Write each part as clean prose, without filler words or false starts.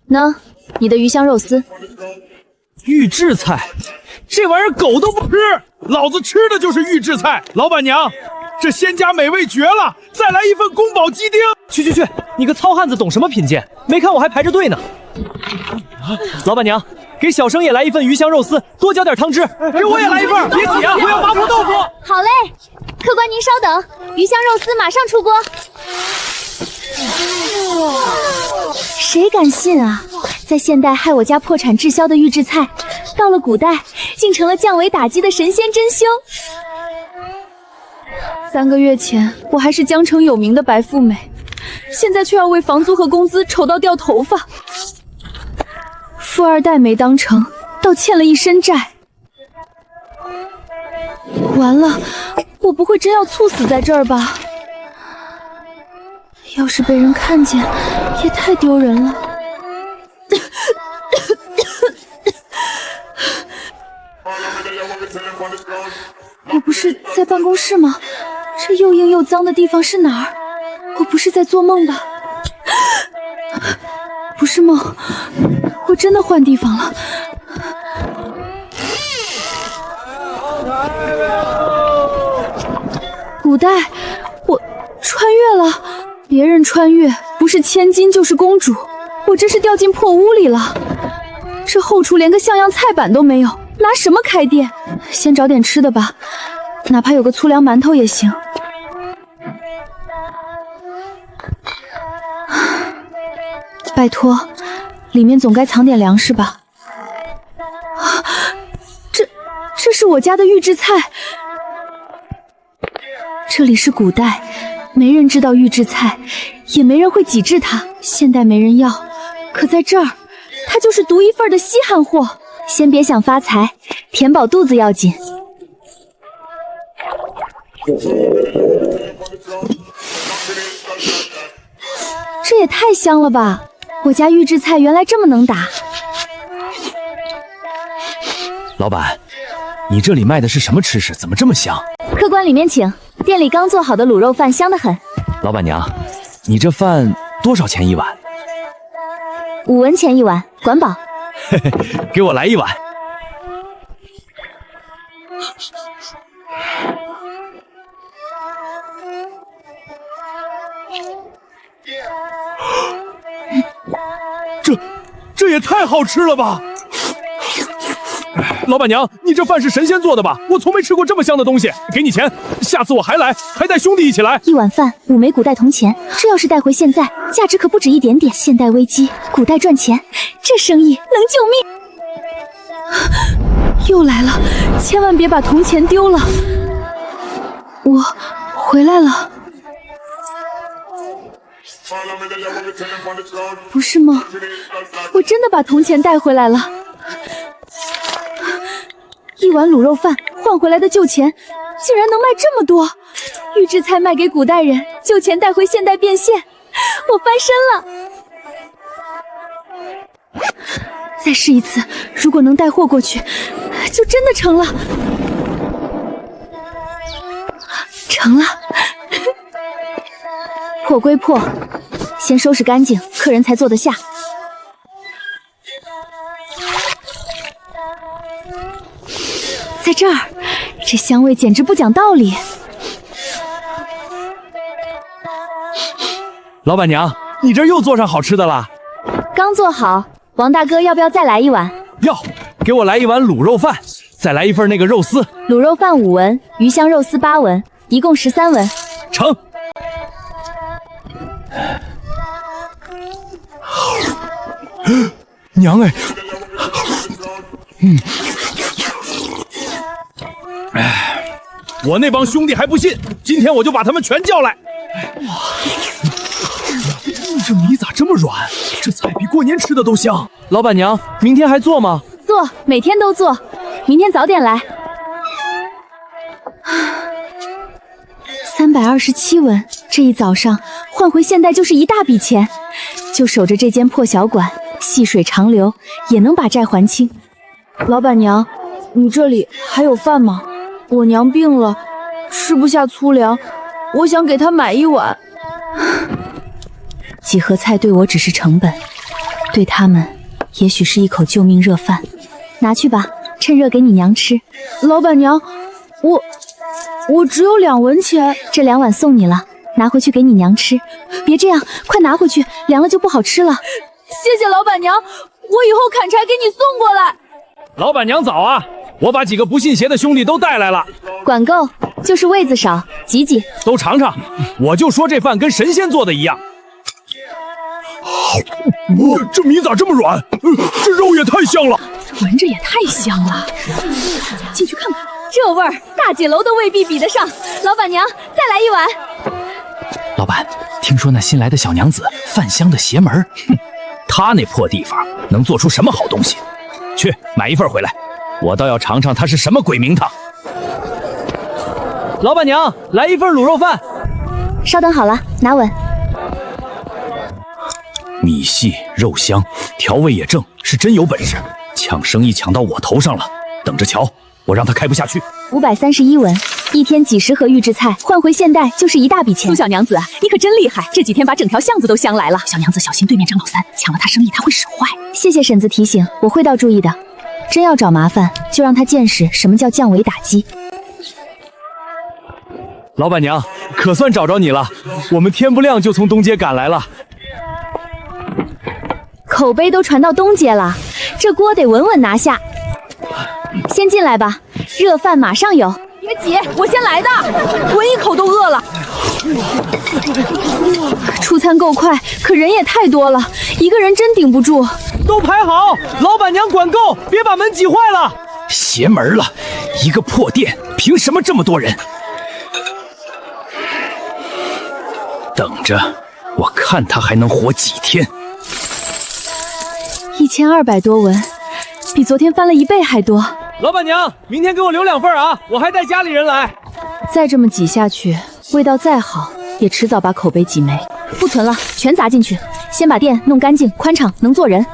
喏，你的鱼香肉丝。预制菜，这玩意儿狗都不吃，老子吃的就是预制菜。老板娘，这鲜家美味绝了，再来一份宫保鸡丁。去，你个糙汉子懂什么品鉴？没看我还排着队呢。老板娘，给小生也来一份鱼香肉丝，多浇点汤汁。给我也来一份，别挤啊，我要麻婆豆腐。好嘞，客官您稍等，鱼香肉丝马上出锅。谁敢信啊，在现代害我家破产滞销的预制菜，到了古代竟成了降维打击的神仙珍馐。3个月前我还是江城有名的白富美，现在却要为房租和工资丑到掉头发。富二代没当成，倒欠了一身债。完了，我不会真要猝死在这儿吧？要是被人看见，也太丢人了。我不是在办公室吗？这又硬又脏的地方是哪儿？我不是在做梦吧？不是梦，我真的换地方了。古代，我穿越了。别人穿越不是千金就是公主，我这是掉进破屋里了。这后厨连个像样菜板都没有，拿什么开店？先找点吃的吧，哪怕有个粗粮馒头也行。拜托，里面总该藏点粮食吧？这是我家的预制菜。这里是古代，没人知道预制菜，也没人会挤制它。现代没人要，可在这儿，它就是独一份的稀罕货。先别想发财，填饱肚子要紧。这也太香了吧！我家预制菜原来这么能打。老板，你这里卖的是什么吃食？怎么这么香？客官里面请，店里刚做好的卤肉饭香得很。老板娘，你这饭多少钱一碗？5文钱一碗，管饱。嘿嘿，给我来一碗。这也太好吃了吧！老板娘，你这饭是神仙做的吧？我从没吃过这么香的东西，给你钱，下次我还来，还带兄弟一起来。1碗饭5枚古代铜钱，这要是带回现在，价值可不止一点点。现代危机，古代赚钱，这生意能救命。又来了，千万别把铜钱丢了。我回来了。不是梦，我真的把铜钱带回来了。1碗卤肉饭换回来的旧钱，竟然能卖这么多！预制菜卖给古代人，旧钱带回现代变现，我翻身了！再试一次，如果能带货过去，就真的成了。成了！破归破，先收拾干净，客人才坐得下。在这儿，这香味简直不讲道理。老板娘，你这又做上好吃的了？刚做好，王大哥要不要再来一碗？要，给我来一碗卤肉饭，再来一份那个肉丝。卤肉饭5文，鱼香肉丝8文，一共13文。成。娘哎，我那帮兄弟还不信，今天我就把他们全叫来。哇，这米咋这么软？这菜比过年吃的都香。老板娘，明天还做吗？做，每天都做，明天早点来。327文，这一早上换回现代就是一大笔钱，就守着这间破小馆，细水长流，也能把债还清。老板娘，你这里还有饭吗？我娘病了，吃不下粗粮，我想给她买1碗。几盒菜对我只是成本，对他们也许是一口救命热饭。拿去吧，趁热给你娘吃。老板娘，我只有2文钱，这2碗送你了，拿回去给你娘吃。别这样，快拿回去，凉了就不好吃了。谢谢老板娘，我以后砍柴给你送过来。老板娘早啊，我把几个不信邪的兄弟都带来了。管够，就是味子少，挤挤。都尝尝，我就说这饭跟神仙做的一样。这米咋这么软？这肉也太香了，闻着也太香了。进去看看，这味儿大姐楼都未必比得上。老板娘，再来1碗。老板，听说那新来的小娘子饭香的邪门，她那破地方能做出什么好东西？去买1份回来，我倒要尝尝她是什么鬼名堂。老板娘，来1份卤肉饭。稍等好了，拿稳。米细肉香，调味也正，是真有本事。抢生意抢到我头上了，等着瞧，我让他开不下去。531文，一天几10盒预制菜，换回现代就是一大笔钱。苏小娘子，你可真厉害，这几天把整条巷子都香来了。小娘子小心对面张老三，抢了他生意他会使坏。谢谢婶子提醒，我会到注意的。真要找麻烦，就让他见识什么叫降维打击。老板娘，可算找着你了，我们天不亮就从东街赶来了。口碑都传到东街了，这锅得稳稳拿下。先进来吧，热饭马上有。别急，我先来的，闻一口都饿了。出餐够快，可人也太多了，一个人真顶不住。都排好，老板娘管够，别把门挤坏了。邪门了，一个破店，凭什么这么多人？等着，我看他还能活几天。1200多文，比昨天翻了1倍还多。老板娘，明天给我留2份啊，我还带家里人来。再这么挤下去，味道再好，也迟早把口碑挤没。不存了，全砸进去，先把店弄干净、宽敞，能做人。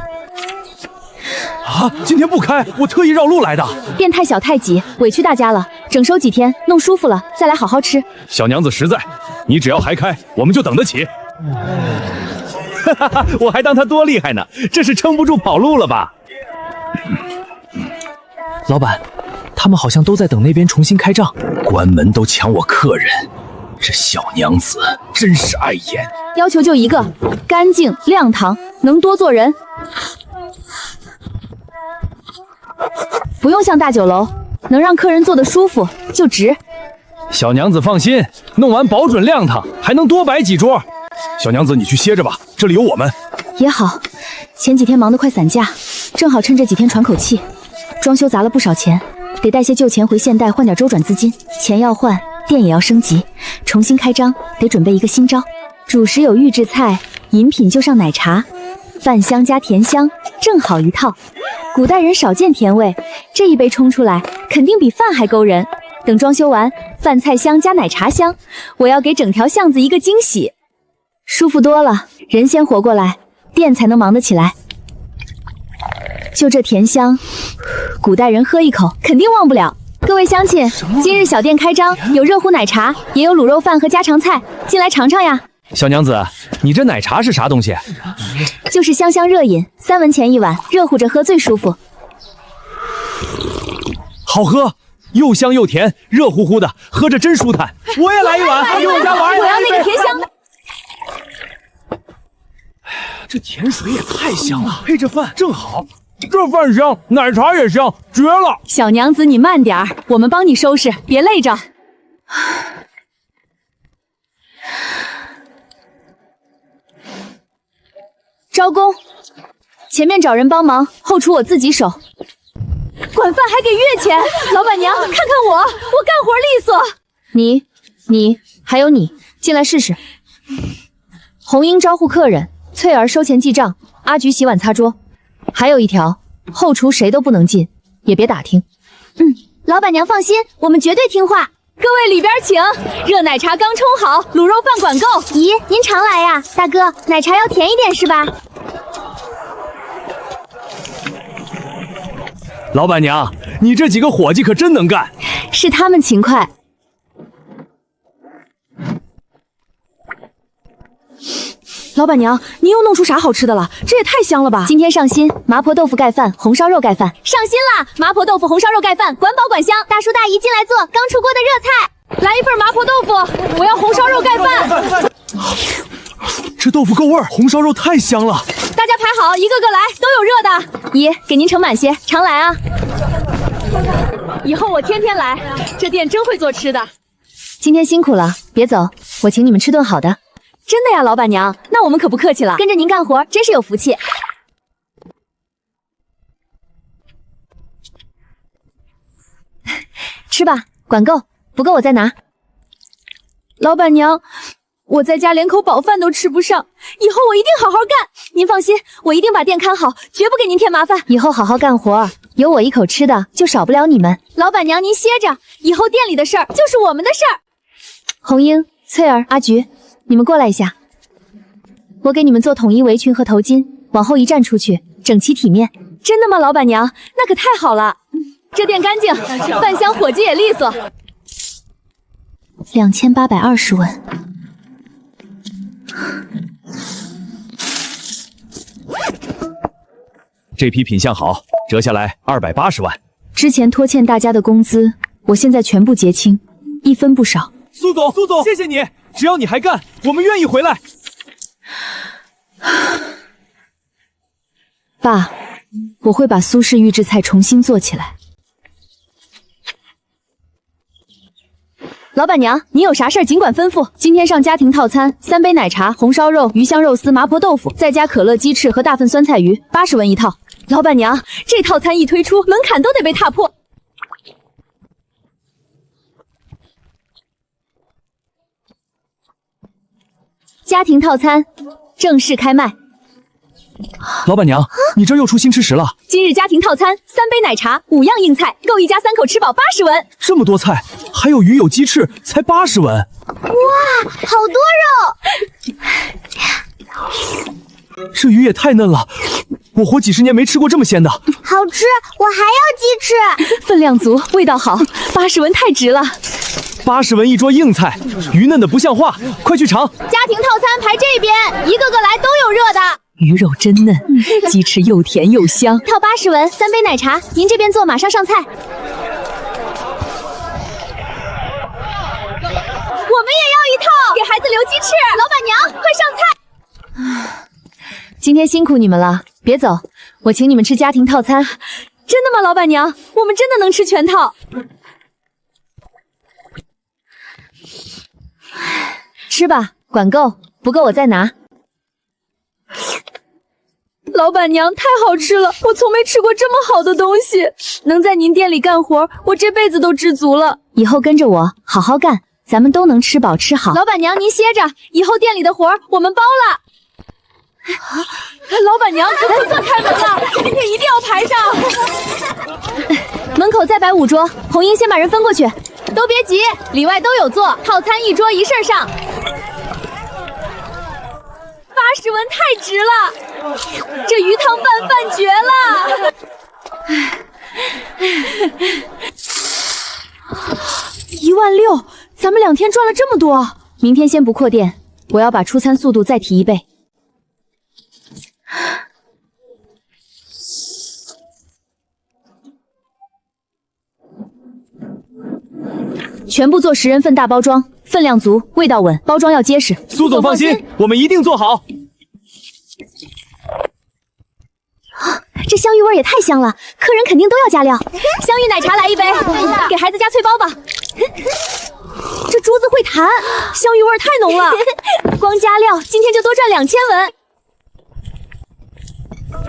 啊，今天不开，我特意绕路来的。店太小太挤，委屈大家了。整收几天，弄舒服了再来好好吃。小娘子实在，你只要还开，我们就等得起。哈哈，我还当他多厉害呢，这是撑不住跑路了吧？老板，他们好像都在等那边重新开张，关门都抢我客人，这小娘子真是碍眼。要求就一个，干净亮堂，能多做人。不用像大酒楼，能让客人坐得舒服就值。小娘子放心，弄完保准亮堂，还能多摆几桌。小娘子你去歇着吧，这里有我们。也好，前几天忙得快散架，正好趁这几天喘口气。装修砸了不少钱，得带些旧钱回现代换点周转资金。钱要换，店也要升级，重新开张得准备一个新招。主食有预制菜，饮品就上奶茶，饭香加甜香，正好一套。古代人少见甜味，这一杯冲出来，肯定比饭还勾人。等装修完，饭菜香加奶茶香，我要给整条巷子一个惊喜。舒服多了，人先活过来，店才能忙得起来。就这甜香，古代人喝一口肯定忘不了。各位乡亲，今日小店开张，有热乎奶茶，也有卤肉饭和家常菜，进来尝尝呀。小娘子，你这奶茶是啥东西？就是香香热饮，3文钱1碗，热乎着喝最舒服。好喝，又香又甜，热乎乎的，喝着真舒坦。我也来一碗，给我家玩。我要那个甜香的。这甜水也太香了，配着饭正好。这饭香，奶茶也香，绝了！小娘子，你慢点儿，我们帮你收拾，别累着。招工，前面找人帮忙，后厨我自己手。管饭还给月钱，老板娘，看看我干活利索。你还有你，进来试试。红英招呼客人，翠儿收钱记账，阿菊洗碗擦桌。还有一条，后厨谁都不能进，也别打听。老板娘放心，我们绝对听话。各位里边请，热奶茶刚冲好，卤肉饭管够。咦，您常来呀，大哥，奶茶要甜一点是吧？老板娘，你这几个伙计可真能干。是他们勤快。老板娘，您又弄出啥好吃的了？这也太香了吧！今天上新麻婆豆腐盖饭、红烧肉盖饭，上新啦！麻婆豆腐、红烧肉盖饭，管饱管香。大叔大姨进来坐，刚出锅的热菜。来一份麻婆豆腐，我要红烧肉盖饭。这豆腐够味儿，红烧肉太香了。大家排好，一个个来，都有热的。姨，给您盛满些，常来啊。以后我天天来，这店真会做吃的。今天辛苦了，别走，我请你们吃顿好的。真的呀，老板娘，那我们可不客气了，跟着您干活真是有福气。吃吧，管够，不够我再拿。老板娘，我在家连口饱饭都吃不上，以后我一定好好干。您放心，我一定把店看好，绝不给您添麻烦。以后好好干活，有我一口吃的，就少不了你们。老板娘您歇着，以后店里的事儿就是我们的事儿。红英、翠儿、阿菊，你们过来一下，我给你们做统一围裙和头巾，往后一站出去，整齐体面。真的吗，老板娘？那可太好了。这店干净，饭香，伙计也利索。2820文。这批品相好，折下来280万。之前拖欠大家的工资，我现在全部结清，一分不少。苏总，谢谢你！只要你还干，我们愿意回来。爸，我会把苏式预制菜重新做起来。老板娘，你有啥事儿尽管吩咐。今天上家庭套餐，3杯奶茶、红烧肉、鱼香肉丝、麻婆豆腐，再加可乐鸡翅和大份酸菜鱼，80文一套。老板娘，这套餐一推出，门槛都得被踏破。家庭套餐正式开卖。老板娘，你这又出新吃食了。今日家庭套餐，3杯奶茶，5样硬菜，够一家3口吃饱80文。这么多菜，还有鱼有鸡翅，才80文。哇，好多肉！这鱼也太嫩了，我活几十年没吃过这么鲜的。好吃，我还要鸡翅。分量足，味道好，80文太值了。80文一桌硬菜，鱼嫩的不像话，快去尝。家庭套餐排这边，一个个来都有热的。鱼肉真嫩，鸡翅又甜又香。套80文，3杯奶茶，您这边做，马上上菜。我们也要一套，给孩子留鸡翅。老板娘，快上菜！今天辛苦你们了，别走，我请你们吃家庭套餐。真的吗，老板娘？我们真的能吃全套。吃吧，管够，不够我再拿。老板娘，太好吃了，我从没吃过这么好的东西。能在您店里干活，我这辈子都知足了。以后跟着我好好干，咱们都能吃饱吃好。老板娘您歇着，以后店里的活我们包了。老板娘，可不算开门了，今天一定要排上。门口再摆5桌，红英先把人分过去。都别急，里外都有座，套餐一桌一事上。80文太值了，这鱼汤拌饭绝了。16000，咱们2天赚了这么多。明天先不扩店，我要把出餐速度再提1倍。全部做10人份大包装，分量足，味道稳，包装要结实。苏总放心，我们一定做好。这香芋味也太香了，客人肯定都要加料。香芋奶茶来1杯，给孩子加脆包吧。这珠子会弹，香芋味太浓了，光加料今天就多赚2000文。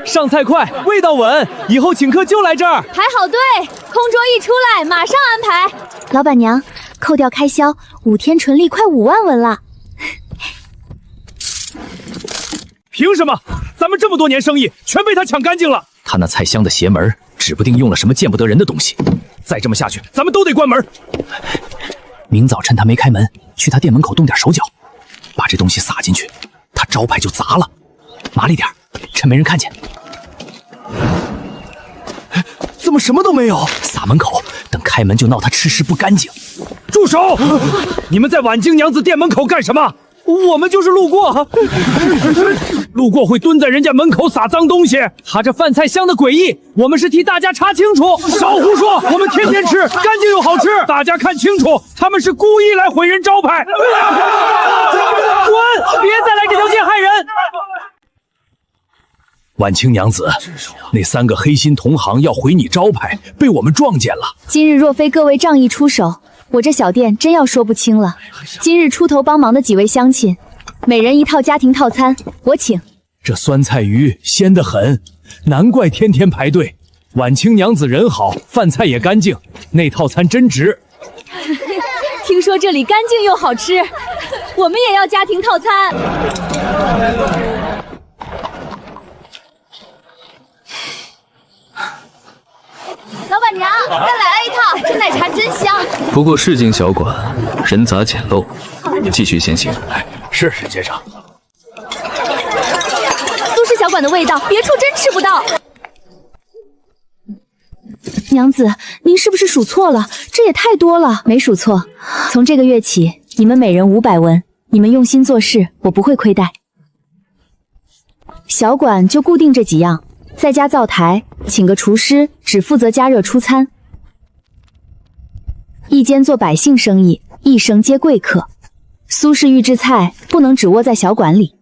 上菜快，味道稳，以后请客就来这儿。排好队，空桌一出来马上安排。老板娘，扣掉开销，5天纯利快5万文了。凭什么？咱们这么多年生意全被他抢干净了。他那菜香的邪门，指不定用了什么见不得人的东西。再这么下去，咱们都得关门。明早趁他没开门，去他店门口动点手脚，把这东西撒进去，他招牌就砸了。麻利点，趁没人看见。怎么什么都没有？撒门口，等开门就闹他吃食不干净。住手！你们在婉京娘子店门口干什么？我们就是路过，路过会蹲在人家门口撒脏东西，他这饭菜香的诡异，我们是替大家查清楚。少胡说，我们天天吃，干净又好吃，大家看清楚，他们是故意来毁人招牌。滚！别再来这条街害人！婉清娘子，那3个黑心同行要毁你招牌，被我们撞见了。今日若非各位仗义出手，我这小店真要说不清了。今日出头帮忙的几位乡亲，每人1套家庭套餐，我请。这酸菜鱼鲜得很，难怪天天排队。婉清娘子人好，饭菜也干净，那套餐真值。听说这里干净又好吃，我们也要家庭套餐。老板娘，再来了一套，这奶茶真香。不过市井小馆，人杂简陋，继续先行。是沈先生。苏式小馆的味道，别处真吃不到。娘子，您是不是数错了？这也太多了。没数错，从这个月起，你们每人500文。你们用心做事，我不会亏待。小馆就固定这几样，再加灶台，请个厨师，只负责加热出餐。一间做百姓生意，一生接贵客。苏式预制菜不能只窝在小馆里。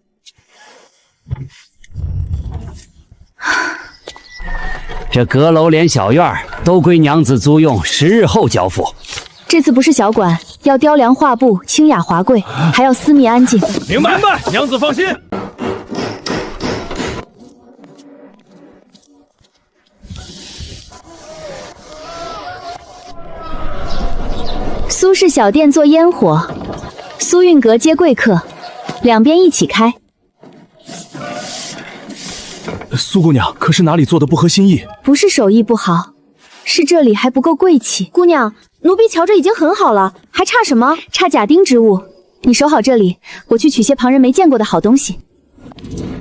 这阁楼连小院都归娘子租用，10日后交付。这次不是小馆，要雕梁画布，清雅华贵，还要私密安静。明白，娘子放心。苏式小店做烟火，苏韵阁接贵客，两边一起开。苏姑娘，可是哪里做的不合心意？不是手艺不好，是这里还不够贵气。姑娘，奴婢瞧着已经很好了，还差什么？差假丁之物。你守好这里，我去取些旁人没见过的好东西。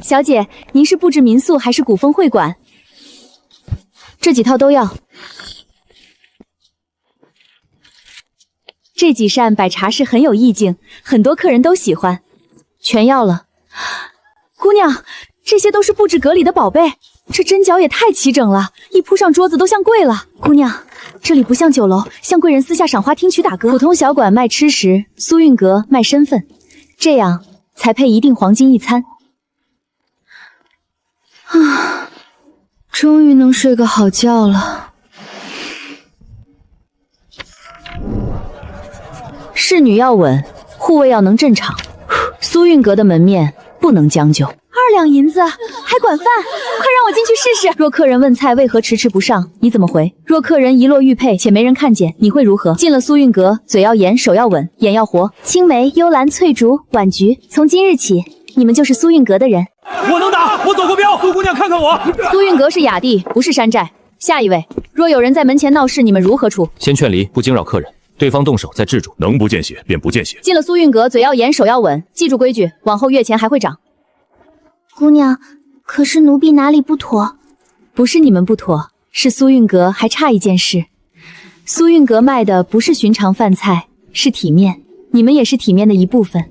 小姐，您是布置民宿还是古风会馆？这几套都要。这几扇摆茶室很有意境，很多客人都喜欢，全要了。姑娘，这些都是布置阁里的宝贝，这针脚也太齐整了，一铺上桌子都像跪了。姑娘，这里不像酒楼，像贵人私下赏花听曲打歌。普通小馆卖吃食，苏韵阁卖身份，这样才配一锭黄金一餐。啊，终于能睡个好觉了。侍女要稳，护卫要能镇场。苏韵阁的门面不能将就。2两银子还管饭，快让我进去试试。若客人问菜为何迟迟不上，你怎么回？若客人遗落玉佩且没人看见，你会如何？进了苏韵阁，嘴要严，手要稳，眼要活。青梅、幽兰、翠竹、婉菊，从今日起，你们就是苏韵阁的人。我能打，我走过镖。苏姑娘看看我。苏韵阁是雅地，不是山寨。下一位，若有人在门前闹事，你们如何处？先劝离，不惊扰客人。对方动手再制住，能不见血便不见血。进了苏韵阁，嘴要严，手要稳，记住规矩，往后月钱还会涨。姑娘，可是奴婢哪里不妥？不是你们不妥，是苏韵阁还差一件事。苏韵阁卖的不是寻常饭菜，是体面，你们也是体面的一部分。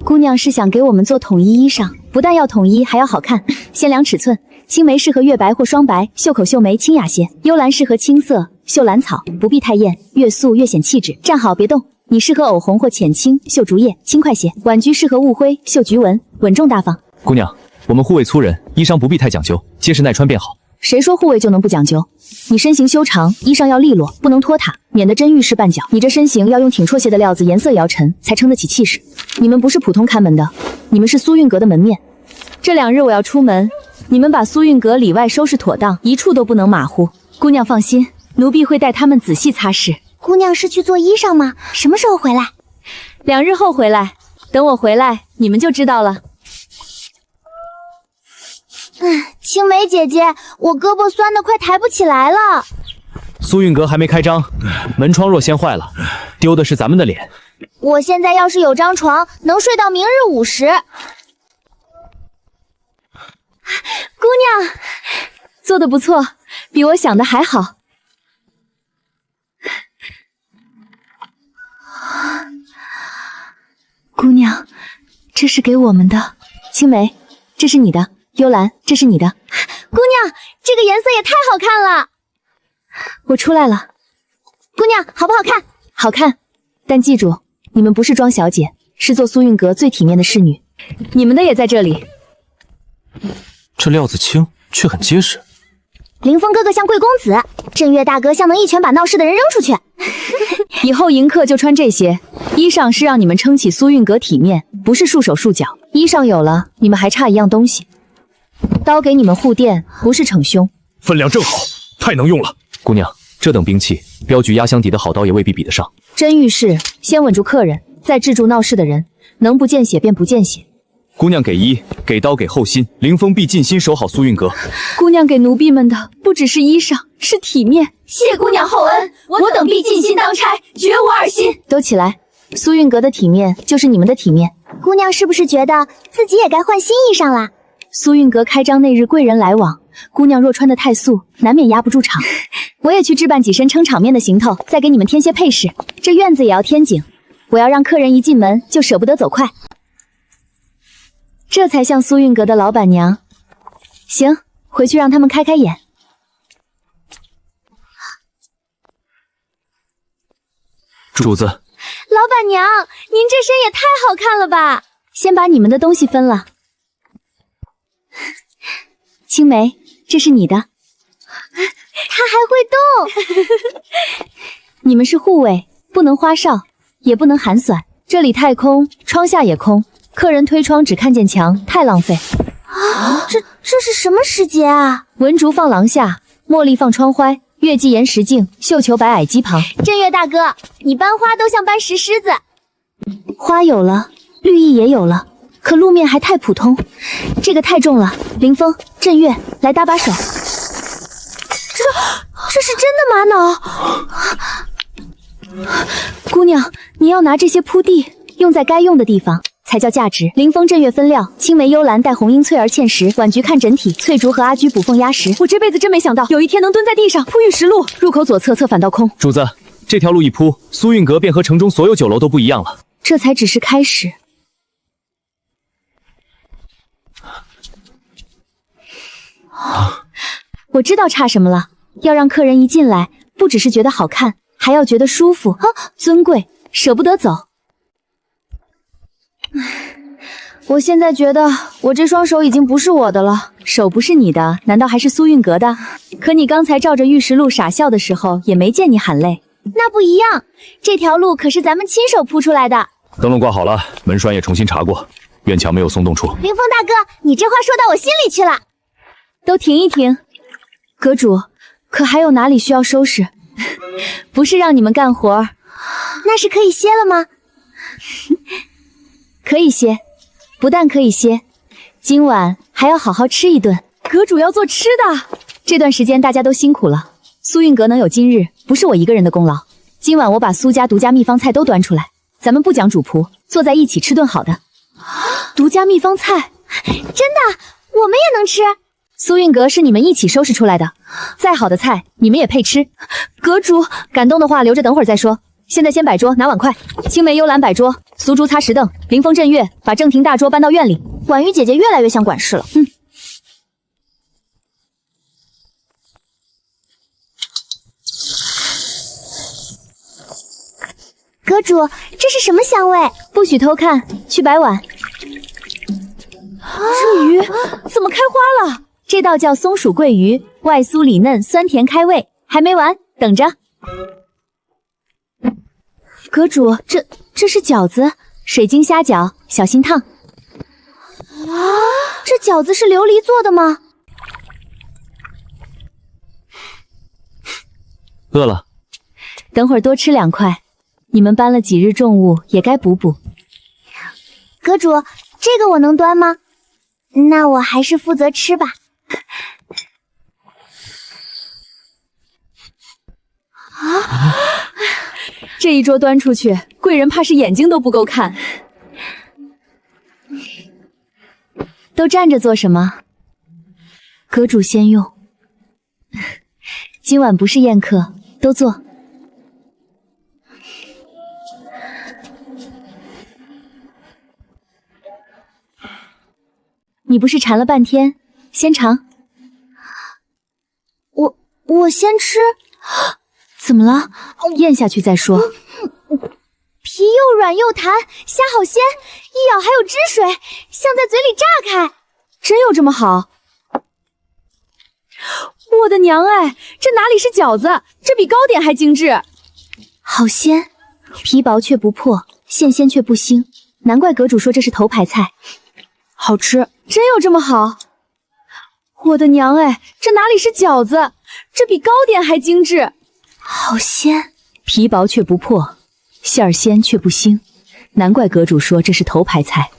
姑娘是想给我们做统一衣裳，不但要统一，还要好看。先量尺寸，青梅适合月白或双白，袖口绣眉清雅些；幽兰适合青色，绣兰草，不必太艳，越素越显气质。站好别动。你适合藕红或浅青，绣竹叶，轻快些。婉菊适合雾灰，绣菊纹，稳重大方。姑娘，我们护卫粗人，衣裳不必太讲究，结实耐穿便好。谁说护卫就能不讲究？你身形修长，衣裳要利落，不能拖沓，免得真玉饰绊脚。你这身形要用挺绰些的料子，颜色也要沉，才撑得起气势。你们不是普通看门的，你们是苏韵阁的门面。这2日我要出门，你们把苏韵阁里外收拾妥当，一处都不能马虎。姑娘放心，奴婢会带他们仔细擦拭。姑娘是去做衣裳吗？什么时候回来？2日后回来。等我回来，你们就知道了。青梅姐姐，我胳膊酸得快抬不起来了。苏韵阁还没开张，门窗若先坏了，丢的是咱们的脸。我现在要是有张床，能睡到明日午时。姑娘，做得不错，比我想的还好。姑娘，这是给我们的。青梅，这是你的。幽兰，这是你的。姑娘，这个颜色也太好看了。我出来了。姑娘，好不好看？好看，但记住，你们不是庄小姐，是做苏韵阁最体面的侍女。你们的也在这里。这料子轻，却很结实。凌风哥哥像贵公子，镇岳大哥像能一拳把闹事的人扔出去。以后迎客就穿这些，衣裳是让你们撑起苏韵阁体面，不是束手束脚。衣裳有了，你们还差一样东西。刀给你们护垫，不是逞凶。分量正好，太能用了。姑娘，这等兵器，镖局压箱底的好刀也未必比得上。真遇事，先稳住客人，再制住闹事的人，能不见血便不见血。姑娘给衣，给刀，给后心，凌风必尽心守好苏韵阁。姑娘给奴婢们的不只是衣裳，是体面。谢姑娘厚恩，我等必尽心当差，绝无二心。都起来，苏韵阁的体面就是你们的体面。姑娘是不是觉得自己也该换新衣裳啦？苏韵阁开张那日贵人来往，姑娘若穿得太素，难免压不住场。我也去置办几身撑场面的行头，再给你们添些配饰。这院子也要添景，我要让客人一进门就舍不得走快，这才像苏韵阁的老板娘。行，回去让他们开开眼。主子，老板娘，您这身也太好看了吧！先把你们的东西分了。青梅，这是你的。它还会动。你们是护卫，不能花哨，也不能寒酸。这里太空，窗下也空，客人推窗只看见墙，太浪费。这是什么时节啊？文竹放廊下，茉莉放窗槐，月季沿石径，绣球摆矮机旁。镇岳大哥，你搬花都像搬石狮子。花有了，绿意也有了，可路面还太普通，这个太重了。凌风、镇岳，来搭把手。这是真的玛瑙。姑娘，你要拿这些铺地，用在该用的地方，才叫价值。凌风、镇岳分料，青梅、幽兰带红缨、翠儿嵌石，婉菊看整体，翠竹和阿居补缝压实。我这辈子真没想到，有一天能蹲在地上铺玉石路，入口左侧侧反倒空。主子，这条路一铺，苏韵阁便和城中所有酒楼都不一样了。这才只是开始。我知道差什么了，要让客人一进来，不只是觉得好看，还要觉得舒服、尊贵，舍不得走。我现在觉得我这双手已经不是我的了，手不是你的，难道还是苏韵阁的？可你刚才照着玉石路傻笑的时候，也没见你喊累。那不一样，这条路可是咱们亲手铺出来的。灯笼挂好了，门栓也重新查过，院墙没有松动处。凌风大哥，你这话说到我心里去了。都停一停，阁主，可还有哪里需要收拾？不是让你们干活，那是可以歇了吗？可以歇，不但可以歇，今晚还要好好吃一顿。阁主要做吃的，这段时间大家都辛苦了，苏韵阁能有今日，不是我一个人的功劳。今晚我把苏家独家秘方菜都端出来，咱们不讲主仆，坐在一起吃顿好的。独家秘方菜，真的，我们也能吃？苏韵阁是你们一起收拾出来的，再好的菜你们也配吃。阁主，感动的话留着等会儿再说，现在先摆桌，拿碗筷。青梅、幽兰摆桌，苏竹擦石凳，凌风、镇岳把正廷大桌搬到院里。婉玉姐姐越来越像管事了。阁主，这是什么香味？不许偷看，去摆碗。这鱼怎么开花了？这道叫松鼠桂鱼，外酥里嫩，酸甜开胃。还没完，等着。阁主，这是饺子，水晶虾饺，小心烫。这饺子是琉璃做的吗？饿了，等会儿多吃2块。你们搬了几日重物，也该补补。阁主，这个我能端吗？那我还是负责吃吧。这一桌端出去，贵人怕是眼睛都不够看。都站着做什么？阁主先用。今晚不是宴客，都坐。你不是馋了半天，先尝。我先吃。怎么了？咽下去再说。皮又软又弹，虾好鲜，一咬还有汁水，像在嘴里炸开。真有这么好？我的娘哎，这哪里是饺子，这比糕点还精致。好鲜，皮薄却不破，馅鲜却不腥，难怪阁主说这是头牌菜。好吃，真有这么好？我的娘哎，这哪里是饺子，这比糕点还精致。好鲜，皮薄却不破，馅儿鲜却不腥，难怪阁主说这是头牌菜。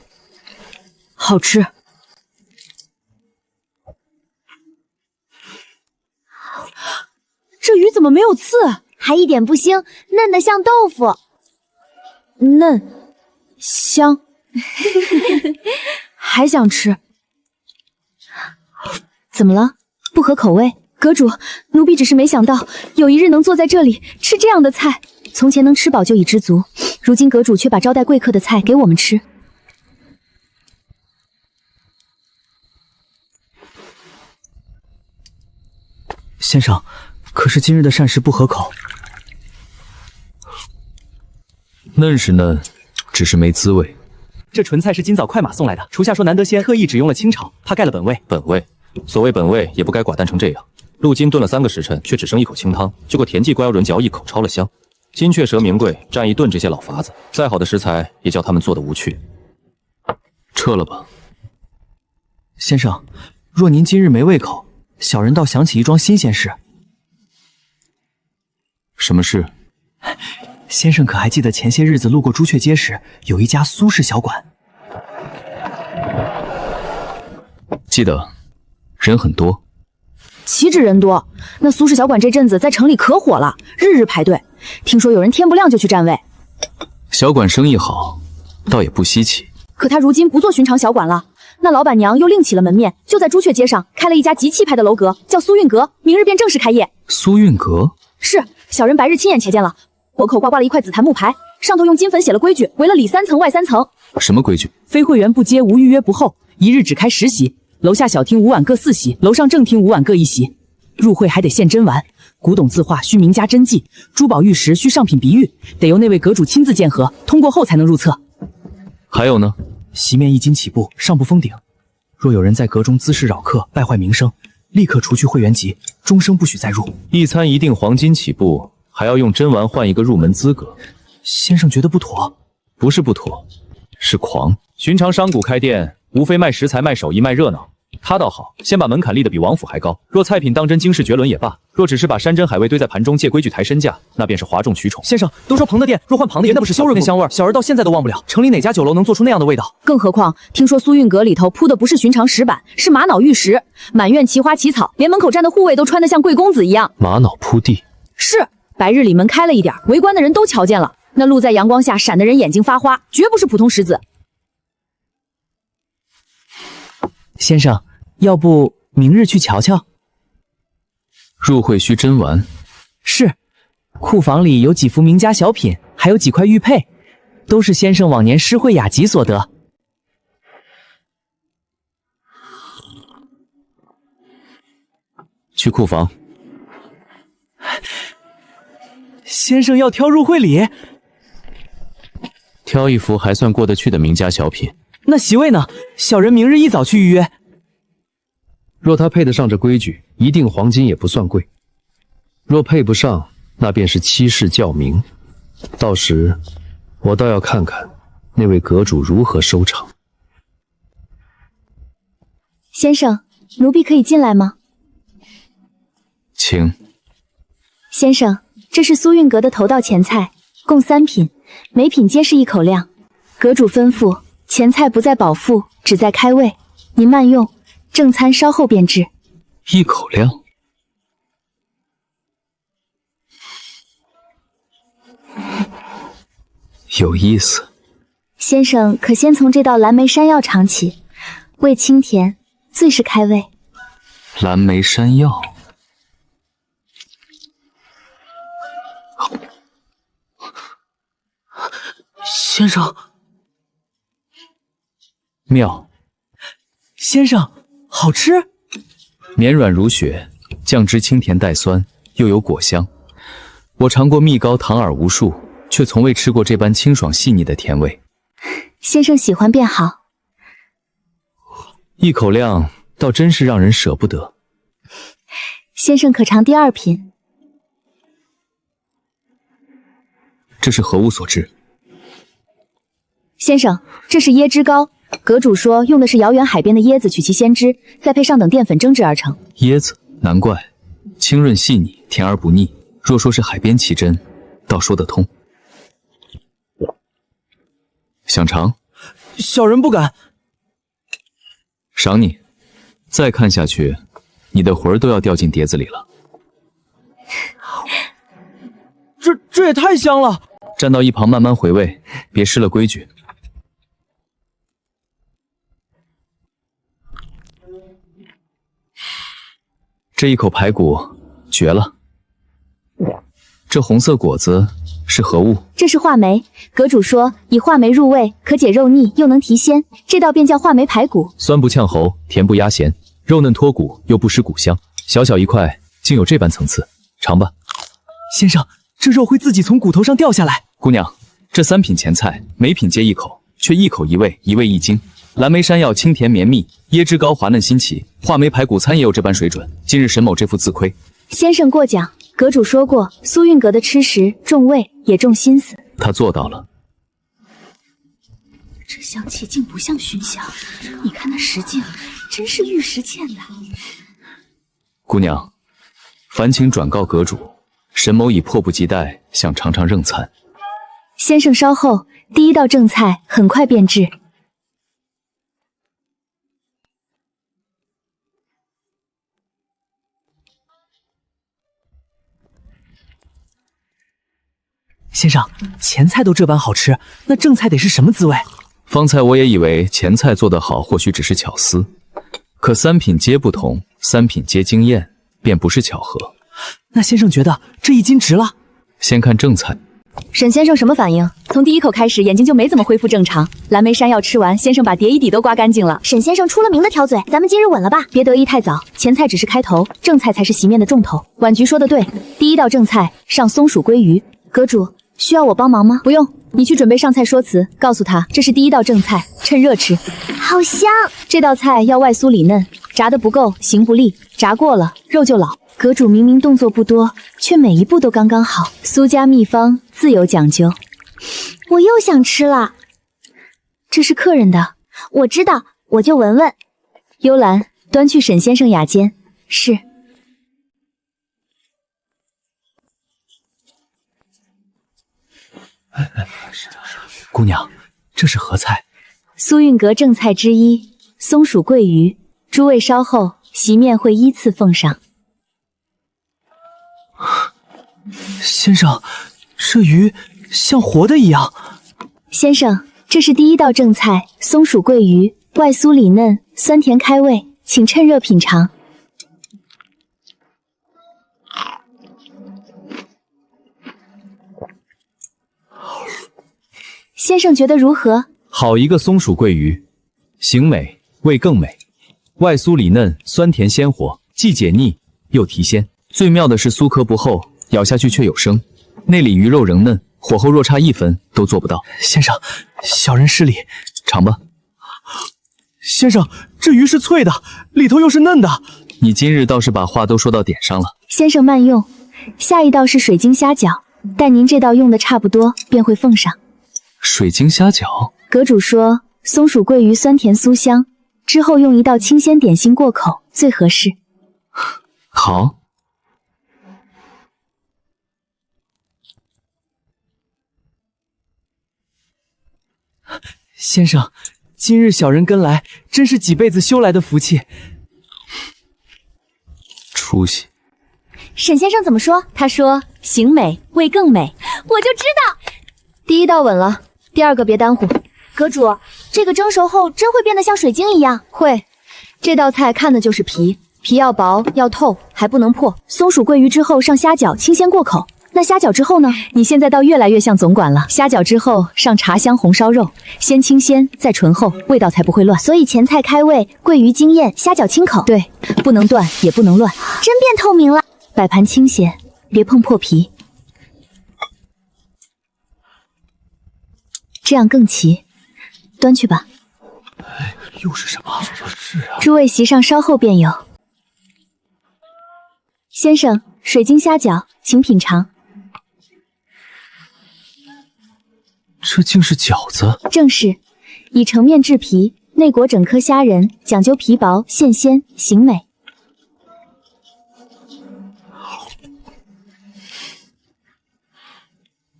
好吃。这鱼怎么没有刺？还一点不腥，嫩得像豆腐。嫩，香，还想吃。怎么了？不合口味？阁主，奴婢只是没想到有一日能坐在这里吃这样的菜。从前能吃饱就已知足，如今阁主却把招待贵客的菜给我们吃。先生，可是今日的膳食不合口。嫩是嫩，只是没滋味。这纯菜是今早快马送来的，厨下说难得鲜，特意只用了清炒，怕盖了本味。本味，所谓本味，也不该寡淡成这样。鹿筋炖了3个时辰，却只剩一口清汤，就够田忌乖妖人嚼一口超了香。金雀蛇名贵，战役炖这些老法子，再好的食材也叫他们做得无趣。撤了吧。先生，若您今日没胃口，小人倒想起一桩新鲜事。什么事？先生可还记得前些日子路过朱雀街时，有一家苏式小馆？记得，人很多。岂止人多，那苏式小馆这阵子在城里可火了，日日排队。听说有人天不亮就去占位。小馆生意好，倒也不稀奇。可他如今不做寻常小馆了，那老板娘又另起了门面，就在朱雀街上开了一家极气派的楼阁，叫苏韵阁，明日便正式开业。苏韵阁？是，小人白日亲眼瞧见了，垛口挂了一块紫檀木牌，上头用金粉写了规矩，围了里3层外3层。什么规矩？非会员不接，无预约不候，一日只开10席。楼下小厅5晚各4席，楼上正厅5晚各1席。入会还得献真玩，古董字画需名家真迹，珠宝玉石需上品鼻玉，得由那位阁主亲自鉴核，通过后才能入册。还有呢？席面1斤起步，上不封顶。若有人在阁中滋事扰客，败坏名声，立刻除去会员籍，终生不许再入。一餐一定黄金起步，还要用真丸换一个入门资格。先生觉得不妥？不是不妥，是狂。寻常商贾开店，无非卖食材、卖手艺、卖热闹。他倒好，先把门槛立得比王府还高。若菜品当真惊世绝伦也罢，若只是把山珍海味堆在盘中，借规矩抬身价，那便是哗众取宠。先生，都说彭的店若换庞的店，那不是羞辱那香味，小儿到现在都忘不了。城里哪家酒楼能做出那样的味道？更何况听说苏韵阁里头铺的不是寻常石板，是玛瑙玉石，满院奇花奇草，连门口站的护卫都穿得像贵公子一样。玛瑙铺地。是，白日里门开了一点，围观的人都瞧见了，那露在阳光下闪得人眼睛发花，绝不是普通石子。先生，要不明日去瞧瞧？入会需真丸。是，库房里有几幅名家小品，还有几块玉佩，都是先生往年诗会雅集所得。去库房。先生要挑入会礼？挑一幅还算过得去的名家小品。那席位呢？小人明日一早去预约。若他配得上这规矩，一定黄金也不算贵；若配不上，那便是欺世教名。到时我倒要看看那位阁主如何收场。先生，奴婢可以进来吗？请。先生，这是苏韵阁的头道前菜，共3品，每品皆是1口量。阁主吩咐，前菜不在饱腹，只在开胃，您慢用，正餐稍后便至。1口量。有意思。先生可先从这道蓝莓山药尝起，味清甜，最是开胃。蓝莓山药。先生，妙。先生，好吃。绵软如雪，酱汁清甜带酸，又有果香。我尝过蜜糕、糖饵无数，却从未吃过这般清爽细腻的甜味。先生喜欢便好。一口量倒真是让人舍不得。先生可尝第二品？这是何物所致？先生，这是椰汁糕。阁主说用的是遥远海边的椰子取其鲜汁，再配上等淀粉蒸制而成。椰子，难怪，清润细腻，甜而不腻。若说是海边奇珍，倒说得通。想尝？小人不敢。赏你。再看下去，你的魂儿都要掉进碟子里了。这也太香了！站到一旁慢慢回味，别失了规矩。这一口排骨绝了。这红色果子是何物？这是话梅。阁主说以话梅入味，可解肉腻，又能提鲜，这道便叫话梅排骨。酸不呛喉，甜不压咸，肉嫩脱骨，又不失骨香。小小一块，竟有这般层次。尝吧。先生，这肉会自己从骨头上掉下来。姑娘，这3品前菜，每品皆一口，却一口一味，一味一精。蓝莓山药清甜绵密，椰汁糕滑嫩新奇，话梅排骨餐也有这般水准。今日沈某这副自亏。先生过奖。阁主说过，苏韵阁的吃食重味也重心思。他做到了。这香气竟不像熏香，你看那石镜，真是玉石嵌的。姑娘，烦请转告阁主，沈某已迫不及待想尝尝正餐。先生稍后，第一道正菜很快便至。先生，前菜都这般好吃，那正菜得是什么滋味？方才我也以为前菜做得好，或许只是巧思，可3品皆不同，3品皆惊艳，便不是巧合。那先生觉得这1斤值了？先看正菜。沈先生什么反应？从第一口开始，眼睛就没怎么恢复正常。蓝莓山药吃完，先生把碟一底都刮干净了。沈先生出了名的挑嘴，咱们今日稳了吧？别得意太早，前菜只是开头，正菜才是席面的重头。婉菊说的对，第一道正菜上松鼠鲑鱼。阁主需要我帮忙吗？不用，你去准备上菜说辞，告诉他这是第一道正菜，趁热吃。好香！这道菜要外酥里嫩，炸得不够行不利，炸过了肉就老。阁主明明动作不多，却每一步都刚刚好，苏家秘方自有讲究。我又想吃了。这是客人的，我知道，我就闻闻。幽兰，端去沈先生雅间。是。姑娘，这是何菜？苏韵阁正菜之一，松鼠桂鱼。诸位稍后，席面会依次奉上。先生，这鱼像活的一样。先生，这是第一道正菜，松鼠桂鱼，外酥里嫩，酸甜开胃，请趁热品尝。先生觉得如何？好一个松鼠桂鱼，形美，味更美，外酥里嫩，酸甜鲜活，既解腻又提鲜。最妙的是酥壳不厚，咬下去却有声，内里鱼肉仍嫩，火候若差1分都做不到。先生，小人失礼。尝吧。先生，这鱼是脆的，里头又是嫩的。你今日倒是把话都说到点上了。先生慢用，下一道是水晶虾饺，待您这道用的差不多，便会奉上。水晶虾饺，阁主说松鼠桂鱼酸甜酥香，之后用一道清鲜点心过口最合适。好。先生，今日小人跟来，真是几辈子修来的福气。出息。沈先生怎么说？他说形美，味更美。我就知道，第一道稳了，第二个别耽误。阁主，这个蒸熟后真会变得像水晶一样？会。这道菜看的就是皮，皮要薄要透，还不能破。松鼠桂鱼之后上虾饺，清鲜过口。那虾饺之后呢？你现在倒越来越像总管了。虾饺之后上茶香红烧肉，先清鲜再醇厚，味道才不会乱。所以前菜开胃，桂鱼惊艳，虾饺清口。对，不能断也不能乱，真变透明了。摆盘清闲，别碰破皮，这样更齐。端去吧。又是什么？是啊。诸位席上稍后便有。先生，水晶虾饺，请品尝。这竟是饺子？正是，以成面制皮，内裹整颗虾仁，讲究皮薄馅鲜，形美。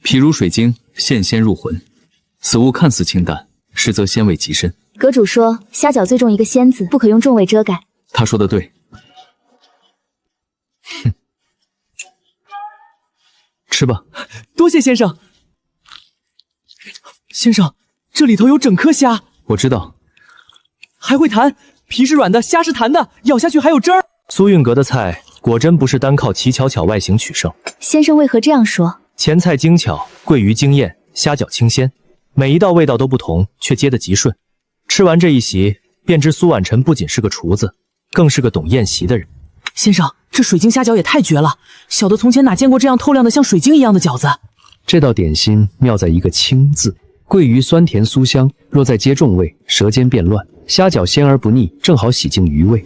皮如水晶，馅鲜入魂。此物看似清淡，实则鲜味极深。阁主说，虾饺最重一个鲜字，不可用重味遮盖。他说的对。哼，吃吧。多谢先生。先生，这里头有整颗虾。我知道。还会弹，皮是软的，虾是弹的，咬下去还有汁儿。苏运阁的菜果真不是单靠奇巧巧外形取胜。先生为何这样说？前菜精巧，桂鱼惊艳，虾饺清鲜，每一道味道都不同，却接得极顺。吃完这一席，便知苏婉晨不仅是个厨子，更是个懂宴席的人。先生，这水晶虾饺也太绝了，小的从前哪见过这样透亮的像水晶一样的饺子。这道点心妙在一个清字，桂鱼酸甜酥香，若再接重味，舌尖变乱；虾饺鲜而不腻，正好洗净余味。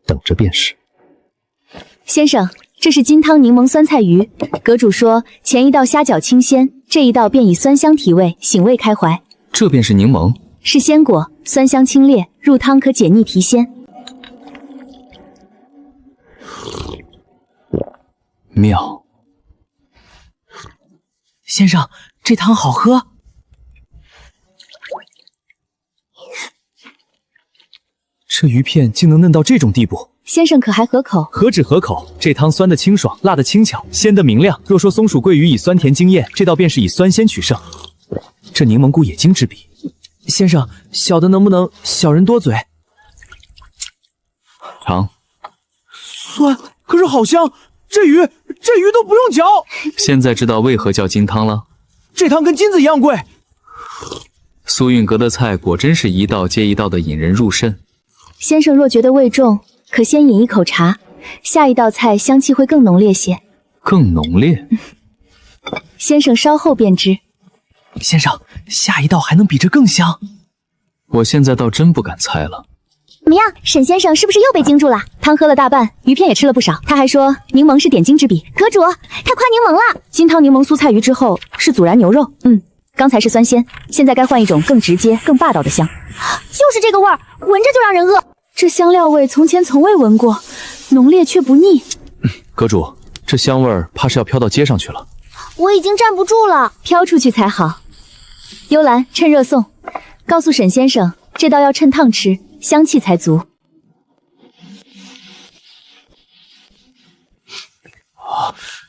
等着便是。先生，这是金汤柠檬酸菜鱼。阁主说，前一道虾饺清鲜，这一道便以酸香提味，醒胃开怀。这便是柠檬？是鲜果，酸香清冽，入汤可解腻提鲜。妙。先生，这汤好喝。这鱼片竟能嫩到这种地步。先生可还合口？何止合口，这汤酸的清爽，辣的轻巧，鲜的明亮。若说松鼠桂鱼以酸甜惊艳，这道便是以酸鲜取胜。这柠檬菇也经之笔。先生，小的能不能小人多嘴？尝。酸，可是好香。这鱼都不用嚼。现在知道为何叫金汤了。这汤跟金子一样贵。苏运阁的菜果真是一道接一道的引人入胜。先生若觉得味重，可先饮一口茶，下一道菜香气会更浓烈些。更浓烈？先生稍后便知。先生，下一道还能比这更香？我现在倒真不敢猜了。怎么样，沈先生是不是又被惊住了？汤喝了大半，鱼片也吃了不少。他还说柠檬是点睛之笔。阁主，他夸柠檬了。金汤柠檬酥菜鱼之后是孜然牛肉。刚才是酸鲜，现在该换一种更直接、更霸道的香。就是这个味儿，闻着就让人饿。这香料味从前从未闻过，浓烈却不腻。阁主，这香味儿怕是要飘到街上去了。我已经站不住了，飘出去才好。幽兰，趁热送，告诉沈先生，这道要趁烫吃，香气才足。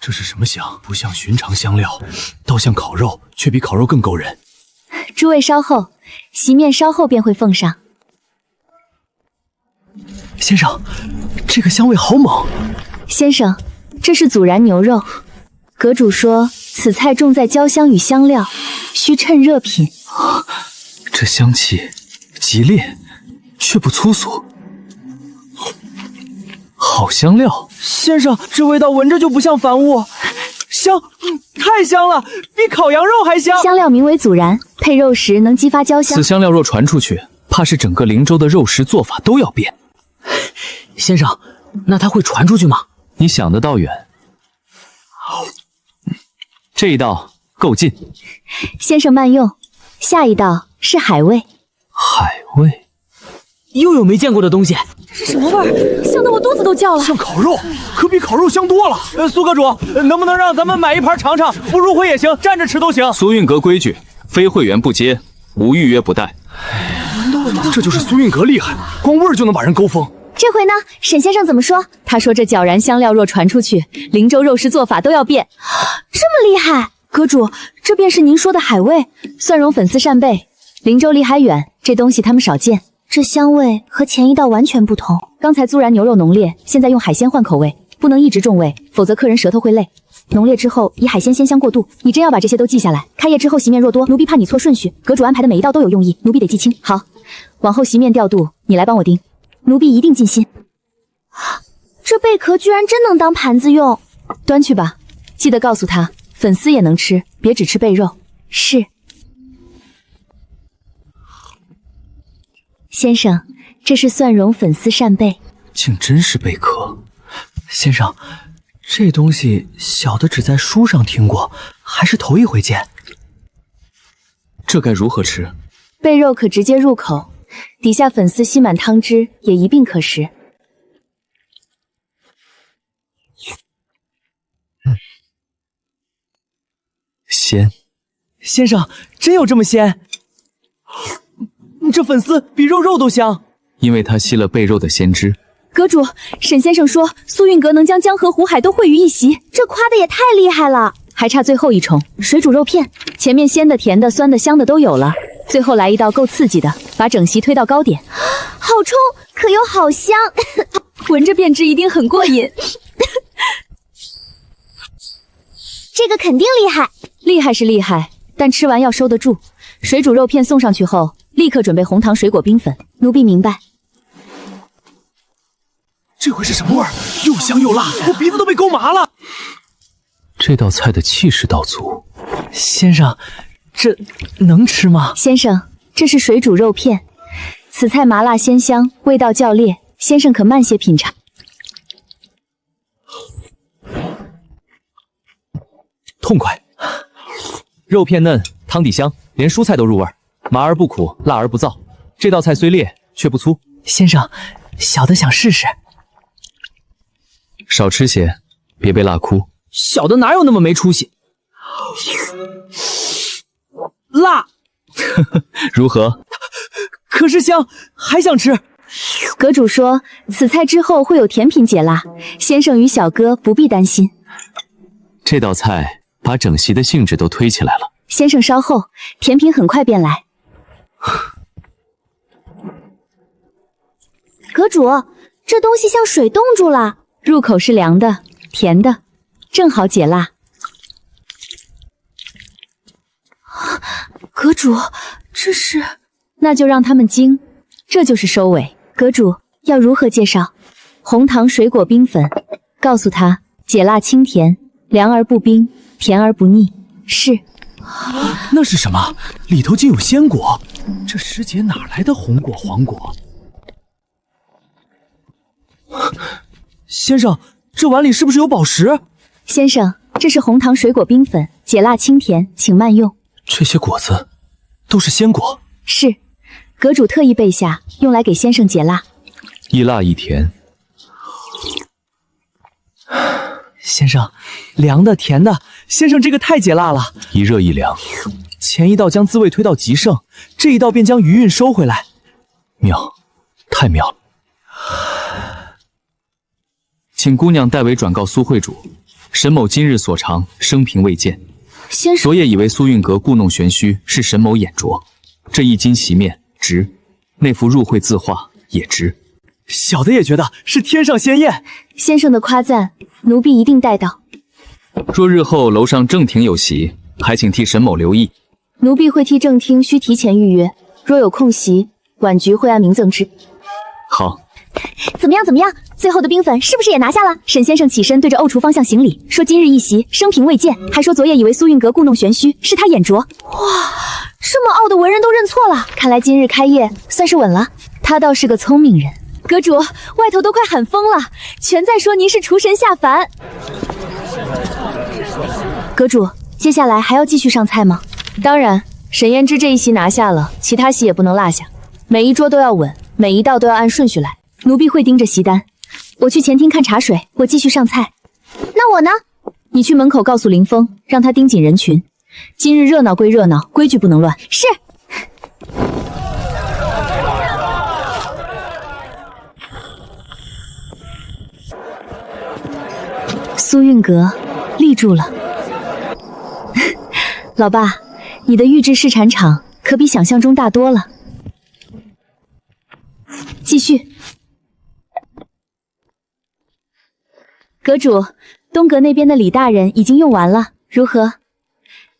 这是什么香？不像寻常香料，倒像烤肉，却比烤肉更勾人。诸位稍后，席面稍后便会奉上。先生，这个香味好猛。先生，这是孜然牛肉。阁主说，此菜重在焦香与香料，需趁热品。这香气极烈，却不粗俗。好香料。先生，这味道闻着就不像凡物，香，太香了，比烤羊肉还香。香料名为孜然，配肉时能激发焦香。此香料若传出去，怕是整个灵州的肉食做法都要变。先生，那它会传出去吗？你想得倒远。这一道够劲。先生慢用，下一道是海味。海味？又有没见过的东西。是什么味儿？香得我肚子都叫了。像烤肉，可比烤肉香多了。苏阁主，能不能让咱们买一盘尝尝？不入会也行，站着吃都行。苏运阁规矩，非会员不接，无预约不带。这就是苏运阁厉害，光味儿就能把人勾疯。这回呢，沈先生怎么说？他说这绞然香料若传出去，灵州肉食做法都要变。这么厉害？阁主，这便是您说的海味，蒜蓉粉丝扇贝。灵州离海远，这东西他们少见。这香味和前一道完全不同。刚才孜然牛肉浓烈，现在用海鲜换口味，不能一直重味，否则客人舌头会累。浓烈之后以海鲜鲜香过渡。你真要把这些都记下来？开业之后席面若多，奴婢怕你错顺序。阁主安排的每一道都有用意，奴婢得记清。好，往后席面调度，你来帮我盯，奴婢一定尽心。这贝壳居然真能当盘子用，端去吧。记得告诉他，粉丝也能吃，别只吃贝肉。是。先生，这是蒜蓉粉丝扇贝。竟真是贝壳。先生，这东西小的只在书上听过，还是头一回见。这该如何吃？贝肉可直接入口，底下粉丝吸满汤汁，也一并可食。鲜。先生，真有这么鲜？这粉丝比肉都香。因为它吸了贝肉的鲜汁。阁主，沈先生说苏运阁能将江河湖海都汇于一席，这夸的也太厉害了。还差最后一重水煮肉片，前面鲜的、甜的、酸的、香的都有了，最后来一道够刺激的，把整席推到高点。好冲，可又好香，闻着便知一定很过瘾。这个肯定厉害。厉害是厉害，但吃完要收得住。水煮肉片送上去后，立刻准备红糖水果冰粉。奴婢明白。这回是什么味儿？又香又辣，我鼻子都被勾麻了。这道菜的气势倒足。先生，这能吃吗？先生，这是水煮肉片，此菜麻辣鲜香，味道较烈，先生可慢些品尝。痛快，肉片嫩，汤底香，连蔬菜都入味，麻而不苦，辣而不燥。这道菜虽烈，却不粗。先生，小的想试试。少吃些，别被辣哭。小的哪有那么没出息？辣，如何？可是香，还想吃。阁主说此菜之后会有甜品解辣，先生与小哥不必担心。这道菜把整席的兴致都推起来了。先生稍后，甜品很快便来。阁主，这东西像水冻住了。入口是凉的、甜的，正好解辣。阁主，这是……那就让他们惊，这就是收尾。阁主要如何介绍？红糖水果冰粉，告诉他解辣清甜，凉而不冰，甜而不腻。是。那是什么？里头竟有鲜果？这师姐哪来的红果黄果？先生，这碗里是不是有宝石？先生，这是红糖水果冰粉，解辣清甜，请慢用。这些果子都是鲜果。是，阁主特意备下，用来给先生解辣。一辣一甜。先生，凉的甜的，先生这个太解辣了。一热一凉，前一道将滋味推到极盛，这一道便将余韵收回来。妙，太妙了。请姑娘代为转告苏会主，沈某今日所长，生平未见。先生，昨夜以为苏运阁故弄玄虚，是沈某眼拙。这一斤席面值，那幅入会字画也值。小的也觉得是天上仙宴。先生的夸赞，奴婢一定带到。若日后楼上正厅有席，还请替沈某留意。奴婢会替正厅需提前预约，若有空席，晚局会按名赠之。好。怎么样？最后的冰粉是不是也拿下了？沈先生起身对着沤厨方向行礼，说今日一席，生平未见，还说昨夜以为苏运阁故弄玄虚，是他眼拙。哇，这么傲的文人都认错了，看来今日开业算是稳了。他倒是个聪明人。阁主，外头都快喊疯了，全在说您是厨神下凡。阁主，接下来还要继续上菜吗？当然，沈胭脂这一席拿下了，其他席也不能落下，每一桌都要稳，每一道都要按顺序来。奴婢会盯着席单，我去前厅看茶水，我继续上菜。那我呢？你去门口告诉林峰，让他盯紧人群。今日热闹归热闹，规矩不能乱。是。苏运阁立住了。老爸，你的预制试产场可比想象中大多了。继续。阁主，东阁那边的李大人已经用完了，如何？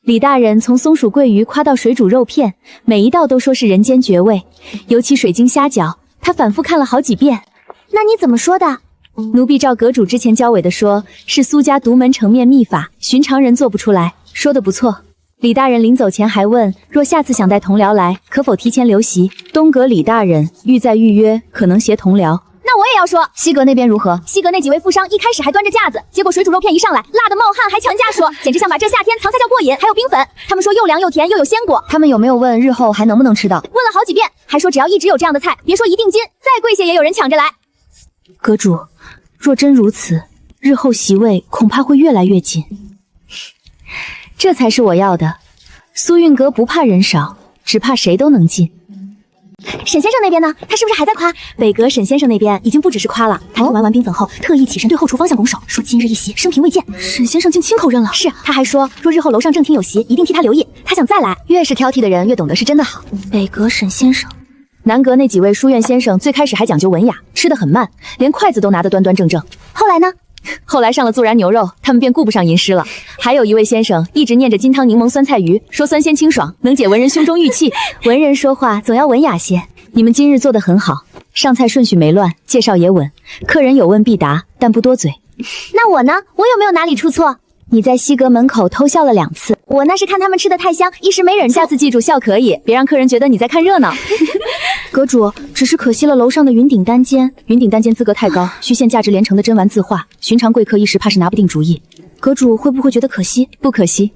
李大人从松鼠桂鱼夸到水煮肉片，每一道都说是人间绝味，尤其水晶虾饺，他反复看了好几遍。那你怎么说的？奴婢照阁主之前交委的说，是苏家独门成面秘法，寻常人做不出来，说得不错。李大人临走前还问，若下次想带同僚来，可否提前留席？东阁李大人欲再预约，可能携同僚。那我也要说，西阁那边如何？西阁那几位富商一开始还端着架子，结果水煮肉片一上来，辣得冒汗，还强加说，简直像把这夏天藏才叫过瘾。还有冰粉，他们说又凉又甜又有鲜果。他们有没有问日后还能不能吃到？问了好几遍，还说只要一直有这样的菜，别说一定斤，再贵些也有人抢着来。阁主，若真如此，日后席位恐怕会越来越紧。这才是我要的。苏运阁不怕人少，只怕谁都能进。沈先生那边呢？他是不是还在夸？北阁沈先生那边已经不只是夸了，他玩完冰粉后，特意起身对后厨方向拱手，说今日一席生平未见。沈先生竟亲口认了。是，他还说若日后楼上正厅有席，一定替他留意，他想再来。越是挑剔的人，越懂得是真的好。北阁沈先生。南阁那几位书院先生最开始还讲究文雅，吃得很慢，连筷子都拿得端端正正。后来呢？后来上了素然牛肉，他们便顾不上吟诗了。还有一位先生一直念着金汤柠檬酸菜鱼，说酸鲜清爽，能解文人胸中郁气。文人说话总要文雅些。你们今日做得很好，上菜顺序没乱，介绍也稳，客人有问必答，但不多嘴。那我呢？我有没有哪里出错？你在西阁门口偷笑了2次，我那是看他们吃的太香，一时没忍住。下次记住笑可以，别让客人觉得你在看热闹。阁主，只是可惜了楼上的云顶单间，云顶单间资格太高，需现价值连城的真丸字画，寻常贵客一时怕是拿不定主意。阁主会不会觉得可惜？不可惜。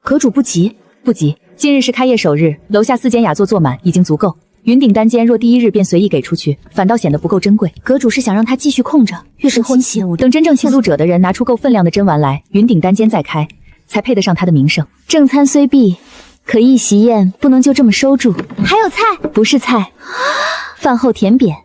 阁主不急，不急。今日是开业首日，楼下4间雅座坐满已经足够。云顶单间若第1日便随意给出去，反倒显得不够珍贵。阁主是想让他继续空着，越是新奇，等真正请入者的人拿出够分量的真丸来，云顶单间再开，才配得上他的名声。正餐虽毕，可一席宴不能就这么收住。还有菜？不是菜，饭后甜点。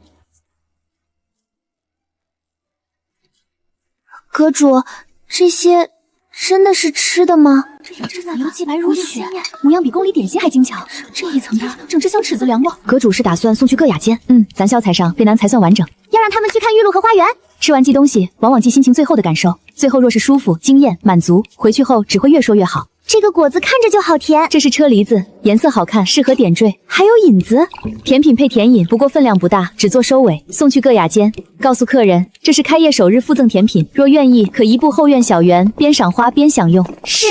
阁主，这些真的是吃的吗？这奶油既白如雪，模样比宫里点心还精巧。这一层的整只像尺子凉瓜。阁主是打算送去各雅间？咱消财上备南才算完整。要让他们去看玉露和花园。吃完祭东西，往往祭心情最后的感受。最后若是舒服、惊艳、满足，回去后只会越说越好。这个果子看着就好甜，这是车厘子，颜色好看，适合点缀。还有引子，甜品配甜饮，不过分量不大，只做收尾，送去各雅间。告诉客人，这是开业首日附赠甜品，若愿意，可移步后院小园，边赏花边享用。是。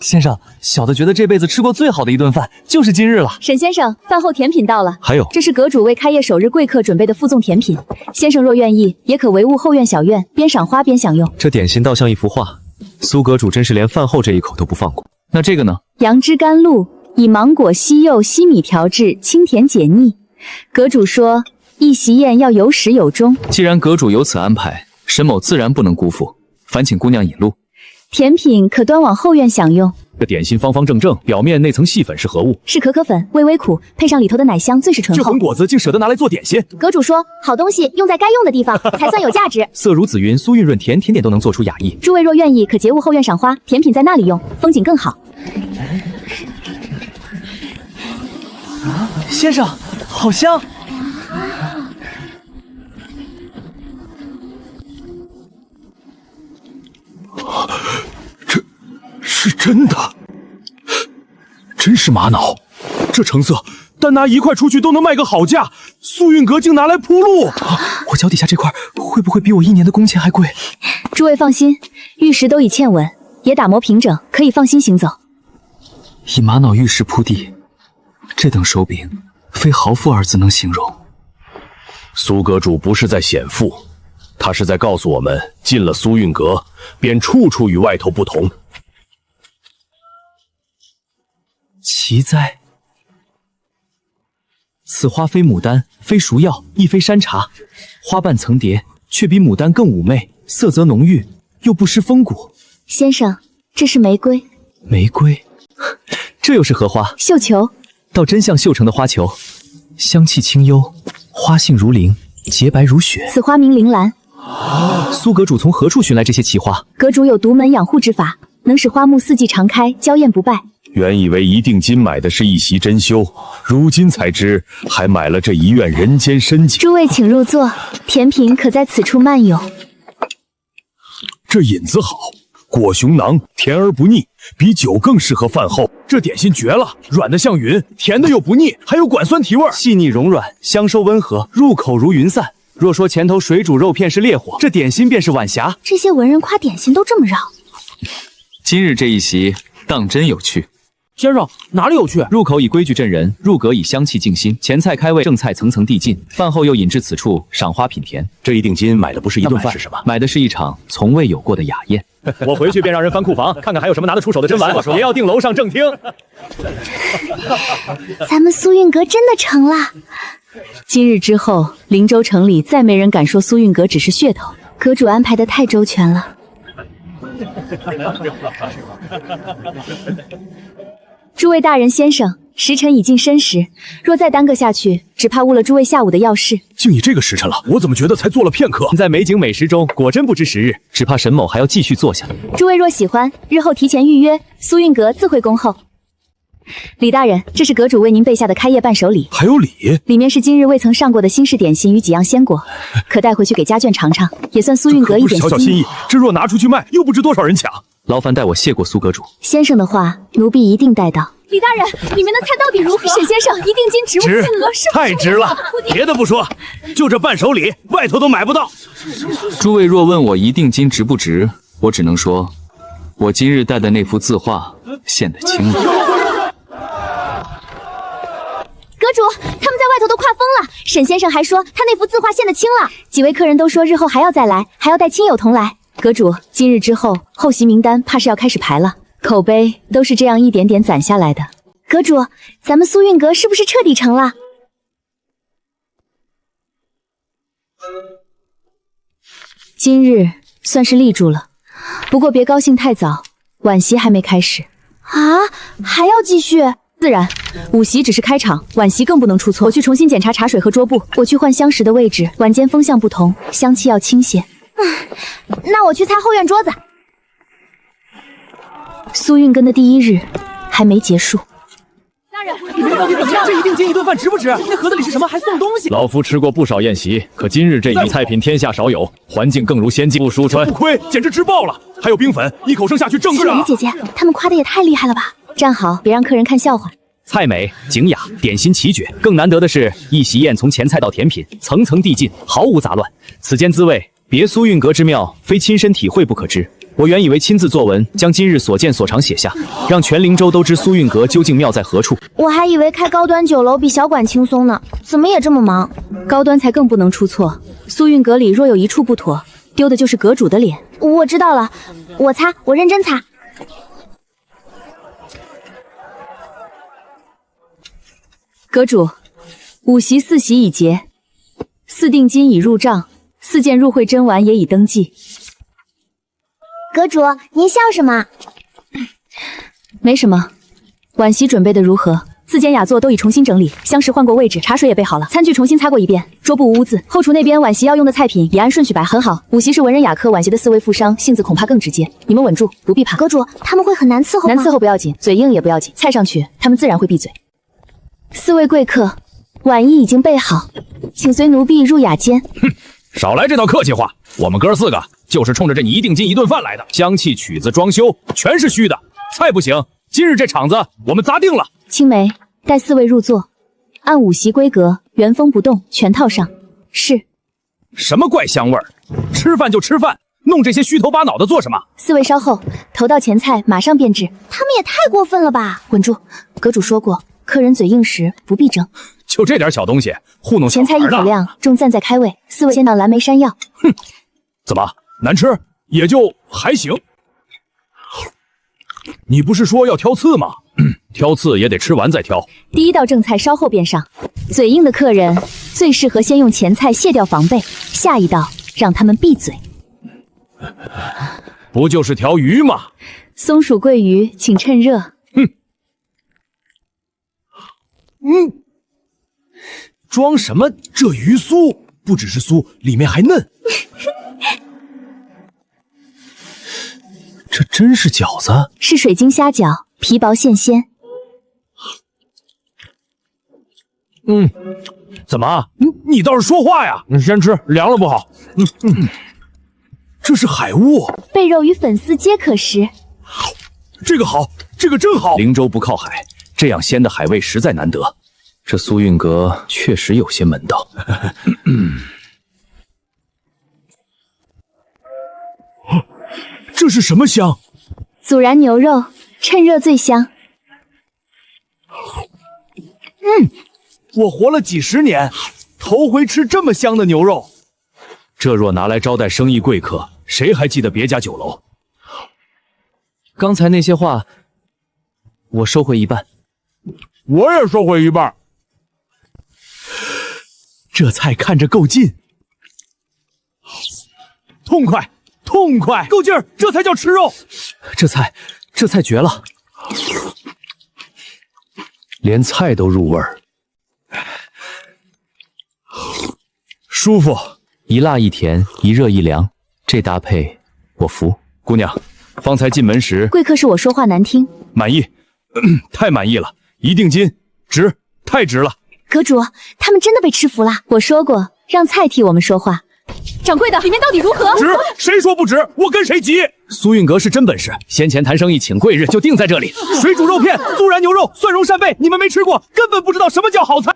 先生，小的觉得这辈子吃过最好的一顿饭就是今日了。沈先生，饭后甜品到了。还有，这是阁主为开业首日贵客准备的附赠甜品，先生若愿意，也可唯物后院小院，边赏花边享用。这点心倒像一幅画，苏阁主真是连饭后这一口都不放过。那这个呢？杨枝甘露，以芒果、西柚、西米调制，清甜解腻。阁主说，一席宴要有始有终。既然阁主有此安排，沈某自然不能辜负，烦请姑娘引路。甜品可端往后院享用。这点心方方正正，表面那层细粉是何物？是可可粉，微微苦，配上里头的奶香，最是醇厚。这混果子竟舍得拿来做点心。阁主说，好东西用在该用的地方，才算有价值。色如紫云，酥韵润甜，甜点都能做出雅意。诸位若愿意，可节物后院赏花，甜品在那里用，风景更好。先生，好香！这是真的，真是玛瑙。这成色，单拿1块出去都能卖个好价。素运阁竟拿来铺路，我脚底下这块会不会比我1年的工钱还贵？诸位放心，玉石都已嵌稳，也打磨平整，可以放心行走。以玛瑙玉石铺地，这等手柄，非豪富2字能形容。苏阁主不是在显富，他是在告诉我们，进了苏运阁，便处处与外头不同。奇哉！此花非牡丹，非熟药，亦非山茶，花瓣层叠，却比牡丹更妩媚，色泽浓郁，又不失风骨。先生，这是玫瑰。玫瑰？这又是何花？绣球。倒真像绣成的花球，香气清幽，花性如灵，洁白如雪。此花名铃兰。苏阁主从何处寻来这些奇花？阁主有独门养护之法，能使花木4季常开，娇艳不败。原以为一定金买的是一袭珍馐，如今才知还买了这一院人间深景。诸位请入座，甜品可在此处慢有。这引子好，果熊囊，甜而不腻，比酒更适合饭后。这点心绝了，软的像云，甜的又不腻，还有管酸提味，细腻柔软，香收温和，入口如云散。若说前头水煮肉片是烈火，这点心便是晚霞。这些文人夸点心都这么绕。今日这一席当真有趣。先生，哪里有趣？入口以规矩镇人，入阁以香气静心。前菜开胃，正菜层层递进，饭后又引至此处，赏花品甜。这一定金买的不是一顿饭是什么？买的是一场从未有过的雅宴。我回去便让人翻库房，看看还有什么拿得出手的珍玩，也要订楼上正厅。咱们苏运阁真的成了。今日之后，灵州城里再没人敢说苏运阁只是噱头。阁主安排的太周全了。诸位大人先生，时辰已近申时，若再耽搁下去，只怕误了诸位下午的要事。竟已这个时辰了，我怎么觉得才坐了片刻？在美景美食中，果真不知时日，只怕沈某还要继续坐下。诸位若喜欢，日后提前预约，苏运阁自会恭候。李大人，这是阁主为您备下的开业伴手礼，还有礼，里面是今日未曾上过的新式点心与几样鲜果，可带回去给家眷尝尝，也算苏运阁一点小小心意。这若拿出去卖，又不知多少人抢。劳烦代我谢过苏阁主。先生的话，奴婢一定带到。李大人，里面的菜到底如何？沈先生，一定金值不金额是太值了，别的不说，就这伴手礼，外头都买不到。诸位若问我一定金值不值，我只能说，我今日带的那幅字画献得清了。阁主，他们在外头都夸疯了。沈先生还说他那幅字画献得清了。几位客人都说日后还要再来，还要带亲友同来。阁主，今日之后，后席名单怕是要开始排了。口碑都是这样一点点攒下来的。阁主，咱们苏运阁是不是彻底成了？今日算是立住了，不过别高兴太早，晚席还没开始。啊，还要继续？自然，午席只是开场，晚席更不能出错。我去重新检查茶水和桌布，我去换香石的位置，晚间风向不同，香气要清些。那我去擦后院桌子。苏运根的第一日还没结束。大人，你们到底怎么样？这一定金一顿饭值不值？那盒子里是什么？还送东西？老夫吃过不少宴席，可今日这一菜品天下少有，环境更如仙境，不输传。不亏，简直值爆了！还有冰粉，一口生下去正个雪梨姐姐，他们夸的也太厉害了吧！站好，别让客人看笑话。菜美景雅，点心奇绝，更难得的是一席宴从前菜到甜品，层层递进，毫无杂乱。此间滋味，别苏运阁之妙，非亲身体会不可知。我原以为亲自作文，将今日所见所尝写下，让全灵州都知苏运阁究竟妙在何处。我还以为开高端酒楼比小馆轻松呢，怎么也这么忙？高端才更不能出错。苏运阁里若有一处不妥，丢的就是阁主的脸。我知道了，我擦，我认真擦。阁主，午席4席已结，4定金已入账，4件入会珍玩也已登记。阁主，您笑什么？没什么。晚席准备的如何？4间雅座都已重新整理，香石换过位置，茶水也备好了，餐具重新擦过一遍，桌布无污渍。后厨那边晚席要用的菜品也按顺序摆，很好。午席是文人雅客，晚席的4位富商性子恐怕更直接，你们稳住，不必怕。阁主，他们会很难伺候吗？难伺候不要紧，嘴硬也不要紧，菜上去他们自然会闭嘴。4位贵客，晚衣已经备好，请随奴婢入雅间。哼，少来这套客气话，我们哥4个就是冲着这你一定金一顿饭来的，香气、曲子、装修全是虚的，菜不行。今日这场子我们砸定了。青梅，带4位入座，按午席规格，原封不动全套上。是。什么怪香味儿？吃饭就吃饭，弄这些虚头巴脑的做什么？4位稍后，头道前菜马上变制。他们也太过分了吧！稳住，阁主说过，客人嘴硬时不必争。就这点小东西糊弄小孩前菜一口量，重赞在开胃。4位先到蓝莓山药。哼，怎么难吃？也就还行。你不是说要挑刺吗？挑刺也得吃完再挑。第1道正菜稍后便上，嘴硬的客人最适合先用前菜卸掉防备，下一道让他们闭嘴。不就是条鱼吗？松鼠桂鱼，请趁热。哼，装什么？这鱼酥不只是酥，里面还嫩。这真是饺子？是水晶虾饺，皮薄馅鲜。怎么？你倒是说话呀！你先吃，凉了不好。这是海雾，贝肉与粉丝皆可食。这个好，这个真好。灵州不靠海，这样鲜的海味实在难得。这苏运阁确实有些门道。这是什么香？孜然牛肉，趁热最香。我活了几十年，头回吃这么香的牛肉。这若拿来招待生意贵客，谁还记得别家酒楼？刚才那些话，我收回一半。我也收回一半。这菜看着够劲，痛快，痛快，够劲儿，这才叫吃肉。这菜绝了，连菜都入味儿，舒服。一辣一甜，一热一凉，这搭配我服。姑娘，方才进门时，贵客是我说话难听。满意，太满意了，一定金，值，太值了。阁主，他们真的被吃服了。我说过，让菜替我们说话。掌柜的，里面到底如何？值，谁说不值？我跟谁急？苏运阁是真本事，先前谈生意请贵日就定在这里。水煮肉片、孜然牛肉、蒜蓉扇贝，你们没吃过，根本不知道什么叫好菜。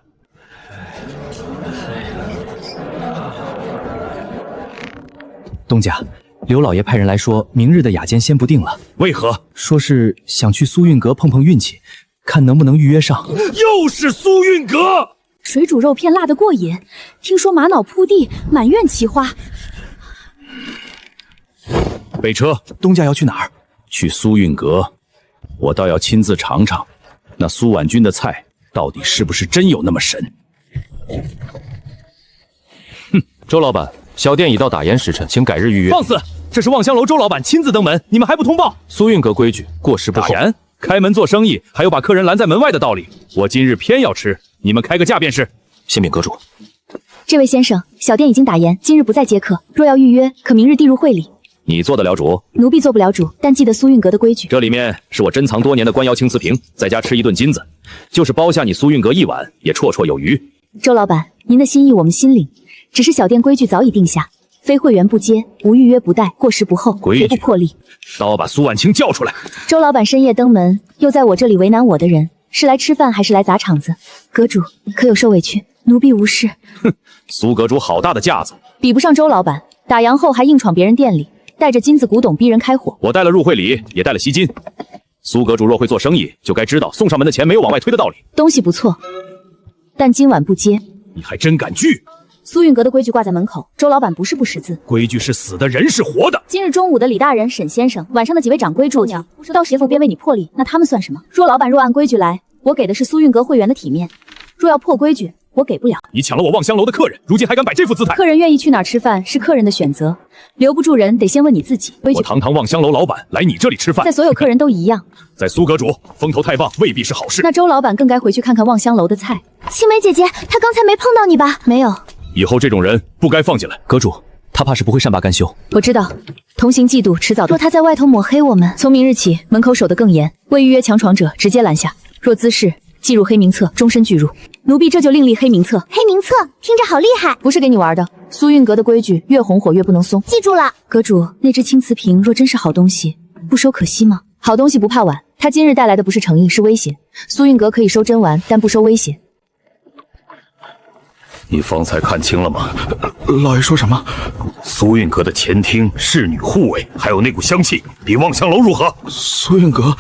东家，刘老爷派人来说，明日的雅间先不定了。为何？说是想去苏运阁碰碰运气，看能不能预约上。又是苏运阁！水煮肉片辣得过瘾，听说玛瑙铺地，满院奇花。备车。东家要去哪儿？去苏运阁。我倒要亲自尝尝，那苏婉君的菜到底是不是真有那么神？周老板。小店已到打烊时辰，请改日预约。放肆！这是望香楼周老板亲自登门，你们还不通报？苏运阁规矩，过时不候。打烊？开门做生意，还有把客人拦在门外的道理。我今日偏要吃，你们开个价便是。谢禀阁主。这位先生，小店已经打烊，今日不再接客。若要预约，可明日递入会里。你做得了主？奴婢做不了主，但记得苏运阁的规矩。这里面是我珍藏多年的官窑青瓷瓶，再加吃一顿金子，就是包下你苏运阁一碗，也绰绰有余。周老板，您的心意我们心领，只是小店规矩早已定下。非会员不接，无预约不待，过时不候，绝不破例。倒把苏婉清叫出来！周老板深夜登门，又在我这里为难我的人，是来吃饭还是来砸场子？阁主可有受委屈？奴婢无事。哼，苏阁主好大的架子，比不上周老板。打烊后还硬闯别人店里，带着金子古董逼人开火。我带了入会礼，也带了锡金。苏阁主若会做生意，就该知道送上门的钱没有往外推的道理。东西不错，但今晚不接。你还真敢拒！苏运阁的规矩挂在门口，周老板不是不识字。规矩是死的，人是活的。今日中午的李大人、沈先生，晚上的几位掌柜助教，到时府便为你破例，那他们算什么？若老板若按规矩来，我给的是苏运阁会员的体面；若要破规矩，我给不了。你抢了我望香楼的客人，如今还敢摆这副姿态？客人愿意去哪儿吃饭是客人的选择，留不住人得先问你自己。我堂堂望香楼老板来你这里吃饭，在所有客人都一样。在苏阁主风头太旺，未必是好事。那周老板更该回去看看望香楼的菜。青梅姐姐，她刚才没碰到你吧？没有。以后这种人不该放进来。阁主，他怕是不会善罢甘休。我知道，同行嫉妒，迟早。若他在外头抹黑我们，从明日起门口守得更严，未预约强闯者直接拦下。若滋事，记入黑名册，终身拒入。奴婢这就另立黑名册。黑名册听着好厉害，不是给你玩的。苏运阁的规矩，越红火越不能松。记住了。阁主，那只青瓷瓶若真是好东西，不收可惜吗？好东西不怕晚，他今日带来的不是诚意，是威胁。苏运阁可以收真玩，但不收威胁。你方才看清了吗？老爷说什么？苏运阁的前厅、侍女护卫，还有那股香气，比望香楼如何？苏运阁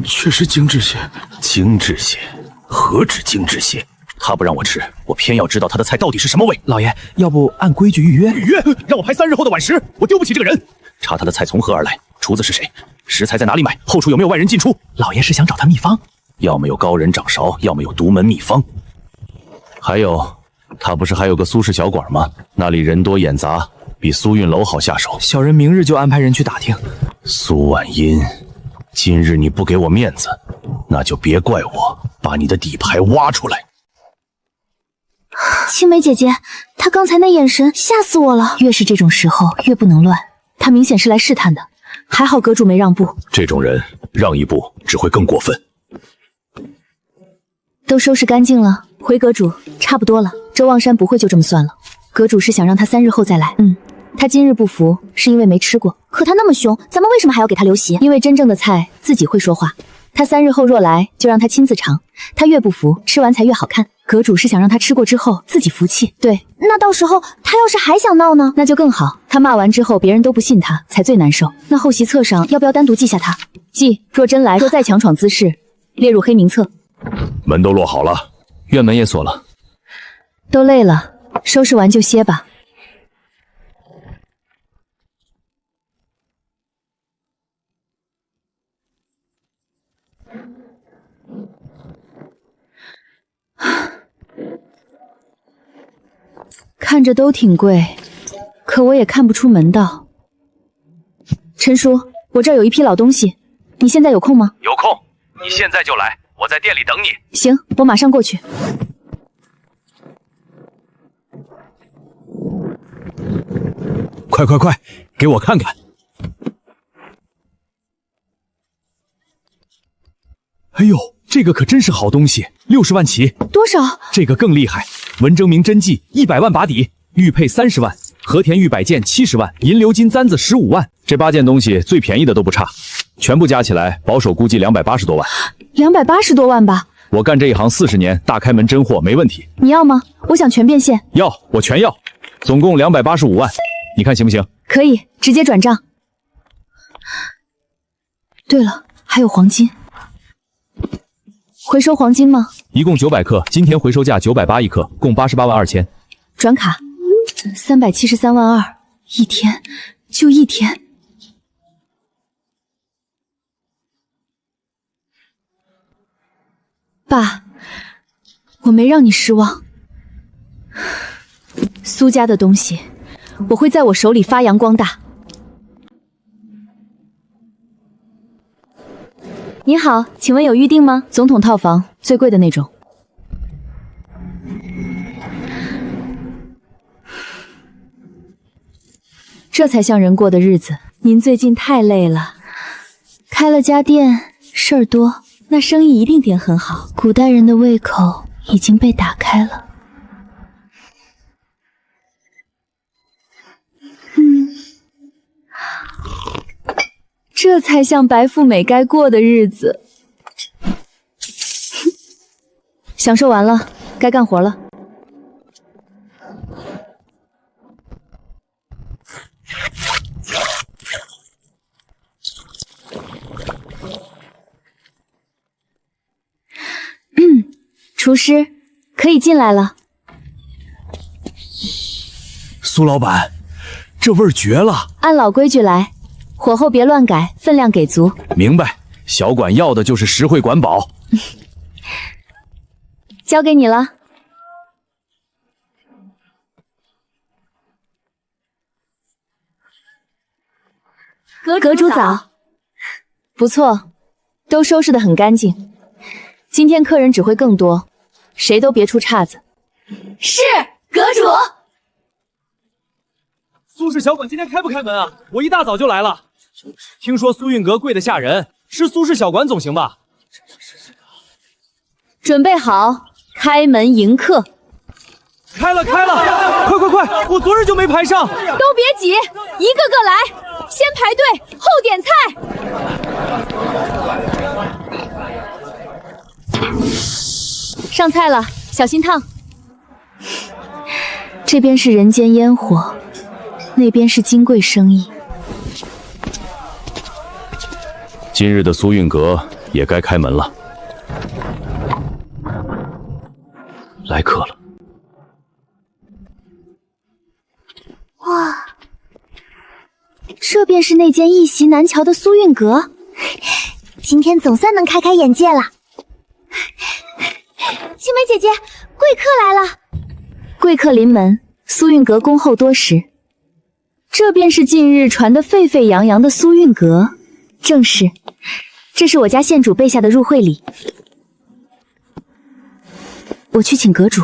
确实精致些。精致些？何止精致些？他不让我吃，我偏要知道他的菜到底是什么味。老爷，要不按规矩预约？预约？让我排3日后的晚食，我丢不起这个人。查他的菜从何而来，厨子是谁，食材在哪里买，后厨有没有外人进出？老爷是想找他秘方，要么有高人掌勺，要么有独门秘方。还有。他不是还有个苏氏小馆吗？那里人多眼杂，比苏运楼好下手。小人明日就安排人去打听。苏婉音，今日你不给我面子，那就别怪我把你的底牌挖出来。青梅姐姐，她刚才那眼神吓死我了。越是这种时候越不能乱，他明显是来试探的。还好阁主没让步。这种人让一步只会更过分。都收拾干净了，回阁主，差不多了。周望山不会就这么算了，阁主是想让他3日后再来。他今日不服，是因为没吃过。可他那么凶，咱们为什么还要给他留席？因为真正的菜自己会说话。他3日后若来，就让他亲自尝，他越不服，吃完才越好看。阁主是想让他吃过之后自己服气。对，那到时候他要是还想闹呢？那就更好。他骂完之后，别人都不信他，才最难受。那后席册上要不要单独记下他？记，若真来，若再强闯滋事，列入黑名册。门都落好了，院门也锁了。都累了，收拾完就歇吧。看着都挺贵，可我也看不出门道。陈叔，我这儿有一批老东西，你现在有空吗？有空，你现在就来，我在店里等你。行，我马上过去。快，给我看看！哎呦，这个可真是好东西，60万起。多少？这个更厉害，文征明真迹100万把底，玉佩30万，和田玉摆件70万，银鎏金簪子15万。这8件东西最便宜的都不差，全部加起来保守估计280多万。280多万吧？我干这一行40年，大开门真货没问题。你要吗？我想全变现。要，我全要，总共285万，你看行不行？可以，直接转账。对了，还有黄金。回收黄金吗？一共900克，今天回收价980一克，共88万2千。转卡，373万2，一天就一天。爸，我没让你失望。苏家的东西，我会在我手里发扬光大。您好，请问有预定吗？总统套房，最贵的那种。这才像人过的日子。您最近太累了，开了家店，事儿多，那生意一定点很好。古代人的胃口已经被打开了。这才像白富美该过的日子。享受完了，该干活了。厨师可以进来了。苏老板，这味儿绝了！按老规矩来，火候别乱改，分量给足。明白，小管要的就是实惠管饱。交给你了。阁主早。不错，都收拾得很干净。今天客人只会更多，谁都别出岔子。是，阁主。苏氏小馆今天开不开门啊？我一大早就来了。听说苏运阁贵得吓人，是苏氏小馆总行吧？准备好，开门迎客。开了！快！我昨日就没排上。都别挤，一个个来，先排队，后点菜。上菜了，小心烫。这边是人间烟火，那边是金贵生意。今日的苏运阁也该开门了。来客了。哇，这便是那间一席难瞧的苏运阁，今天总算能开开眼界了。青梅姐姐，贵客来了。贵客临门，苏运阁恭候多时。这便是近日传得沸沸扬扬的苏运阁。正是，这是我家县主备下的入会礼。我去请阁主。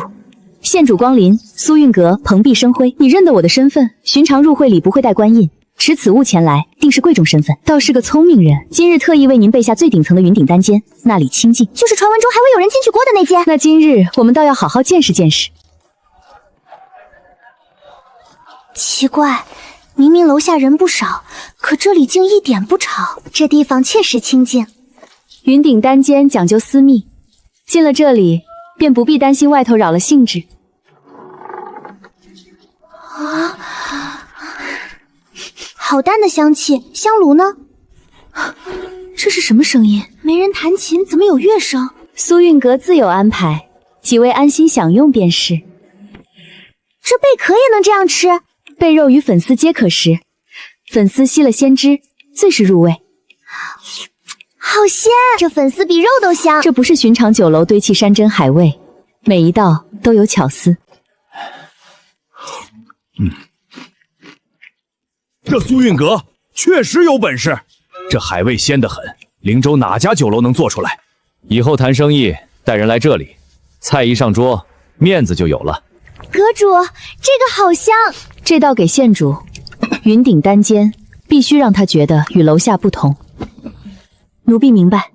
县主光临，苏运阁蓬荜生辉。你认得我的身份？寻常入会礼不会带官印，持此物前来，定是贵重身份。倒是个聪明人，今日特意为您备下最顶层的云顶单间，那里清静，就是传闻中还未有人进去过的那间。那今日我们倒要好好见识见识。奇怪，明明楼下人不少，可这里竟一点不吵，这地方确实清静。云顶单间讲究私密，进了这里便不必担心外头扰了兴致。啊，好淡的香气，香炉呢？这是什么声音？没人弹琴，怎么有乐声？苏韵阁自有安排，几位安心享用便是。这贝壳也能这样吃？贝肉与粉丝皆可食，粉丝吸了鲜汁，最是入味。好鲜，这粉丝比肉都香。这不是寻常酒楼堆砌山珍海味，每一道都有巧思。这苏韵阁确实有本事，这海味鲜得很，灵州哪家酒楼能做出来？以后谈生意，带人来这里，菜一上桌，面子就有了。阁主，这个好香。这道给县主，云顶单间必须让他觉得与楼下不同。奴婢明白。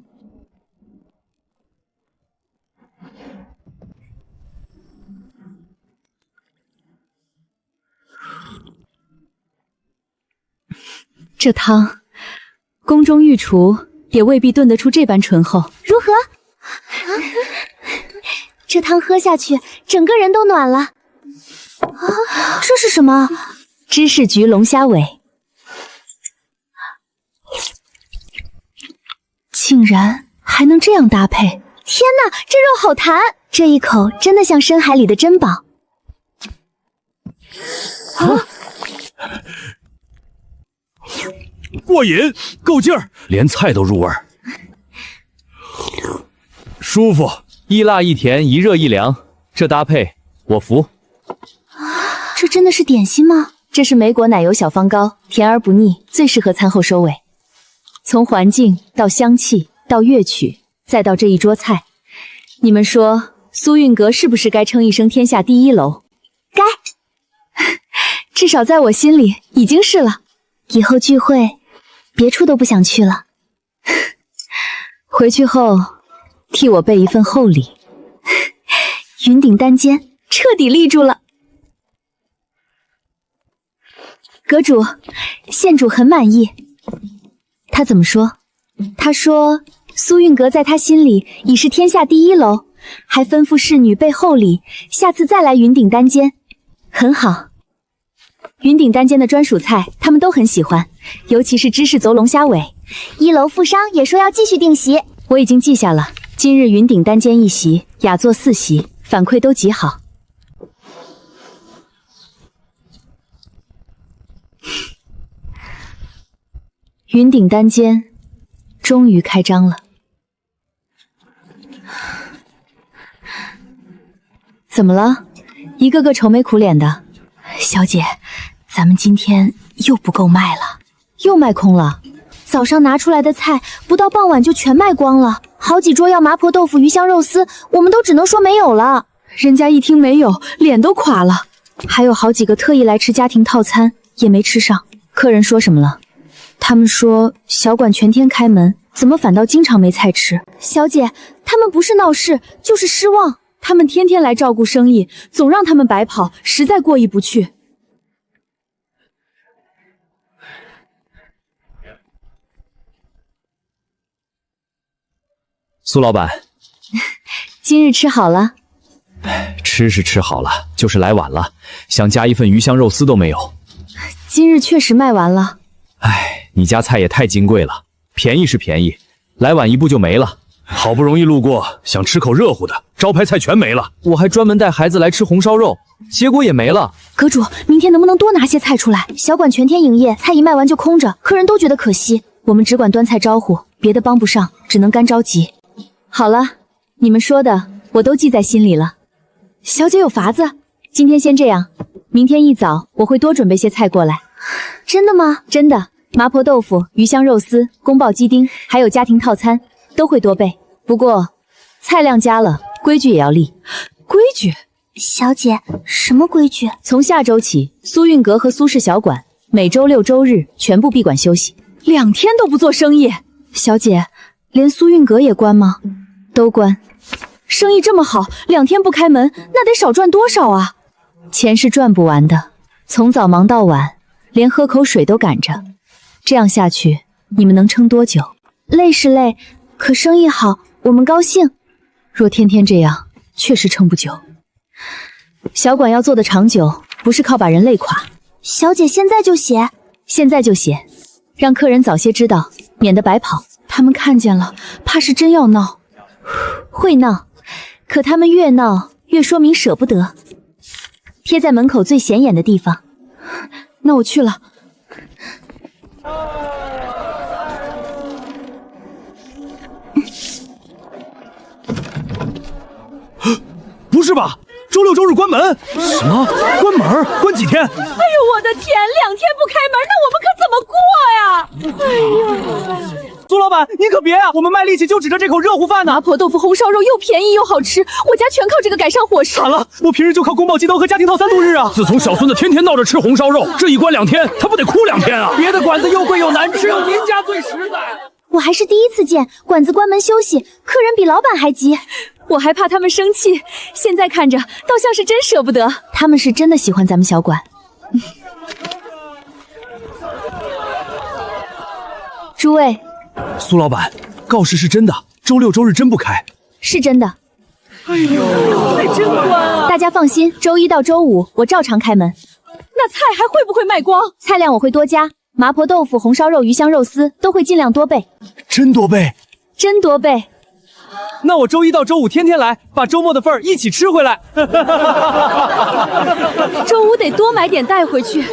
这汤，宫中御厨也未必炖得出这般醇厚。如何？这汤喝下去，整个人都暖了。这是什么？芝士焗龙虾尾，竟然还能这样搭配！天哪，这肉好弹！这一口真的像深海里的珍宝。过瘾，够劲儿，连菜都入味儿，舒服。一辣一甜，一热一凉，这搭配我服。这真的是点心吗？这是莓果奶油小方糕，甜而不腻，最适合餐后收尾。从环境到香气到乐曲，再到这一桌菜，你们说苏韵阁是不是该称一声天下第一楼？该，至少在我心里已经是了。以后聚会，别处都不想去了。回去后，替我备一份厚礼。云顶单间彻底立住了。阁主，县主很满意。他怎么说？他说苏韵阁在他心里已是天下第一楼，还吩咐侍女备厚礼，下次再来云顶单间。很好。云顶单间的专属菜，他们都很喜欢，尤其是芝士走龙虾尾。一楼富商也说要继续订席，我已经记下了。今日云顶单间一席，雅座4席，反馈都极好。云顶单间终于开张了。怎么了？一个个愁眉苦脸的。小姐，咱们今天又不够卖了，又卖空了。早上拿出来的菜，不到傍晚就全卖光了。好几桌要麻婆豆腐、鱼香肉丝，我们都只能说没有了。人家一听没有，脸都垮了。还有好几个特意来吃家庭套餐，也没吃上。客人说什么了？他们说小馆全天开门，怎么反倒经常没菜吃？小姐，他们不是闹事，就是失望。他们天天来照顾生意，总让他们白跑，实在过意不去。苏老板，今日吃好了？吃是吃好了，就是来晚了，想加一份鱼香肉丝都没有。今日确实卖完了。唉，你家菜也太金贵了，便宜是便宜，来晚一步就没了。好不容易路过，想吃口热乎的，招牌菜全没了。我还专门带孩子来吃红烧肉，结果也没了。阁主，明天能不能多拿些菜出来？小馆全天营业，菜一卖完就空着，客人都觉得可惜。我们只管端菜招呼，别的帮不上，只能干着急。好了，你们说的我都记在心里了。小姐有法子，今天先这样，明天一早我会多准备些菜过来。真的吗？真的，麻婆豆腐、鱼香肉丝、宫爆鸡丁，还有家庭套餐都会多备。不过菜量加了，规矩也要立。规矩？小姐，什么规矩？从下周起，苏韵阁和苏氏小馆每周6、周日全部闭馆休息，2天都不做生意。小姐，连苏韵阁也关吗？都关。生意这么好，2天不开门，那得少赚多少啊？钱是赚不完的，从早忙到晚，连喝口水都赶着。这样下去，你们能撑多久？累是累，可生意好，我们高兴。若天天这样，确实撑不久。小馆要做的长久，不是靠把人累垮。小姐现在就写，现在就写，让客人早些知道，免得白跑。他们看见了，怕是真要闹。会闹，可他们越闹越说明舍不得。贴在门口最显眼的地方。那我去了。不是吧？周六周日关门？什么？关门？关几天？哎呦我的天，2天不开门，那我们可怎么过呀？哎呦！苏老板，您可别啊！我们卖力气就指着这口热乎饭呢。麻婆豆腐红烧肉又便宜又好吃，我家全靠这个改善伙食。惨了，我平日就靠宫保鸡刀和家庭套餐度日啊！自从小孙子天天闹着吃红烧肉，这一关2天，他不得哭2天啊！别的馆子又贵又难吃，只有您家最实在。我还是第一次见馆子关门休息，客人比老板还急。我还怕他们生气，现在看着倒像是真舍不得。他们是真的喜欢咱们小馆。诸位，苏老板，告示是真的，周六周日真不开。是真的。哎呦，太真关啊！大家放心，周一到周五我照常开门。那菜还会不会卖光？菜量我会多加，麻婆豆腐、红烧肉、鱼香肉丝都会尽量多备。真多备？真多备。那我周一到周五天天来，把周末的份儿一起吃回来。周五得多买点带回去。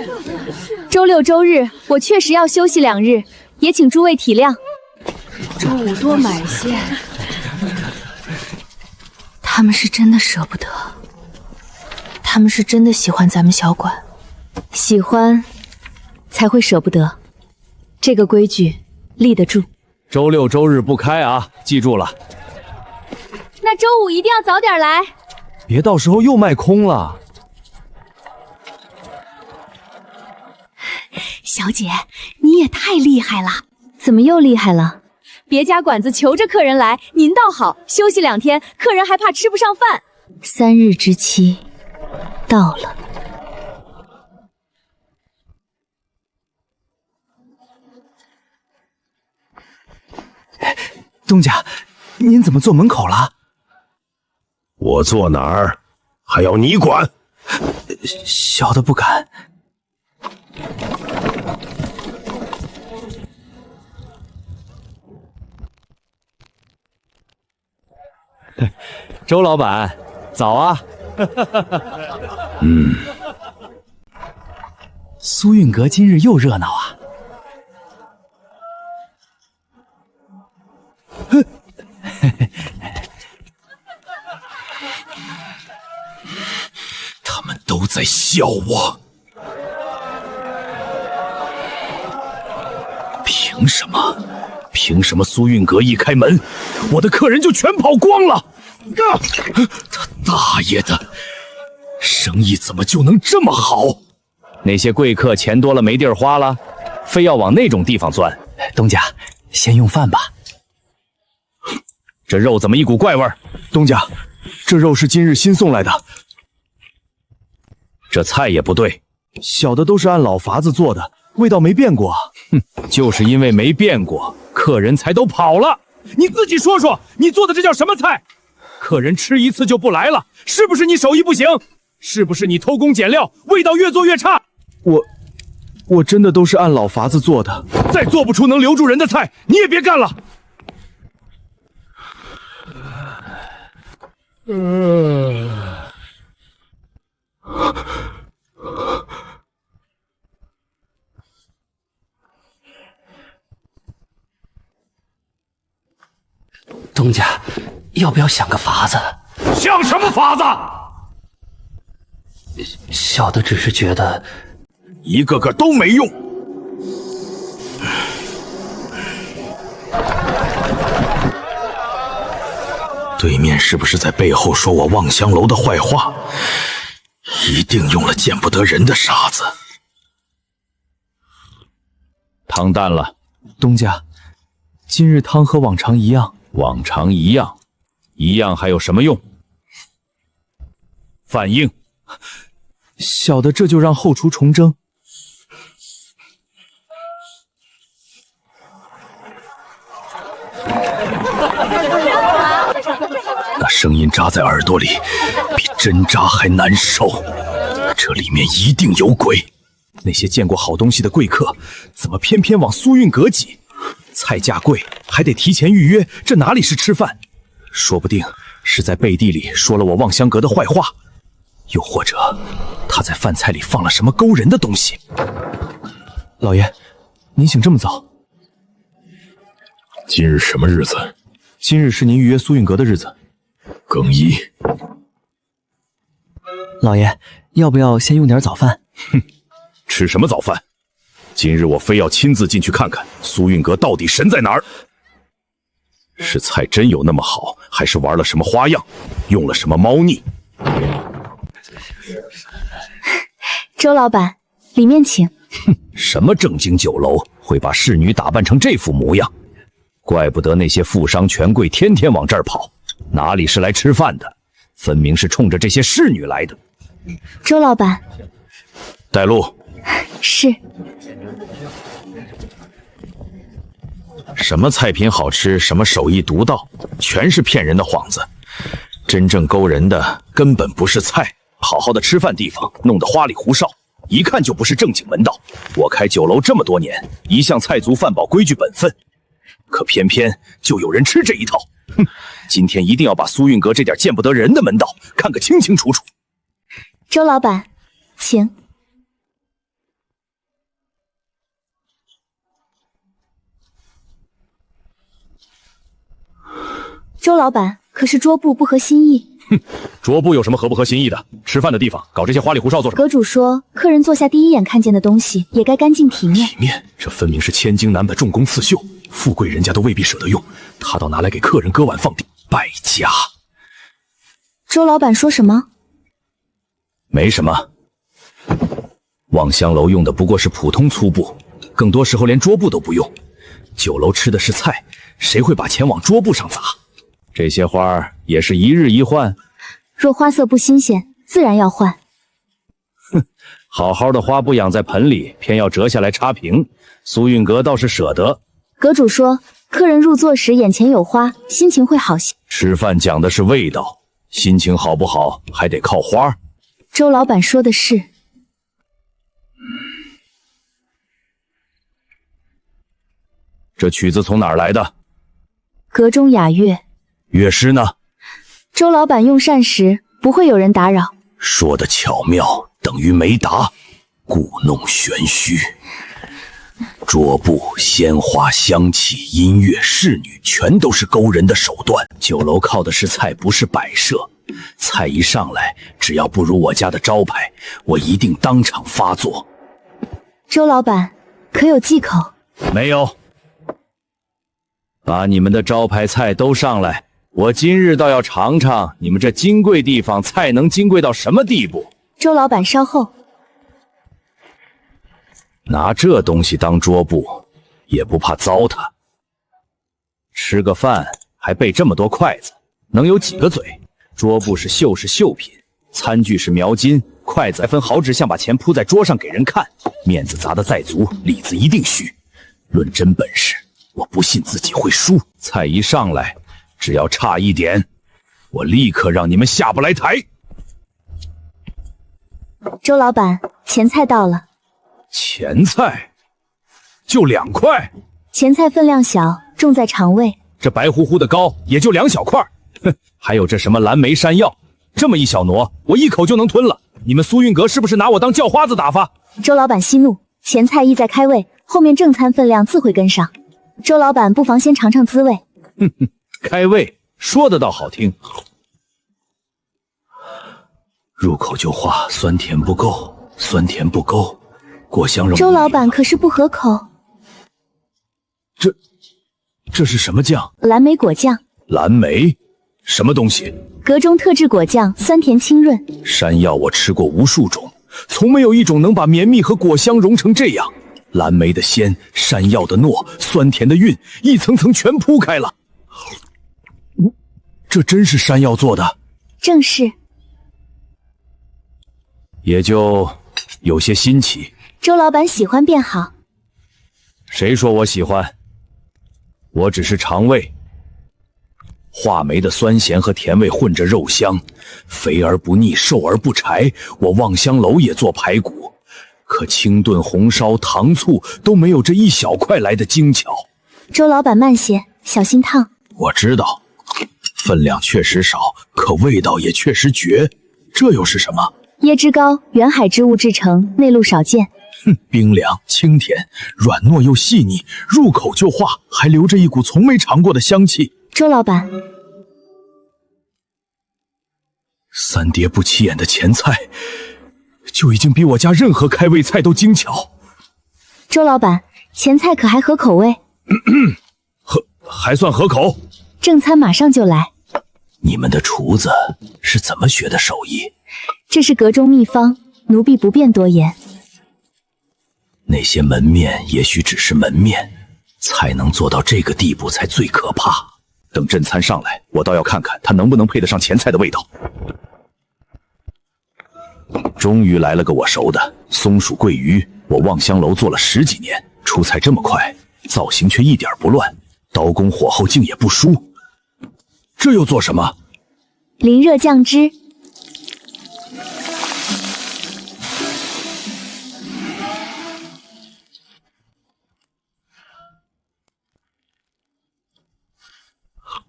周六周日我确实要休息2日，也请诸位体谅。周五多买些。他们是真的舍不得，他们是真的喜欢咱们小馆，喜欢才会舍不得。这个规矩立得住。周六周日不开啊，记住了。那周五一定要早点来，别到时候又卖空了。小姐，你也太厉害了！怎么又厉害了？别家馆子求着客人来，您倒好，休息2天，客人还怕吃不上饭。3日之期到了。东家，您怎么坐门口了？我坐哪儿，还要你管？小的不敢。周老板，早啊！苏运阁今日又热闹啊！他们都在笑我，凭什么？凭什么苏运阁一开门，我的客人就全跑光了？他大爷的，生意怎么就能这么好？那些贵客钱多了没地儿花了，非要往那种地方钻。东家，先用饭吧。这肉怎么一股怪味儿？东家，这肉是今日新送来的。这菜也不对，小的都是按老法子做的，味道没变过。哼，就是因为没变过，客人才都跑了。你自己说说，你做的这叫什么菜？客人吃一次就不来了，是不是你手艺不行？是不是你偷工减料，味道越做越差？我真的都是按老法子做的，再做不出能留住人的菜，你也别干了。东家，要不要想个法子？想什么法子？小的只是觉得，一个个都没用。对面是不是在背后说我望香楼的坏话？一定用了见不得人的傻子。汤淡了，东家，今日汤和往常一样。往常一样，一样还有什么用？饭硬，小的这就让后厨重蒸。那声音扎在耳朵里，比针扎还难受。这里面一定有鬼。那些见过好东西的贵客，怎么偏偏往苏运阁挤？菜价贵，还得提前预约，这哪里是吃饭？说不定是在背地里说了我望乡阁的坏话，又或者他在饭菜里放了什么勾人的东西。老爷，您醒这么早？今日什么日子？今日是您预约苏运阁的日子。更衣。老爷，要不要先用点早饭？哼，吃什么早饭？今日我非要亲自进去看看苏运阁到底神在哪儿。是菜真有那么好，还是玩了什么花样，用了什么猫腻？周老板，里面请。哼，什么正经酒楼会把侍女打扮成这副模样？怪不得那些富商权贵天天往这儿跑，哪里是来吃饭的，分明是冲着这些侍女来的。周老板，带路。是。什么菜品好吃，什么手艺独到，全是骗人的幌子。真正勾人的根本不是菜，好好的吃饭地方弄得花里胡哨，一看就不是正经门道。我开酒楼这么多年，一向菜足饭饱，规矩本分，可偏偏就有人吃这一套。哼，今天一定要把苏运阁这点见不得人的门道看个清清楚楚。周老板，请。周老板，可是桌布不合心意。哼，桌布有什么合不合心意的？吃饭的地方搞这些花里胡哨做什么？阁主说，客人坐下第一眼看见的东西也该干净体面。体面？这分明是千金难买重工刺绣，富贵人家都未必舍得用，他倒拿来给客人割腕放地，败家。周老板说什么？没什么。望乡楼用的不过是普通粗布，更多时候连桌布都不用。酒楼吃的是菜，谁会把钱往桌布上砸？这些花也是一日一换，若花色不新鲜，自然要换。哼，好好的花布养在盆里，偏要折下来插瓶。苏运阁倒是舍得。阁主说，客人入座时眼前有花，心情会好些。吃饭讲的是味道，心情好不好还得靠花。周老板说的是。这曲子从哪儿来的？阁中雅乐。乐师呢？周老板用膳时不会有人打扰。说的巧妙，等于没答，故弄玄虚。桌布、鲜花、香气、音乐、侍女，全都是勾人的手段。酒楼靠的是菜，不是摆设。菜一上来，只要不如我家的招牌，我一定当场发作。周老板，可有忌口？没有。把你们的招牌菜都上来，我今日倒要尝尝你们这金贵地方菜能金贵到什么地步。周老板稍后。拿这东西当桌布，也不怕糟蹋。吃个饭还备这么多筷子，能有几个嘴？桌布是绣品，餐具是描金，筷子还分好纸，像把钱铺在桌上给人看。面子砸得再足，里子一定虚。论真本事，我不信自己会输。菜一上来，只要差一点，我立刻让你们下不来台。周老板，前菜到了。前菜就2块。前菜分量小，重在肠胃。这白乎乎的糕也就2小块。哼，还有这什么蓝莓山药，这么一小挪，我一口就能吞了。你们苏运阁是不是拿我当叫花子打发？周老板息怒，前菜意在开胃，后面正餐分量自会跟上。周老板不妨先尝尝滋味。哼哼，开胃说的倒好听。入口就化，酸甜不够，酸甜不够，果香融。周老板可是不合口。这是什么酱？蓝莓果酱。蓝莓？什么东西？阁中特制果酱，酸甜清润。山药我吃过无数种，从没有一种能把绵密和果香融成这样。蓝莓的鲜，山药的糯，酸甜的韵，一层层全铺开了。这真是山药做的？正是。也就有些新奇。周老板喜欢便好。谁说我喜欢？我只是尝味。话梅的酸咸和甜味混着肉香，肥而不腻，瘦而不柴。我望香楼也做排骨，可清炖、红烧、糖醋都没有这一小块来的精巧。周老板慢些，小心烫。我知道，分量确实少，可味道也确实绝。这又是什么？椰汁糕，原海之物制成，内陆少见。冰凉清甜，软糯又细腻，入口就化，还留着一股从没尝过的香气。周老板，三碟不起眼的前菜，就已经比我家任何开胃菜都精巧。周老板，前菜可还合口味？还算合口。正餐马上就来。你们的厨子是怎么学的手艺？这是阁中秘方，奴婢不便多言。那些门面也许只是门面，菜能做到这个地步才最可怕。等正餐上来，我倒要看看它能不能配得上前菜的味道。终于来了个我熟的松鼠桂鱼，我望香楼做了10几年，出菜这么快，造型却一点不乱，刀工火候竟也不输。这又做什么？淋热酱汁。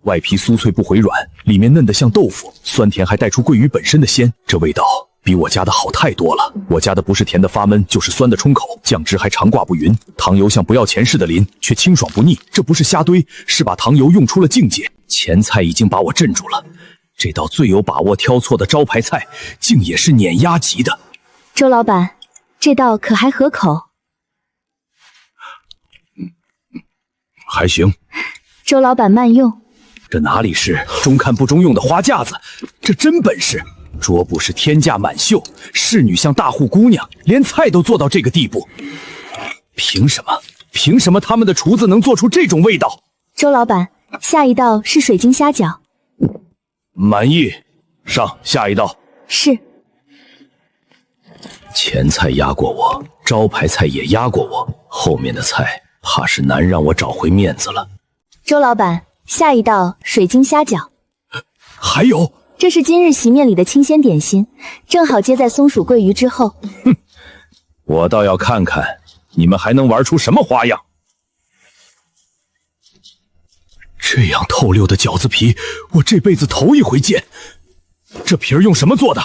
外皮酥脆不回软，里面嫩得像豆腐，酸甜还带出桂鱼本身的鲜，这味道比我家的好太多了。我家的不是甜的发闷，就是酸的冲口，酱汁还长挂不匀，糖油像不要钱似的淋，却清爽不腻。这不是瞎堆，是把糖油用出了境界。前菜已经把我镇住了，这道最有把握挑错的招牌菜，竟也是碾压级的。周老板，这道可还合口？还行。周老板慢用。这哪里是中看不中用的花架子，这真本事！桌布是天价满绣，侍女像大户姑娘，连菜都做到这个地步。凭什么？凭什么他们的厨子能做出这种味道？周老板，下一道是水晶虾饺。满意，上下一道。是。前菜压过我，招牌菜也压过我，后面的菜怕是难让我找回面子了。周老板，下一道水晶虾饺。还有，这是今日席面里的清鲜点心，正好接在松鼠桂鱼之后。哼，我倒要看看你们还能玩出什么花样。这样透溜的饺子皮，我这辈子头一回见。这皮儿用什么做的？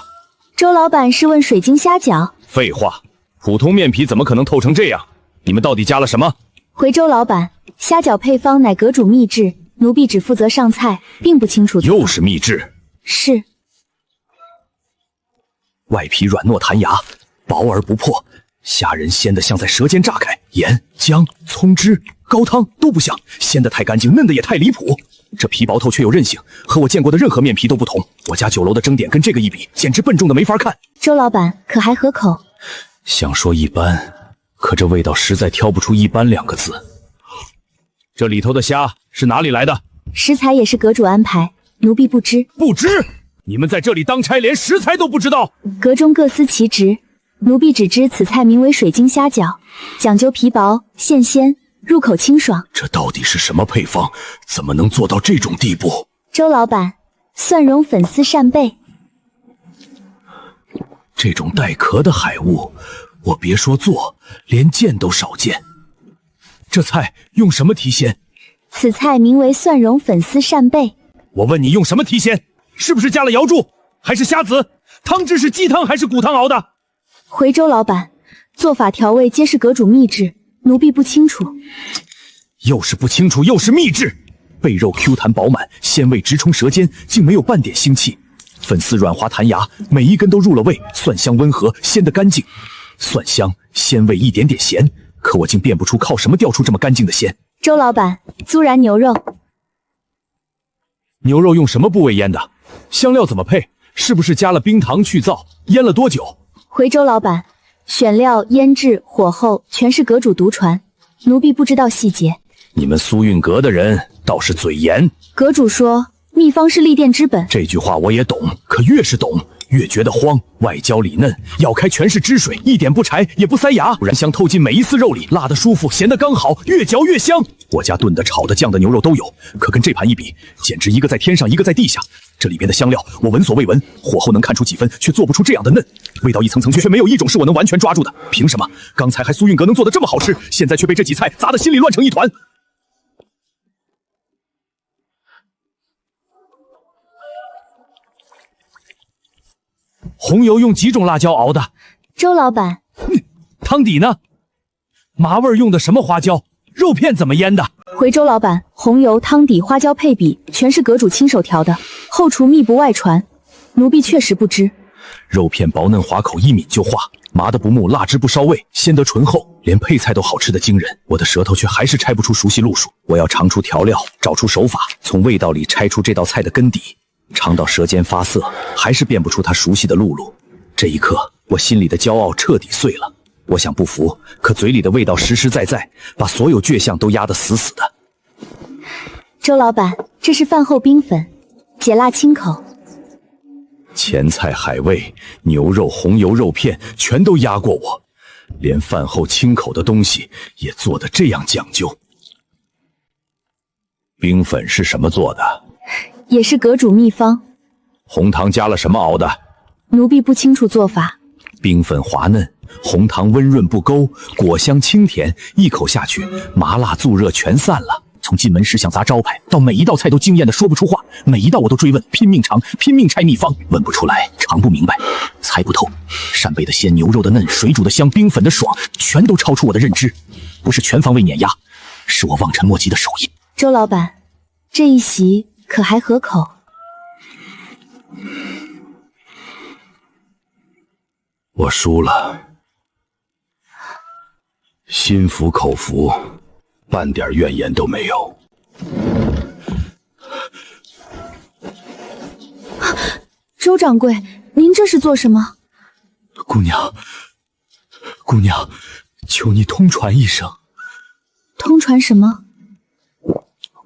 周老板是问水晶虾饺？废话，普通面皮怎么可能透成这样？你们到底加了什么？回周老板，虾饺配方乃阁主秘制，奴婢只负责上菜，并不清楚。又是秘制？是。外皮软糯弹牙，薄而不破，虾仁鲜得像在舌尖炸开，盐、姜、葱汁、高汤都不像，鲜得太干净，嫩得也太离谱。这皮薄透却有韧性，和我见过的任何面皮都不同。我家酒楼的蒸点跟这个一比，简直笨重的没法看。周老板可还合口？想说一般，可这味道实在挑不出一般2个字。这里头的虾是哪里来的？食材也是阁主安排，奴婢不知。不知？你们在这里当差，连食材都不知道？阁中各司其职，奴婢只知此菜名为水晶虾饺，讲究皮薄馅鲜，入口清爽。这到底是什么配方？怎么能做到这种地步？周老板，蒜蓉粉丝扇贝。这种带壳的海物，我别说做，连见都少见。这菜用什么提鲜？此菜名为蒜蓉粉丝扇贝。我问你用什么提鲜？是不是加了瑶柱，还是虾子？汤汁是鸡汤还是骨汤熬的？回周老板，做法调味皆是阁主秘制，奴婢不清楚。又是不清楚，又是秘制。贝肉 Q 弹饱满，鲜味直冲舌尖，竟没有半点腥气。粉丝软滑弹牙，每一根都入了味，蒜香温和，鲜得干净。蒜香鲜味一点点咸，可我竟辨不出靠什么调出这么干净的鲜。周老板，孜然牛肉。牛肉用什么部位腌的？香料怎么配？是不是加了冰糖去燥？腌了多久？回周老板，选料、腌制、火候全是阁主独传，奴婢不知道细节。你们苏运阁的人倒是嘴严。阁主说秘方是立殿之本，这句话我也懂，可越是懂，越觉得慌。外焦里嫩，咬开全是汁水，一点不柴也不塞牙，然香透进每一丝肉里，辣得舒服，咸得刚好，越嚼越香。我家炖的、炒的、酱的牛肉都有，可跟这盘一比，简直一个在天上，一个在地下。这里边的香料我闻所未闻，火候能看出几分，却做不出这样的嫩。味道一层层却没有一种是我能完全抓住的。凭什么？刚才还苏运阁能做得这么好吃，现在却被这几菜砸得心里乱成一团。红油用几种辣椒熬的？周老板，汤底呢？麻味用的什么花椒？肉片怎么腌的？回周老板，红油、汤底、花椒配比，全是阁主亲手调的，后厨秘不外传，奴婢确实不知。肉片薄嫩滑口，一抿就化，麻的不木，辣汁不烧味，鲜得醇厚，连配菜都好吃的惊人。我的舌头却还是拆不出熟悉路数。我要尝出调料，找出手法，从味道里拆出这道菜的根底。尝到舌尖发涩，还是辨不出它熟悉的露露。这一刻，我心里的骄傲彻底碎了。我想不服，可嘴里的味道实实在在，把所有倔强都压得死死的。周老板，这是饭后冰粉，解辣清口。前菜、海味、牛肉、红油、肉片全都压过我，连饭后清口的东西也做得这样讲究。冰粉是什么做的？也是阁主秘方。红糖加了什么熬的？奴婢不清楚做法。冰粉滑嫩，红糖温润不勾，果香清甜，一口下去，麻辣燥热全散了。从进门时想砸招牌，到每一道菜都惊艳的说不出话，每一道我都追问，拼命尝，拼命拆秘方，问不出来，尝不明白，猜不透。扇贝的鲜，牛肉的嫩，水煮的香，冰粉的爽，全都超出我的认知。不是全方位碾压，是我望尘莫及的手艺。周老板，这一席可还合口？我输了，心服口服，半点怨言都没有。周掌柜，您这是做什么？姑娘，姑娘，求你通传一声。通传什么？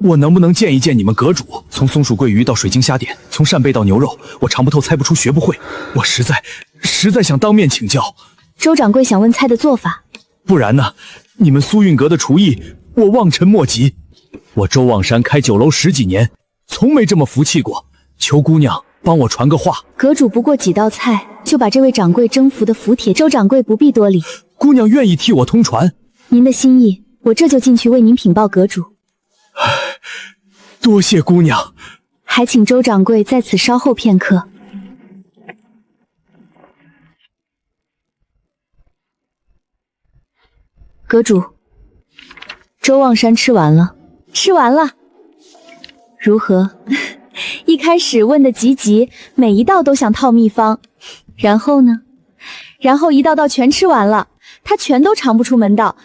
我能不能见一见你们阁主？从松鼠桂鱼到水晶虾点，从扇贝到牛肉，我尝不透，猜不出，学不会。我实在想当面请教。周掌柜想问菜的做法，不然呢？你们苏运阁的厨艺，我望尘莫及。我周望山开酒楼10几年，从没这么服气过。求姑娘帮我传个话。阁主不过几道菜，就把这位掌柜征服的服帖，周掌柜不必多礼。姑娘愿意替我通传，您的心意，我这就进去为您禀报阁主。多谢姑娘，还请周掌柜在此稍后片刻。阁主，周望山吃完了。吃完了，如何？一开始问的急急，每一道都想套秘方，然后呢？然后一道道全吃完了，他全都尝不出门道。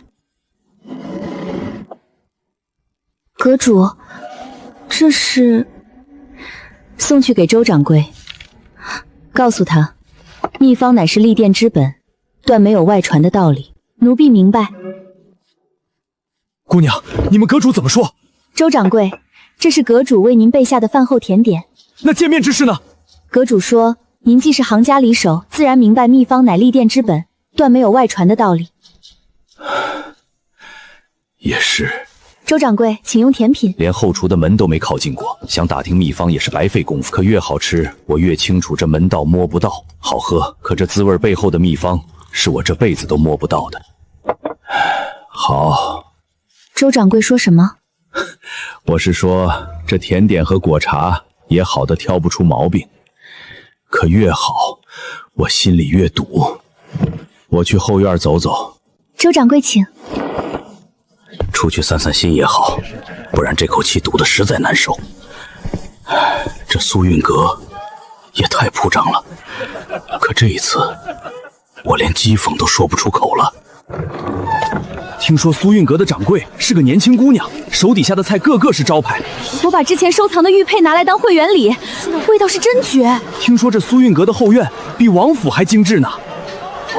阁主，这是送去给周掌柜，告诉他，秘方乃是立殿之本，断没有外传的道理。奴婢明白。姑娘，你们阁主怎么说？周掌柜，这是阁主为您备下的饭后甜点。那见面之事呢？阁主说，您既是行家里手，自然明白秘方乃立殿之本，断没有外传的道理。也是。周掌柜，请用甜品。连后厨的门都没靠近过，想打听秘方也是白费功夫。可越好吃，我越清楚这门道摸不到。好喝，可这滋味背后的秘方，是我这辈子都摸不到的。好。周掌柜说什么？我是说，这甜点和果茶也好的挑不出毛病，可越好，我心里越堵。我去后院走走。周掌柜请。出去散散心也好，不然这口气堵得实在难受。这苏运阁也太铺张了，可这一次，我连讥讽都说不出口了。听说苏运阁的掌柜是个年轻姑娘，手底下的菜个个是招牌。我把之前收藏的玉佩拿来当会员礼，味道是真绝。听说这苏运阁的后院比王府还精致呢。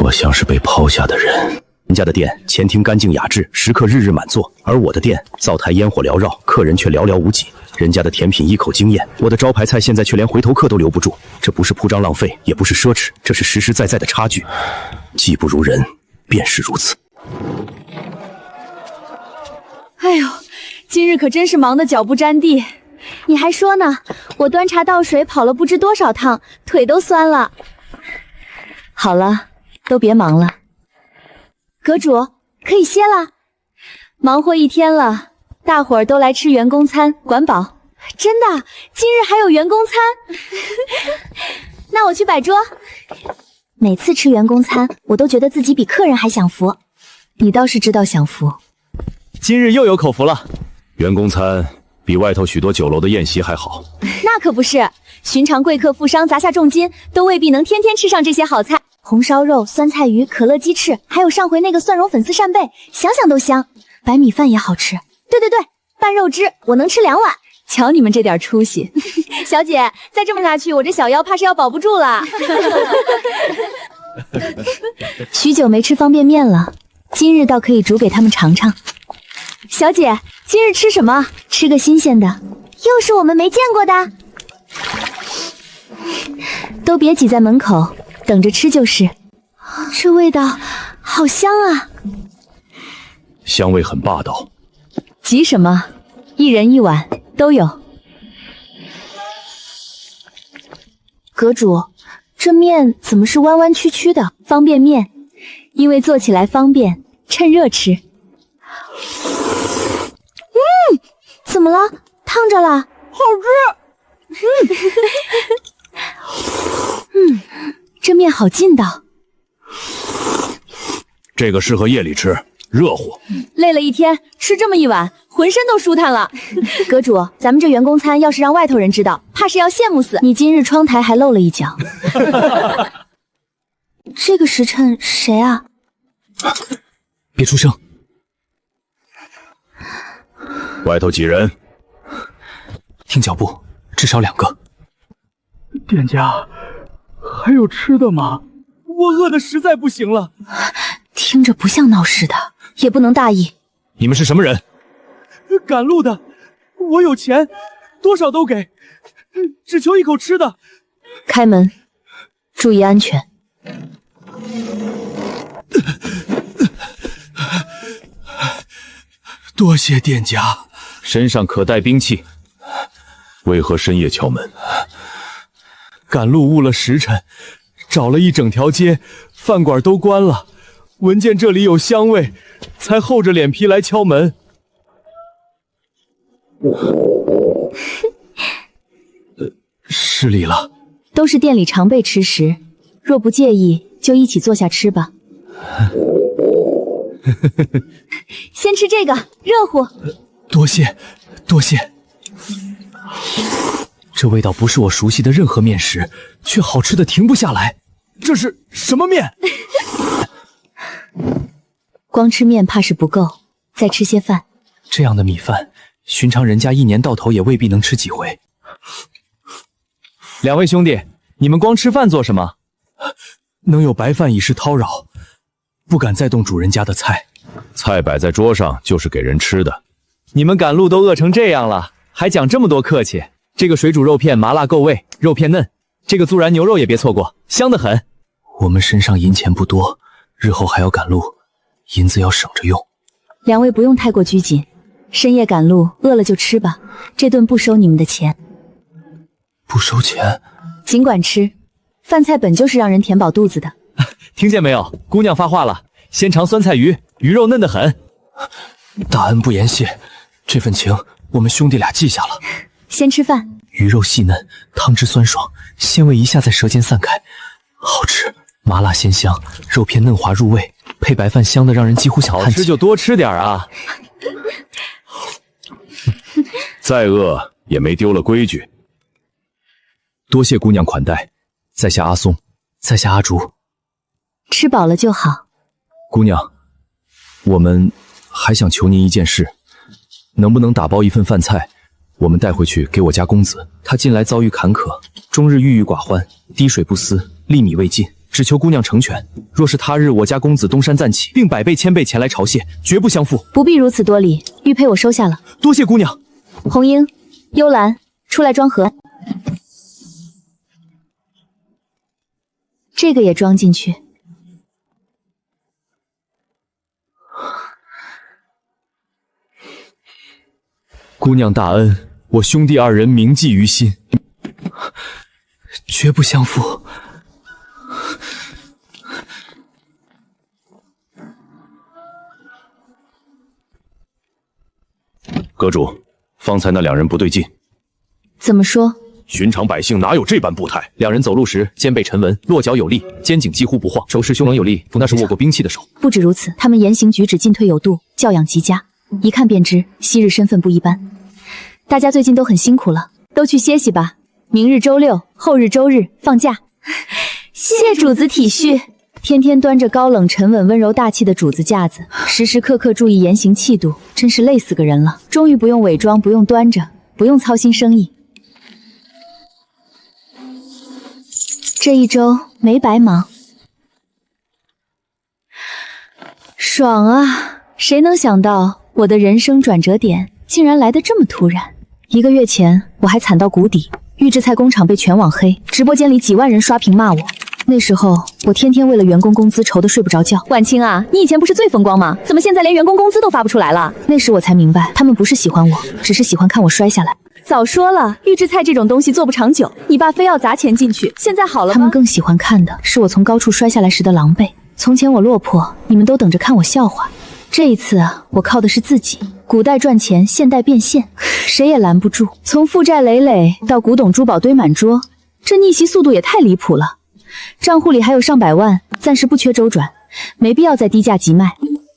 我像是被抛下的人，人家的店前厅干净雅致，食客日日满座，而我的店灶台烟火缭绕，客人却寥寥无几。人家的甜品一口惊艳，我的招牌菜现在却连回头客都留不住。这不是铺张浪费，也不是奢侈，这是实实在在的差距。技不如人，便是如此。哎呦，今日可真是忙得脚不沾地。你还说呢，我端茶倒水跑了不知多少趟，腿都酸了。好了，都别忙了。阁主，可以歇了。忙活一天了，大伙儿都来吃员工餐，管饱。真的，今日还有员工餐。那我去摆桌。每次吃员工餐，我都觉得自己比客人还享福。你倒是知道享福。今日又有口福了。员工餐比外头许多酒楼的宴席还好。那可不是，寻常贵客富商砸下重金，都未必能天天吃上这些好菜。红烧肉、酸菜鱼、可乐鸡翅，还有上回那个蒜蓉粉丝扇贝，想想都香。白米饭也好吃。对，拌肉汁我能吃2碗。瞧你们这点出息。小姐，再这么下去，我这小腰怕是要保不住了。许久没吃方便面了，今日倒可以煮给他们尝尝。小姐，今日吃什么？吃个新鲜的。又是我们没见过的。都别挤在门口，等着吃就是。这味道好香啊！香味很霸道。急什么？一人1碗都有。阁主，这面怎么是弯弯曲曲的？方便面，因为做起来方便，趁热吃。怎么了？烫着了？好吃。这面好劲道。这个适合夜里吃，热乎。累了一天，吃这么一碗，浑身都舒坦了。阁主，咱们这员工餐要是让外头人知道，怕是要羡慕死。你今日窗台还露了一角。这个时辰谁啊？别出声。外头几人？听脚步，至少2个。店家，还有吃的吗？我饿得实在不行了。听着不像闹事的，也不能大意。你们是什么人？赶路的。我有钱，多少都给，只求一口吃的。开门，注意安全。多谢店家。身上可带兵器，为何深夜敲门？赶路误了时辰，找了一整条街，饭馆都关了，闻见这里有香味，才厚着脸皮来敲门。失礼了。都是店里常备吃食，若不介意，就一起坐下吃吧。先吃这个，热乎。多谢，多谢。这味道不是我熟悉的任何面食，却好吃的停不下来。这是什么面？光吃面怕是不够，再吃些饭。这样的米饭，寻常人家1年到头也未必能吃几回。2位兄弟，你们光吃饭做什么？能有白饭已是叨扰，不敢再动主人家的菜。菜摆在桌上就是给人吃的。你们赶路都饿成这样了，还讲这么多客气。这个水煮肉片麻辣够味，肉片嫩。这个孜然牛肉也别错过，香得很。我们身上银钱不多，日后还要赶路，银子要省着用。2位不用太过拘谨，深夜赶路，饿了就吃吧。这顿不收你们的钱。不收钱？尽管吃，饭菜本就是让人填饱肚子的。听见没有？姑娘发话了，先尝酸菜鱼，鱼肉嫩得很。大恩不言谢，这份情我们兄弟俩记下了。先吃饭。鱼肉细嫩，汤汁酸爽，鲜味一下在舌尖散开，好吃。麻辣鲜香，肉片嫩滑入味，配白饭香的让人几乎想叹气。好吃就多吃点啊。再饿也没丢了规矩。多谢姑娘款待，在下阿松，在下阿竹。吃饱了就好。姑娘，我们还想求您一件事，能不能打包一份饭菜，我们带回去给我家公子。他近来遭遇坎坷，终日郁郁寡欢，滴水不思，粒米未进，只求姑娘成全。若是他日我家公子东山再起，并百倍千倍前来朝谢，绝不相负。不必如此多礼，玉佩我收下了。多谢姑娘。红英、幽兰，出来装盒。这个也装进去。姑娘大恩，我兄弟二人铭记于心，绝不相负。阁主，方才那两人不对劲。怎么说？寻常百姓哪有这般步态？两人走路时肩背沉稳，落脚有力，肩颈几乎不晃，手势凶猛有力，那是握过兵器的手。不止如此，他们言行举止进退有度，教养极佳，一看便知昔日身份不一般。大家最近都很辛苦了，都去歇息吧。明日周六，后日周日放假。谢主子体恤。天天端着高冷沉稳温柔大气的主子架子，时时刻刻注意言行气度，真是累死个人了。终于不用伪装，不用端着，不用操心生意。这一周没白忙，爽啊！谁能想到我的人生转折点竟然来得这么突然？1个月前我还惨到谷底，预制菜工厂被全网黑，直播间里几万人刷屏骂我。那时候我天天为了员工工资愁得睡不着觉。婉清啊，你以前不是最风光吗？怎么现在连员工工资都发不出来了？那时我才明白，他们不是喜欢我，只是喜欢看我摔下来。早说了，预制菜这种东西做不长久，你爸非要砸钱进去，现在好了吗？他们更喜欢看的是我从高处摔下来时的狼狈。从前我落魄，你们都等着看我笑话。这一次啊，我靠的是自己。古代赚钱，现代变现，谁也拦不住。从负债累累到古董珠宝堆满桌，这逆袭速度也太离谱了。账户里还有上百万，暂时不缺周转，没必要再低价急卖。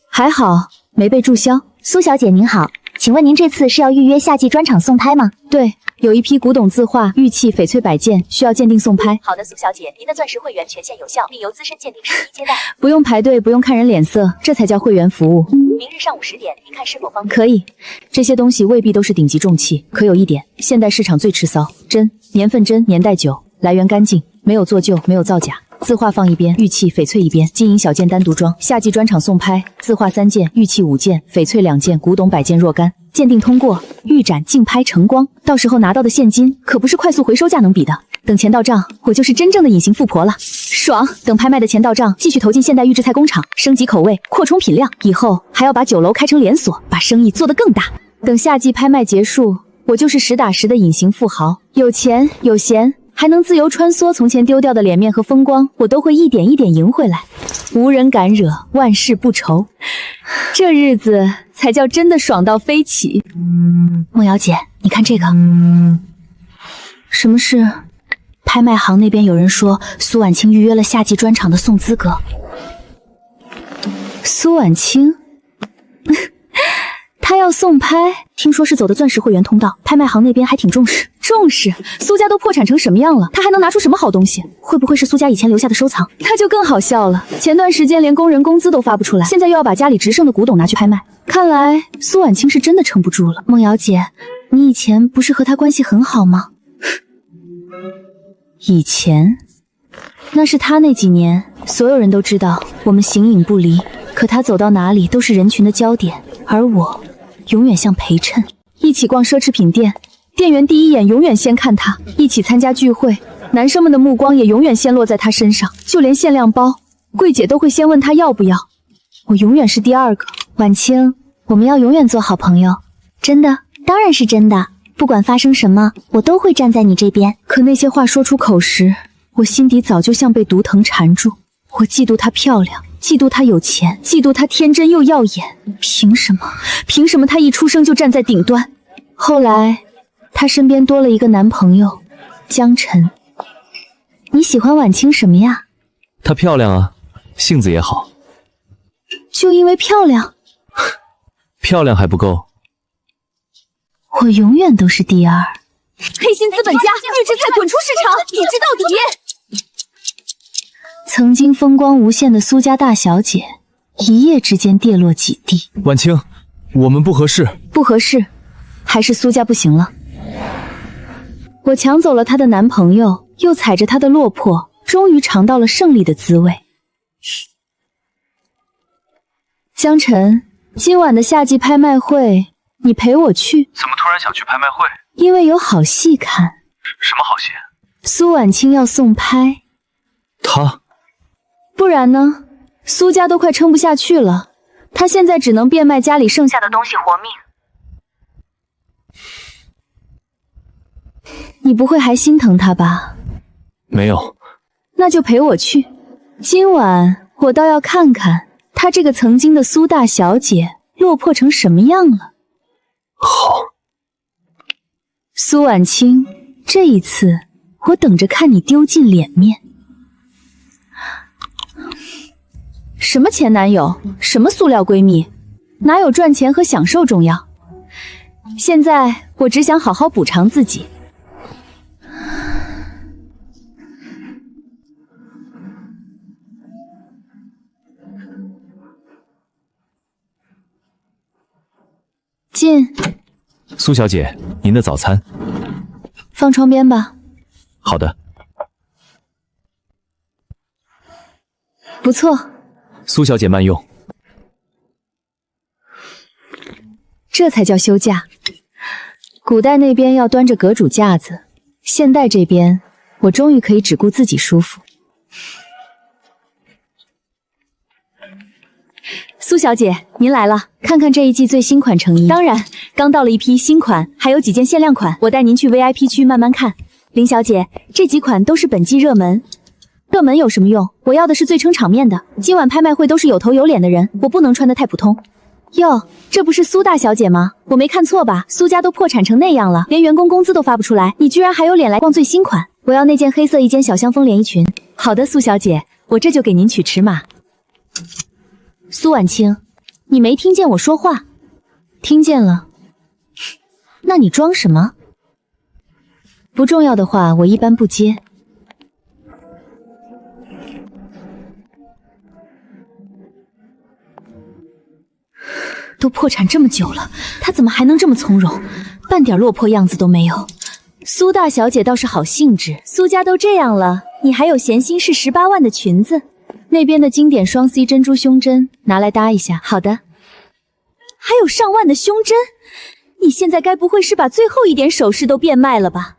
还好没被注销。苏小姐您好，请问您这次是要预约夏季专场送拍吗？对，有一批古董字画、玉器、翡翠摆件需要鉴定送拍。好的，苏小姐，您的钻石会员权限有效，并由资深鉴定师一接待。不用排队，不用看人脸色，这才叫会员服务。明日上午10点，您看是否方便？可以，这些东西未必都是顶级重器，可有一点，现代市场最吃骚，真，年份真，年代久，来源干净，没有做旧，没有造假。字画放一边，玉器翡翠一边，金银小件单独装。夏季专场送拍，字画3件，玉器5件，翡翠2件，古董摆件若干。鉴定通过，预展竞拍成光，到时候拿到的现金可不是快速回收价能比的。等钱到账，我就是真正的隐形富婆了，爽！等拍卖的钱到账，继续投进现代预制菜工厂，升级口味，扩充品量，以后还要把酒楼开成连锁，把生意做得更大。等夏季拍卖结束，我就是实打实的隐形富豪，有钱有闲，还能自由穿梭，从前丢掉的脸面和风光，我都会一点一点赢回来，无人敢惹，万事不愁。这日子才叫真的爽到飞起。梦瑶姐，你看这个。什么事？拍卖行那边有人说苏婉清预约了夏季专场的送资格。苏婉清？他要送拍，听说是走的钻石会员通道，拍卖行那边还挺重视。重视？苏家都破产成什么样了，他还能拿出什么好东西？会不会是苏家以前留下的收藏？那就更好笑了。前段时间连工人工资都发不出来，现在又要把家里值剩的古董拿去拍卖，看来苏婉清是真的撑不住了。梦瑶姐，你以前不是和他关系很好吗？以前？那是他那几年，所有人都知道我们形影不离，可他走到哪里都是人群的焦点，而我永远像陪衬。一起逛奢侈品店，店员第一眼永远先看他；一起参加聚会，男生们的目光也永远先落在他身上。就连限量包，柜姐都会先问他要不要，我永远是第2个。婉清，我们要永远做好朋友。真的？当然是真的。不管发生什么，我都会站在你这边。可那些话说出口时，我心底早就像被毒藤缠住。我嫉妒她漂亮，嫉妒她有钱，嫉妒她天真又耀眼。凭什么？凭什么她一出生就站在顶端？后来，她身边多了一个男朋友，江晨。你喜欢婉清什么呀？她漂亮啊，性子也好。就因为漂亮？漂亮还不够。我永远都是第2。黑心资本家，预制菜滚出市场，抵制到底！曾经风光无限的苏家大小姐，一夜之间跌落几地。婉清，我们不合适。不合适，还是苏家不行了。我抢走了她的男朋友，又踩着她的落魄，终于尝到了胜利的滋味。江晨，今晚的夏季拍卖会，你陪我去。怎么突然想去拍卖会？因为有好戏看。什么好戏？苏婉清要送拍。她？不然呢？苏家都快撑不下去了，她现在只能变卖家里剩下的东西活命。你不会还心疼她吧？没有。那就陪我去。今晚我倒要看看她这个曾经的苏大小姐落魄成什么样了。好。苏婉清，这一次我等着看你丢尽脸面。什么前男友，什么塑料闺蜜，哪有赚钱和享受重要？现在我只想好好补偿自己。进。苏小姐，您的早餐放窗边吧。好的。不错。苏小姐慢用。这才叫休假。古代那边要端着阁主架子，现代这边我终于可以只顾自己舒服。苏小姐，您来了，看看这一季最新款成衣。当然，刚到了一批新款，还有几件限量款，我带您去 VIP 区慢慢看。林小姐，这几款都是本季热门。热门有什么用？我要的是最撑场面的。今晚拍卖会都是有头有脸的人，我不能穿得太普通。哟，这不是苏大小姐吗？我没看错吧？苏家都破产成那样了，连员工工资都发不出来，你居然还有脸来逛最新款？我要那件黑色一肩小香风连衣裙。好的，苏小姐，我这就给您取尺码。苏婉清，你没听见我说话？听见了。那你装什么？不重要的话，我一般不接。都破产这么久了，他怎么还能这么从容，半点落魄样子都没有？苏大小姐倒是好兴致，苏家都这样了，你还有闲心试18万的裙子？那边的经典双 C 珍珠胸针拿来搭一下。好的。还有上万的胸针，你现在该不会是把最后一点首饰都变卖了吧？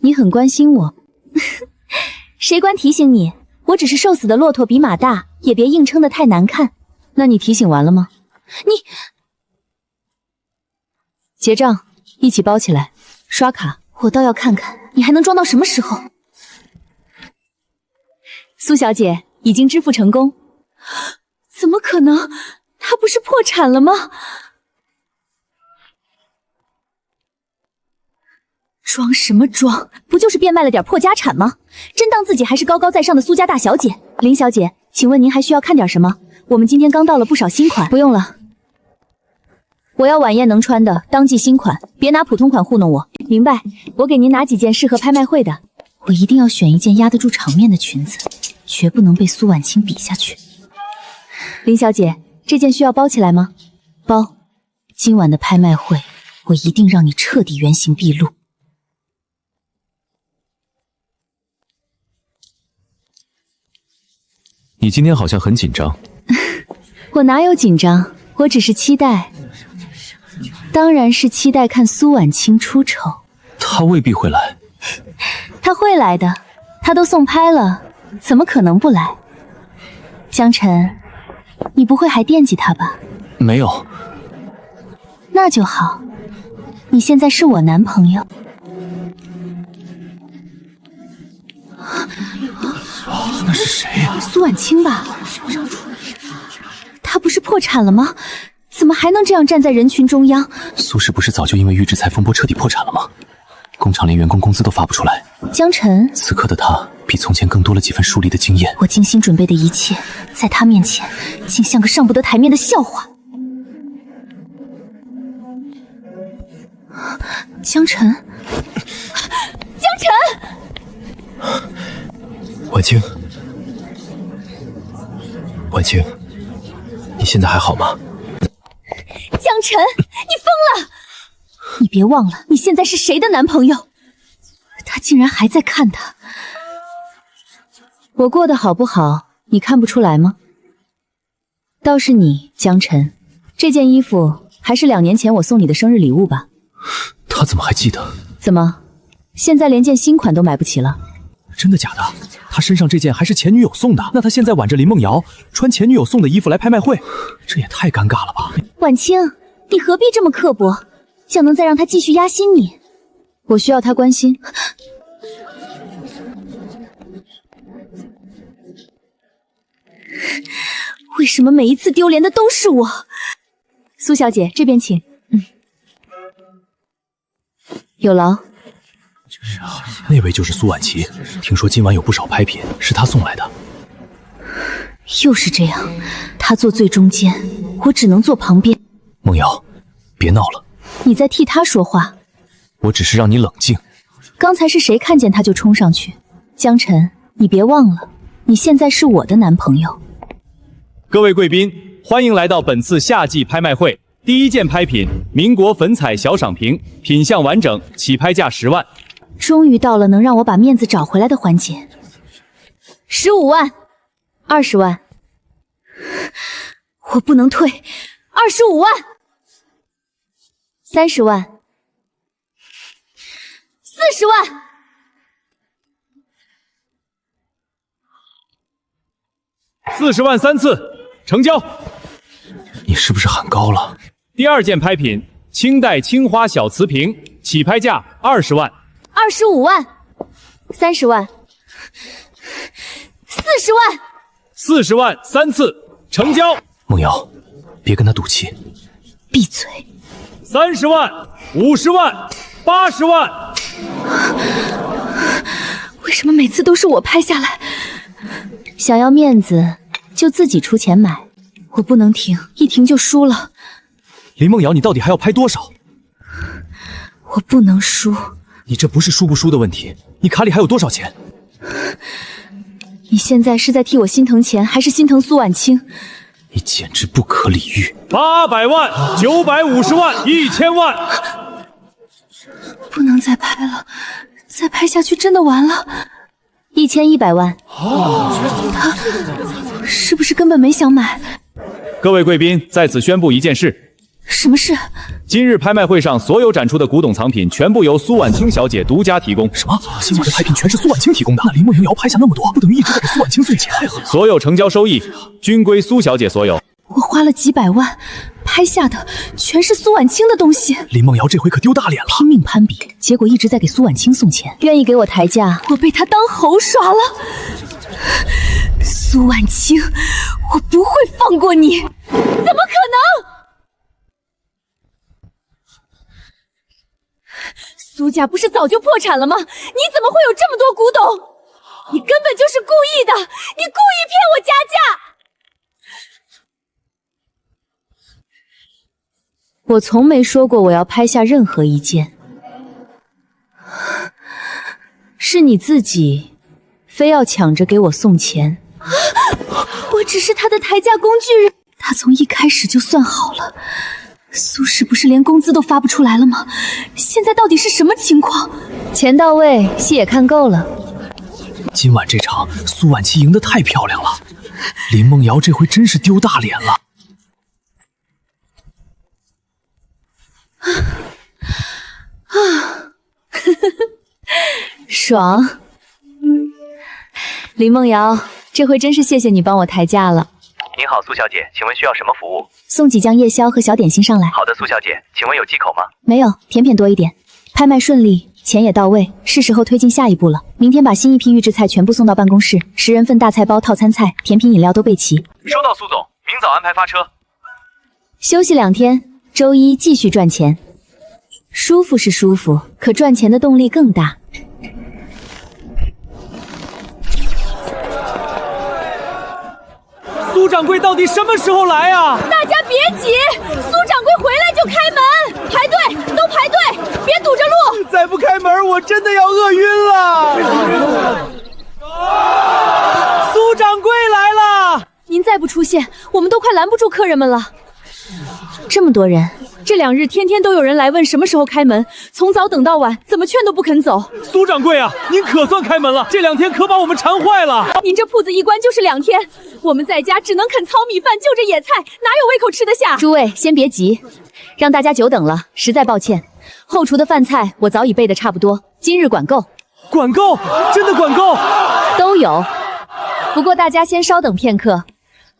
你很关心我。谁管提醒你，我只是瘦死的骆驼比马大，也别硬撑得太难看。那你提醒完了吗？你结账，一起包起来，刷卡。我倒要看看你还能装到什么时候。苏小姐，已经支付成功。怎么可能？他不是破产了吗？装什么装？不就是变卖了点破家产吗？真当自己还是高高在上的苏家大小姐？林小姐，请问您还需要看点什么？我们今天刚到了不少新款。不用了，我要晚宴能穿的，当季新款，别拿普通款糊弄我。明白，我给您拿几件适合拍卖会的。我一定要选一件压得住场面的裙子，绝不能被苏婉清比下去。林小姐，这件需要包起来吗？包。今晚的拍卖会，我一定让你彻底原形毕露。你今天好像很紧张。我哪有紧张，我只是期待，当然是期待看苏婉清出丑。她未必会来。她会来的，她都送拍了，怎么可能不来？江晨，你不会还惦记她吧？没有。那就好，你现在是我男朋友。那是谁呀？苏婉清吧？她不是破产了吗？怎么还能这样站在人群中央？苏氏不是早就因为预制菜风波彻底破产了吗？工厂连员工工资都发不出来。江晨，此刻的他比从前更多了几分疏离的经验。我精心准备的一切，在他面前竟像个上不得台面的笑话。江晨，江晨，婉清，婉清，你现在还好吗？江晨，你疯了！你别忘了，你现在是谁的男朋友？他竟然还在看他。我过得好不好，你看不出来吗？倒是你，江晨，这件衣服还是2年前我送你的生日礼物吧？他怎么还记得？怎么，现在连件新款都买不起了？真的假的？他身上这件还是前女友送的，那他现在挽着林梦瑶，穿前女友送的衣服来拍卖会，这也太尴尬了吧？婉清，你何必这么刻薄？就能再让他继续压心你。我需要他关心。为什么每一次丢脸的都是我？苏小姐，这边请。有劳。那位就是苏婉琪，听说今晚有不少拍品是她送来的。又是这样，他坐最中间，我只能坐旁边。梦瑶，别闹了。你在替他说话。我只是让你冷静。刚才是谁看见他就冲上去？江晨，你别忘了，你现在是我的男朋友。各位贵宾，欢迎来到本次夏季拍卖会。第一件拍品，民国粉彩小赏屏，品相完整，起拍价10万。终于到了能让我把面子找回来的环节。15万，20万，我不能退。25万，30万，40万。40万3次，成交。你是不是喊高了？第二件拍品，清代青花小瓷瓶，起拍价20万。25万，30万，40万，40万3次，成交。梦瑶，别跟他赌气。闭嘴。30万，50万，80万。为什么每次都是我拍下来？想要面子就自己出钱买，我不能停，一停就输了。林梦瑶，你到底还要拍多少？我不能输。你这不是输不输的问题，你卡里还有多少钱？你现在是在替我心疼钱，还是心疼苏婉清？你简直不可理喻！800万、950万、1000万，不能再拍了，再拍下去真的完了。1100万，他是不是根本没想买？各位贵宾，在此宣布一件事。什么事？今日拍卖会上所有展出的古董藏品，全部由苏婉清小姐独家提供。什么？今晚的拍品全是苏婉清提供的？那林梦瑶拍下那么多，不等于一直在给苏婉清送钱？所有成交收益均归苏小姐所有。我花了几百万拍下的全是苏婉清的东西。林梦瑶这回可丢大脸了，拼命攀比，结果一直在给苏婉清送钱，愿意给我抬价，我被她当猴耍了。苏婉清，我不会放过你！怎么可能？苏家不是早就破产了吗？你怎么会有这么多古董？你根本就是故意的，你故意骗我加价！我从没说过我要拍下任何一件，是你自己非要抢着给我送钱。我只是他的抬价工具人，他从一开始就算好了。苏氏不是连工资都发不出来了吗？现在到底是什么情况？钱到位，戏也看够了。今晚这场苏婉琪赢得太漂亮了，林梦瑶这回真是丢大脸了。爽。林梦瑶，这回真是谢谢你帮我抬价了。您好，苏小姐，请问需要什么服务？送几酱夜宵和小点心上来。好的，苏小姐，请问有忌口吗？没有，甜品多一点。拍卖顺利，钱也到位，是时候推进下一步了。明天把新一批预制菜全部送到办公室，10人份大菜包、套餐菜、甜品、饮料都备齐。收到，苏总，明早安排发车。休息2天，周一继续赚钱。舒服是舒服，可赚钱的动力更大。苏掌柜到底什么时候来啊？大家别急，苏掌柜回来就开门，排队，都排队，别堵着路。再不开门，我真的要饿晕了。苏掌柜来了！您再不出现，我们都快拦不住客人们了。这么多人，这2日天天都有人来问什么时候开门，从早等到晚，怎么劝都不肯走。苏掌柜啊，您可算开门了，这2天可把我们馋坏了。您这铺子一关就是2天，我们在家只能啃糙米饭，就着野菜，哪有胃口吃得下？诸位先别急，让大家久等了，实在抱歉。后厨的饭菜我早已备得差不多，今日管够。管够？真的管够？都有。不过大家先稍等片刻，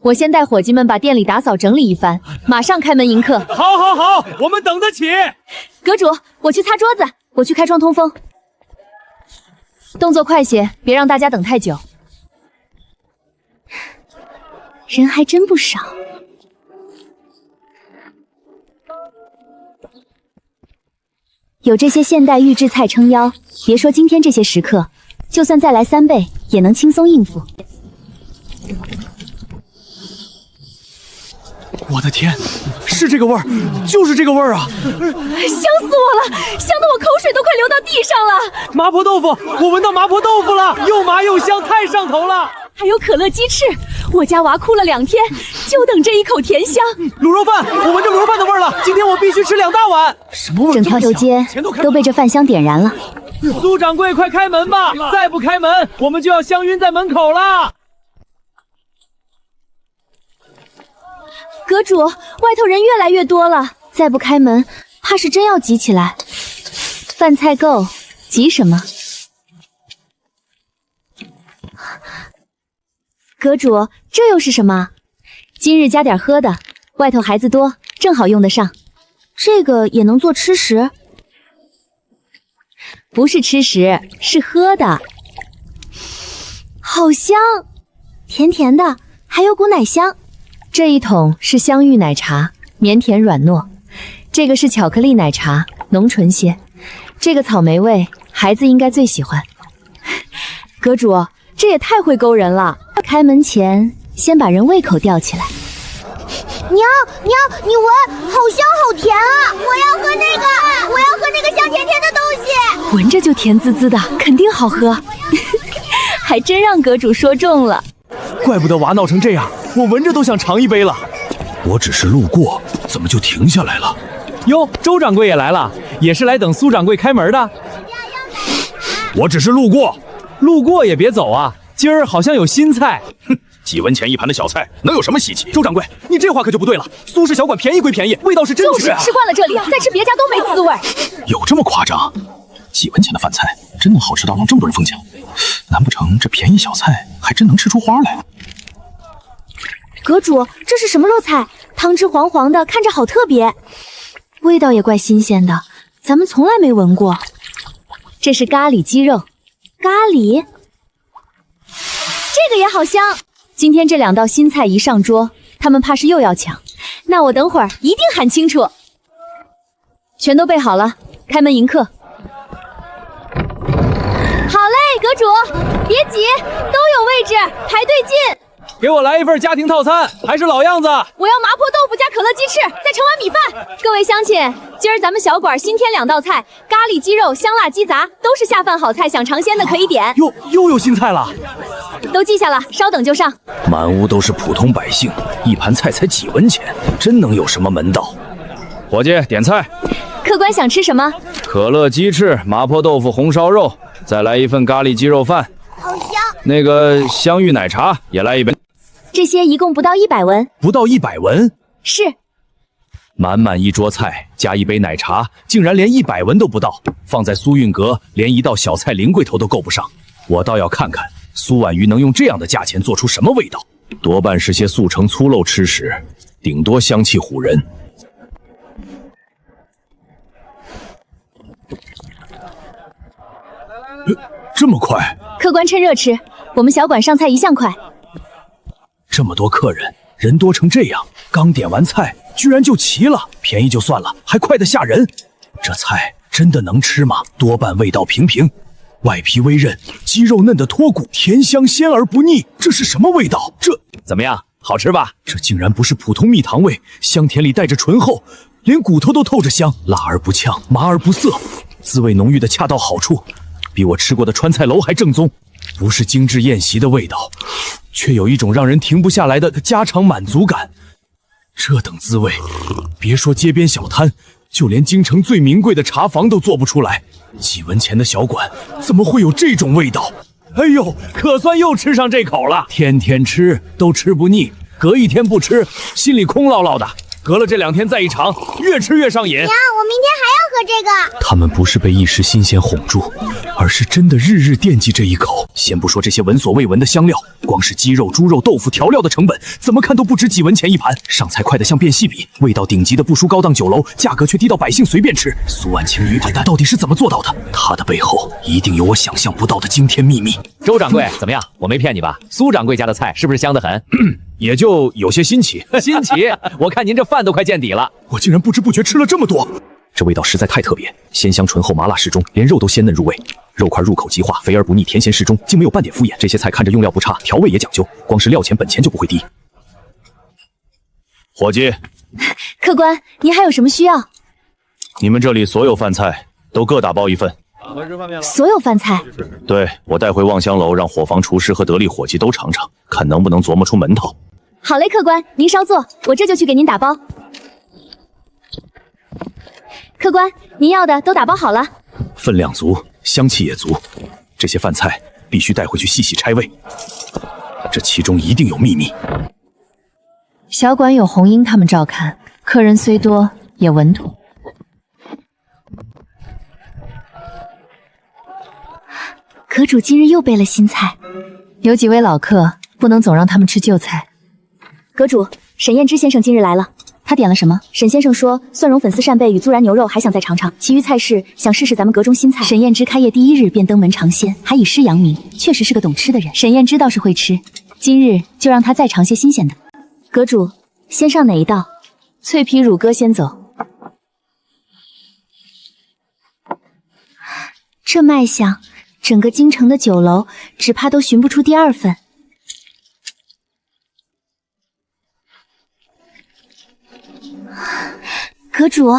我先带伙计们把店里打扫整理一番，马上开门迎客。好，好，好，我们等得起。阁主，我去擦桌子，我去开窗通风。动作快些，别让大家等太久。人还真不少。有这些现代预制菜撑腰，别说今天这些食客，就算再来3倍，也能轻松应付。我的天，是这个味儿，就是这个味儿啊！香死我了，香得我口水都快流到地上了。麻婆豆腐，我闻到麻婆豆腐了，又麻又香，太上头了。还有可乐鸡翅，我家娃哭了2天，就等这一口甜香。卤肉饭，我闻着卤肉饭的味儿了，今天我必须吃2大碗。什么味儿？整条油街都被这饭香点燃了。苏掌柜，快开门吧！再不开门，我们就要香晕在门口了。阁主，外头人越来越多了，再不开门，怕是真要急起来。饭菜够，急什么？阁主，这又是什么？今日加点喝的，外头孩子多，正好用得上。这个也能做吃食？不是吃食，是喝的。好香，甜甜的，还有股奶香。这一桶是香芋奶茶，绵甜软糯。这个是巧克力奶茶，浓醇些。这个草莓味，孩子应该最喜欢。阁主，这也太会勾人了。开门前先把人胃口吊起来。娘，你闻，好香好甜啊！我要喝那个香甜甜的东西。闻着就甜滋滋的，肯定好喝。还真让阁主说中了。怪不得娃闹成这样，我闻着都想尝一杯了。我只是路过，怎么就停下来了？哟，周掌柜也来了，也是来等苏掌柜开门的。我只是路过，路过也别走啊！今儿好像有新菜。哼，几文钱一盘的小菜，能有什么稀奇？周掌柜，你这话可就不对了。苏氏小馆便宜归便宜，味道是真绝啊！就是吃惯了这里，再吃别家都没滋味。有这么夸张？几文钱的饭菜真能好吃到让这么多人疯抢？难不成这便宜小菜还真能吃出花来？阁主，这是什么肉菜？汤汁黄黄的，看着好特别，味道也怪新鲜的，咱们从来没闻过。这是咖喱鸡肉。咖喱？这个也好香。今天这2道新菜一上桌，他们怕是又要抢。那我等会儿一定喊清楚。全都备好了，开门迎客。好嘞，阁主，别急，都有位置，排队进。给我来一份家庭套餐，还是老样子。我要麻婆豆腐加可乐鸡翅，再盛碗米饭。各位乡亲，今儿咱们小馆新添2道菜，咖喱鸡肉、香辣鸡杂，都是下饭好菜，想尝鲜的可以点。又有新菜了，都记下了，稍等就上。满屋都是普通百姓，一盘菜才几文钱，真能有什么门道？伙计，点菜。客官想吃什么？可乐鸡翅、麻婆豆腐、红烧肉，再来一份咖喱鸡肉饭。好香。那个香芋奶茶也来一杯。这些一共不到100文。不到100文？是。满满一桌菜加一杯奶茶，竟然连100文都不到，放在苏运阁，连一道小菜零柜头都够不上。我倒要看看苏婉瑜能用这样的价钱做出什么味道，多半是些速成粗陋吃食，顶多香气唬人。这么快？客官趁热吃，我们小馆上菜一向快。这么多客人，人多成这样，刚点完菜居然就齐了，便宜就算了，还快得吓人。这菜真的能吃吗？多半味道平平，外皮微韧，鸡肉嫩得脱骨，甜香鲜而不腻。这是什么味道？这怎么样？好吃吧？这竟然不是普通蜜糖味，香甜里带着醇厚，连骨头都透着香，辣而不呛，麻而不涩，滋味浓郁的恰到好处，比我吃过的川菜楼还正宗。不是精致宴席的味道，却有一种让人停不下来的家常满足感。这等滋味，别说街边小摊，就连京城最名贵的茶房都做不出来。几文钱的小馆，怎么会有这种味道？哎呦，可算又吃上这口了。天天吃都吃不腻，隔一天不吃，心里空落落的。隔了这2天再一尝，越吃越上瘾。娘，我明天还要喝这个。他们不是被一时新鲜哄住，而是真的日日惦记这一口。先不说这些闻所未闻的香料，光是鸡肉、猪肉、豆腐、调料的成本，怎么看都不值几文钱一盘。上菜快得像变戏比，味道顶级的不输高档酒楼，价格却低到百姓随便吃。苏婉清女子到底是怎么做到的？她的背后一定有我想象不到的惊天秘密。周掌柜，怎么样？我没骗你吧？苏掌柜家的菜是不是香得很？也就有些新奇。新奇？我看您这饭都快见底了。我竟然不知不觉吃了这么多，这味道实在太特别，鲜香醇厚，麻辣适中，连肉都鲜嫩入味，肉块入口即化，肥而不腻，甜咸适中，竟没有半点敷衍。这些菜看着用料不差，调味也讲究，光是料钱本钱就不会低。伙计，客官，您还有什么需要？你们这里所有饭菜都各打包1份。所有饭菜？对，我带回望香楼，让伙房厨师和得力伙计都尝尝，看能不能琢磨出门道。好嘞，客官，您稍坐，我这就去给您打包。客官，您要的都打包好了，分量足，香气也足，这些饭菜必须带回去细细拆味，这其中一定有秘密。小馆有红英他们照看，客人虽多也稳妥。阁主今日又备了新菜，有几位老客，不能总让他们吃旧菜。阁主，沈燕之先生今日来了，他点了什么？沈先生说蒜蓉粉丝扇贝与孜然牛肉还想再尝尝，其余菜式想试试咱们阁中新菜。沈燕之开业第1日便登门尝鲜，还以师扬名，确实是个懂吃的人。沈燕之倒是会吃，今日就让他再尝些新鲜的。阁主，先上哪一道？脆皮乳鸽先走。这卖相，整个京城的酒楼只怕都寻不出第2份。阁主，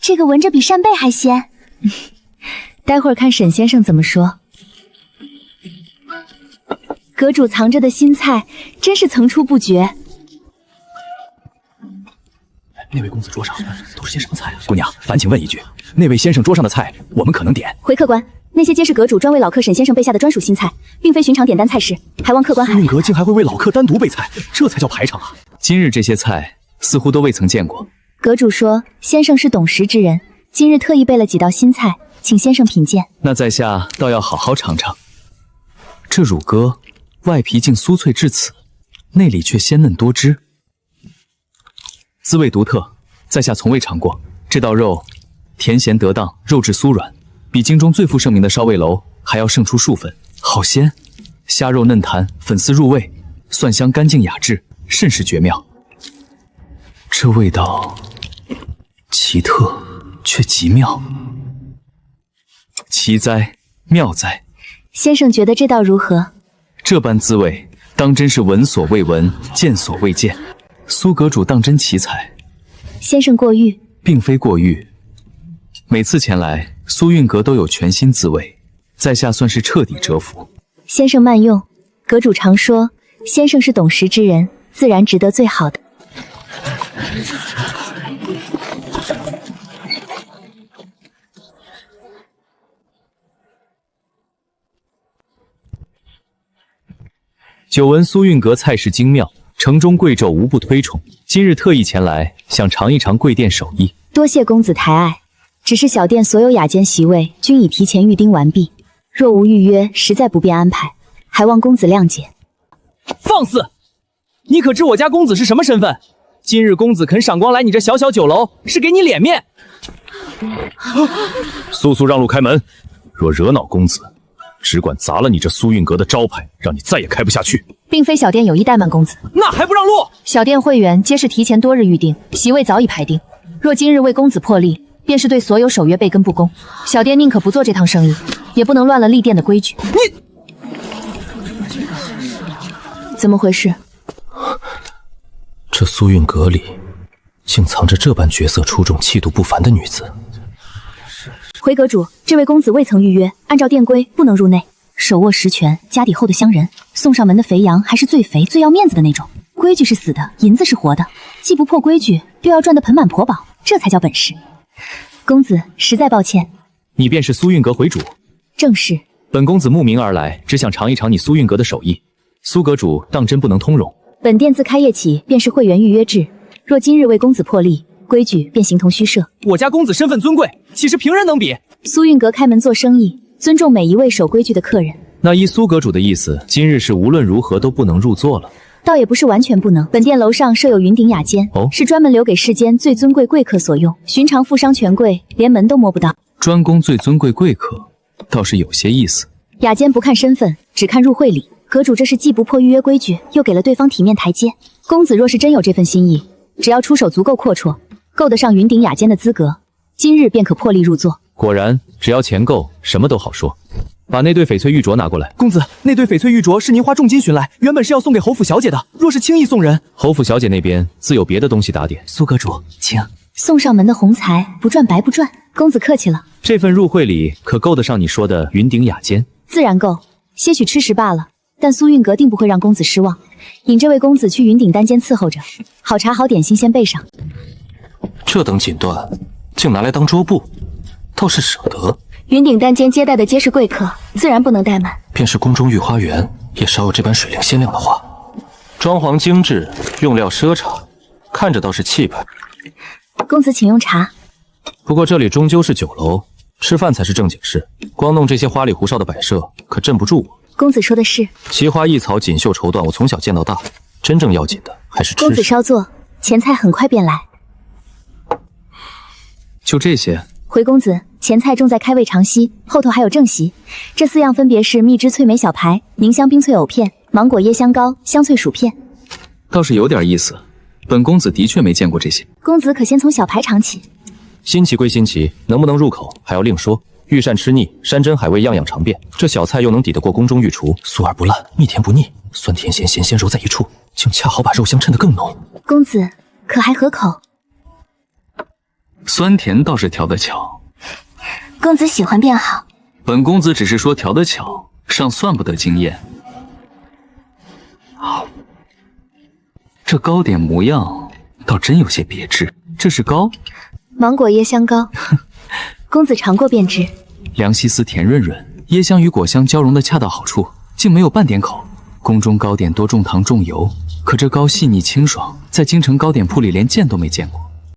这个闻着比扇贝还鲜。待会儿看沈先生怎么说。阁主藏着的新菜真是层出不穷。那位公子桌上都是些什么菜啊？姑娘，烦请问一句，那位先生桌上的菜我们可能点？回客官，那些皆是阁主专为老客沈先生备下的专属新菜，并非寻常点单菜式，还望客官苏韵阁竟还会为老客单独备菜，这才叫排场啊！今日这些菜似乎都未曾见过。阁主说先生是懂食之人，今日特意备了几道新菜，请先生品鉴。那在下倒要好好尝尝。这乳鸽外皮竟酥脆至此，内里却鲜嫩多汁，滋味独特，在下从未尝过。这道肉甜咸得当，肉质酥软，比京中最负盛名的烧味楼还要胜出数分，好鲜！虾肉嫩弹，粉丝入味，蒜香干净雅致，甚是绝妙。这味道奇特却极妙，奇哉妙哉！先生觉得这道如何？这般滋味，当真是闻所未闻，见所未见。苏阁主当真奇才。先生过誉，并非过誉。每次前来，苏韵阁都有全新滋味，在下算是彻底折服。先生慢用，阁主常说，先生是懂食之人，自然值得最好的。久闻苏韵阁菜式精妙，城中贵胄无不推崇。今日特意前来，想尝一尝贵店手艺。多谢公子抬爱，只是小店所有雅间席位均已提前预订完毕，若无预约，实在不便安排，还望公子谅解。放肆！你可知我家公子是什么身份？今日公子肯赏光来你这小小酒楼，是给你脸面。速速让路开门！若惹恼公子，只管砸了你这苏韵阁的招牌，让你再也开不下去。并非小店有意怠慢公子，那还不让路？小店会员皆是提前多日预定，席位早已排定。若今日为公子破例，便是对所有守约辈根不公。小店宁可不做这趟生意，也不能乱了立店的规矩。你怎么回事？这苏韵阁里竟藏着这般绝色出众、气度不凡的女子。回阁主，这位公子未曾预约，按照店规不能入内。手握实权，家底厚的香人，送上门的肥羊还是最肥最要面子的那种。规矩是死的，银子是活的，既不破规矩，又要赚得盆满钵饱，这才叫本事。公子实在抱歉。你便是苏运阁回主？正是。本公子慕名而来，只想尝一尝你苏运阁的手艺。苏阁主当真不能通融？本店自开业起便是会员预约制，若今日为公子破例，规矩便形同虚设。我家公子身份尊贵，岂是平人能比？苏运阁开门做生意，尊重每一位守规矩的客人。那依苏阁主的意思，今日是无论如何都不能入座了。倒也不是完全不能。本店楼上设有云顶雅间，是专门留给世间最尊贵贵客所用，寻常富商权贵连门都摸不到。专供最尊贵贵客，倒是有些意思。雅间不看身份，只看入会礼。阁主这是既不破预约规矩，又给了对方体面台阶。公子若是真有这份心意，只要出手足够阔绰，够得上云顶雅间的资格，今日便可破例入座。果然，只要钱够，什么都好说。把那对翡翠玉镯拿过来。公子，那对翡翠玉镯是您花重金寻来，原本是要送给侯府小姐的。若是轻易送人，侯府小姐那边自有别的东西打点。苏阁主，请。送上门的红财，不赚白不赚。公子客气了。这份入会礼可够得上你说的云顶雅间？自然够，些许吃食罢了。但苏运阁定不会让公子失望，引这位公子去云顶丹间伺候着，好茶好点心先备上。这等锦缎，竟拿来当桌布，倒是舍得。云顶丹间接待的皆是贵客，自然不能怠慢。便是宫中御花园，也少有这般水灵鲜亮的花。装潢精致，用料奢侈，看着倒是气派。公子请用茶。不过这里终究是酒楼，吃饭才是正经事，光弄这些花里胡哨的摆设，可镇不住我。公子说的是。奇花异草、锦绣绸缎，我从小见到大，真正要紧的还是吃。公子稍坐，前菜很快便来。就这些。回公子，前菜重在开胃尝息，后头还有正席。这4样分别是蜜汁脆梅小排、凝香冰脆藕片、芒果椰香糕、香脆薯片。倒是有点意思，本公子的确没见过这些。公子可先从小排尝起。新奇归新奇，能不能入口还要另说。御膳吃腻，山珍海味样样尝遍，这小菜又能抵得过宫中御厨？酥而不烂，蜜甜不腻，酸甜咸咸鲜揉在一处，竟恰好把肉香衬得更浓。公子可还合口？酸甜倒是调得巧，公子喜欢便好。本公子只是说调得巧，尚算不得惊艳。好，这糕点模样倒真有些别致。这是糕？芒果椰香糕。公子尝过便知。凉细丝甜润润，椰香与果香交融的恰到好处，竟没有半点口。宫中糕点多重糖重油，可这糕细腻清爽，在京城糕点铺里连见都没见过。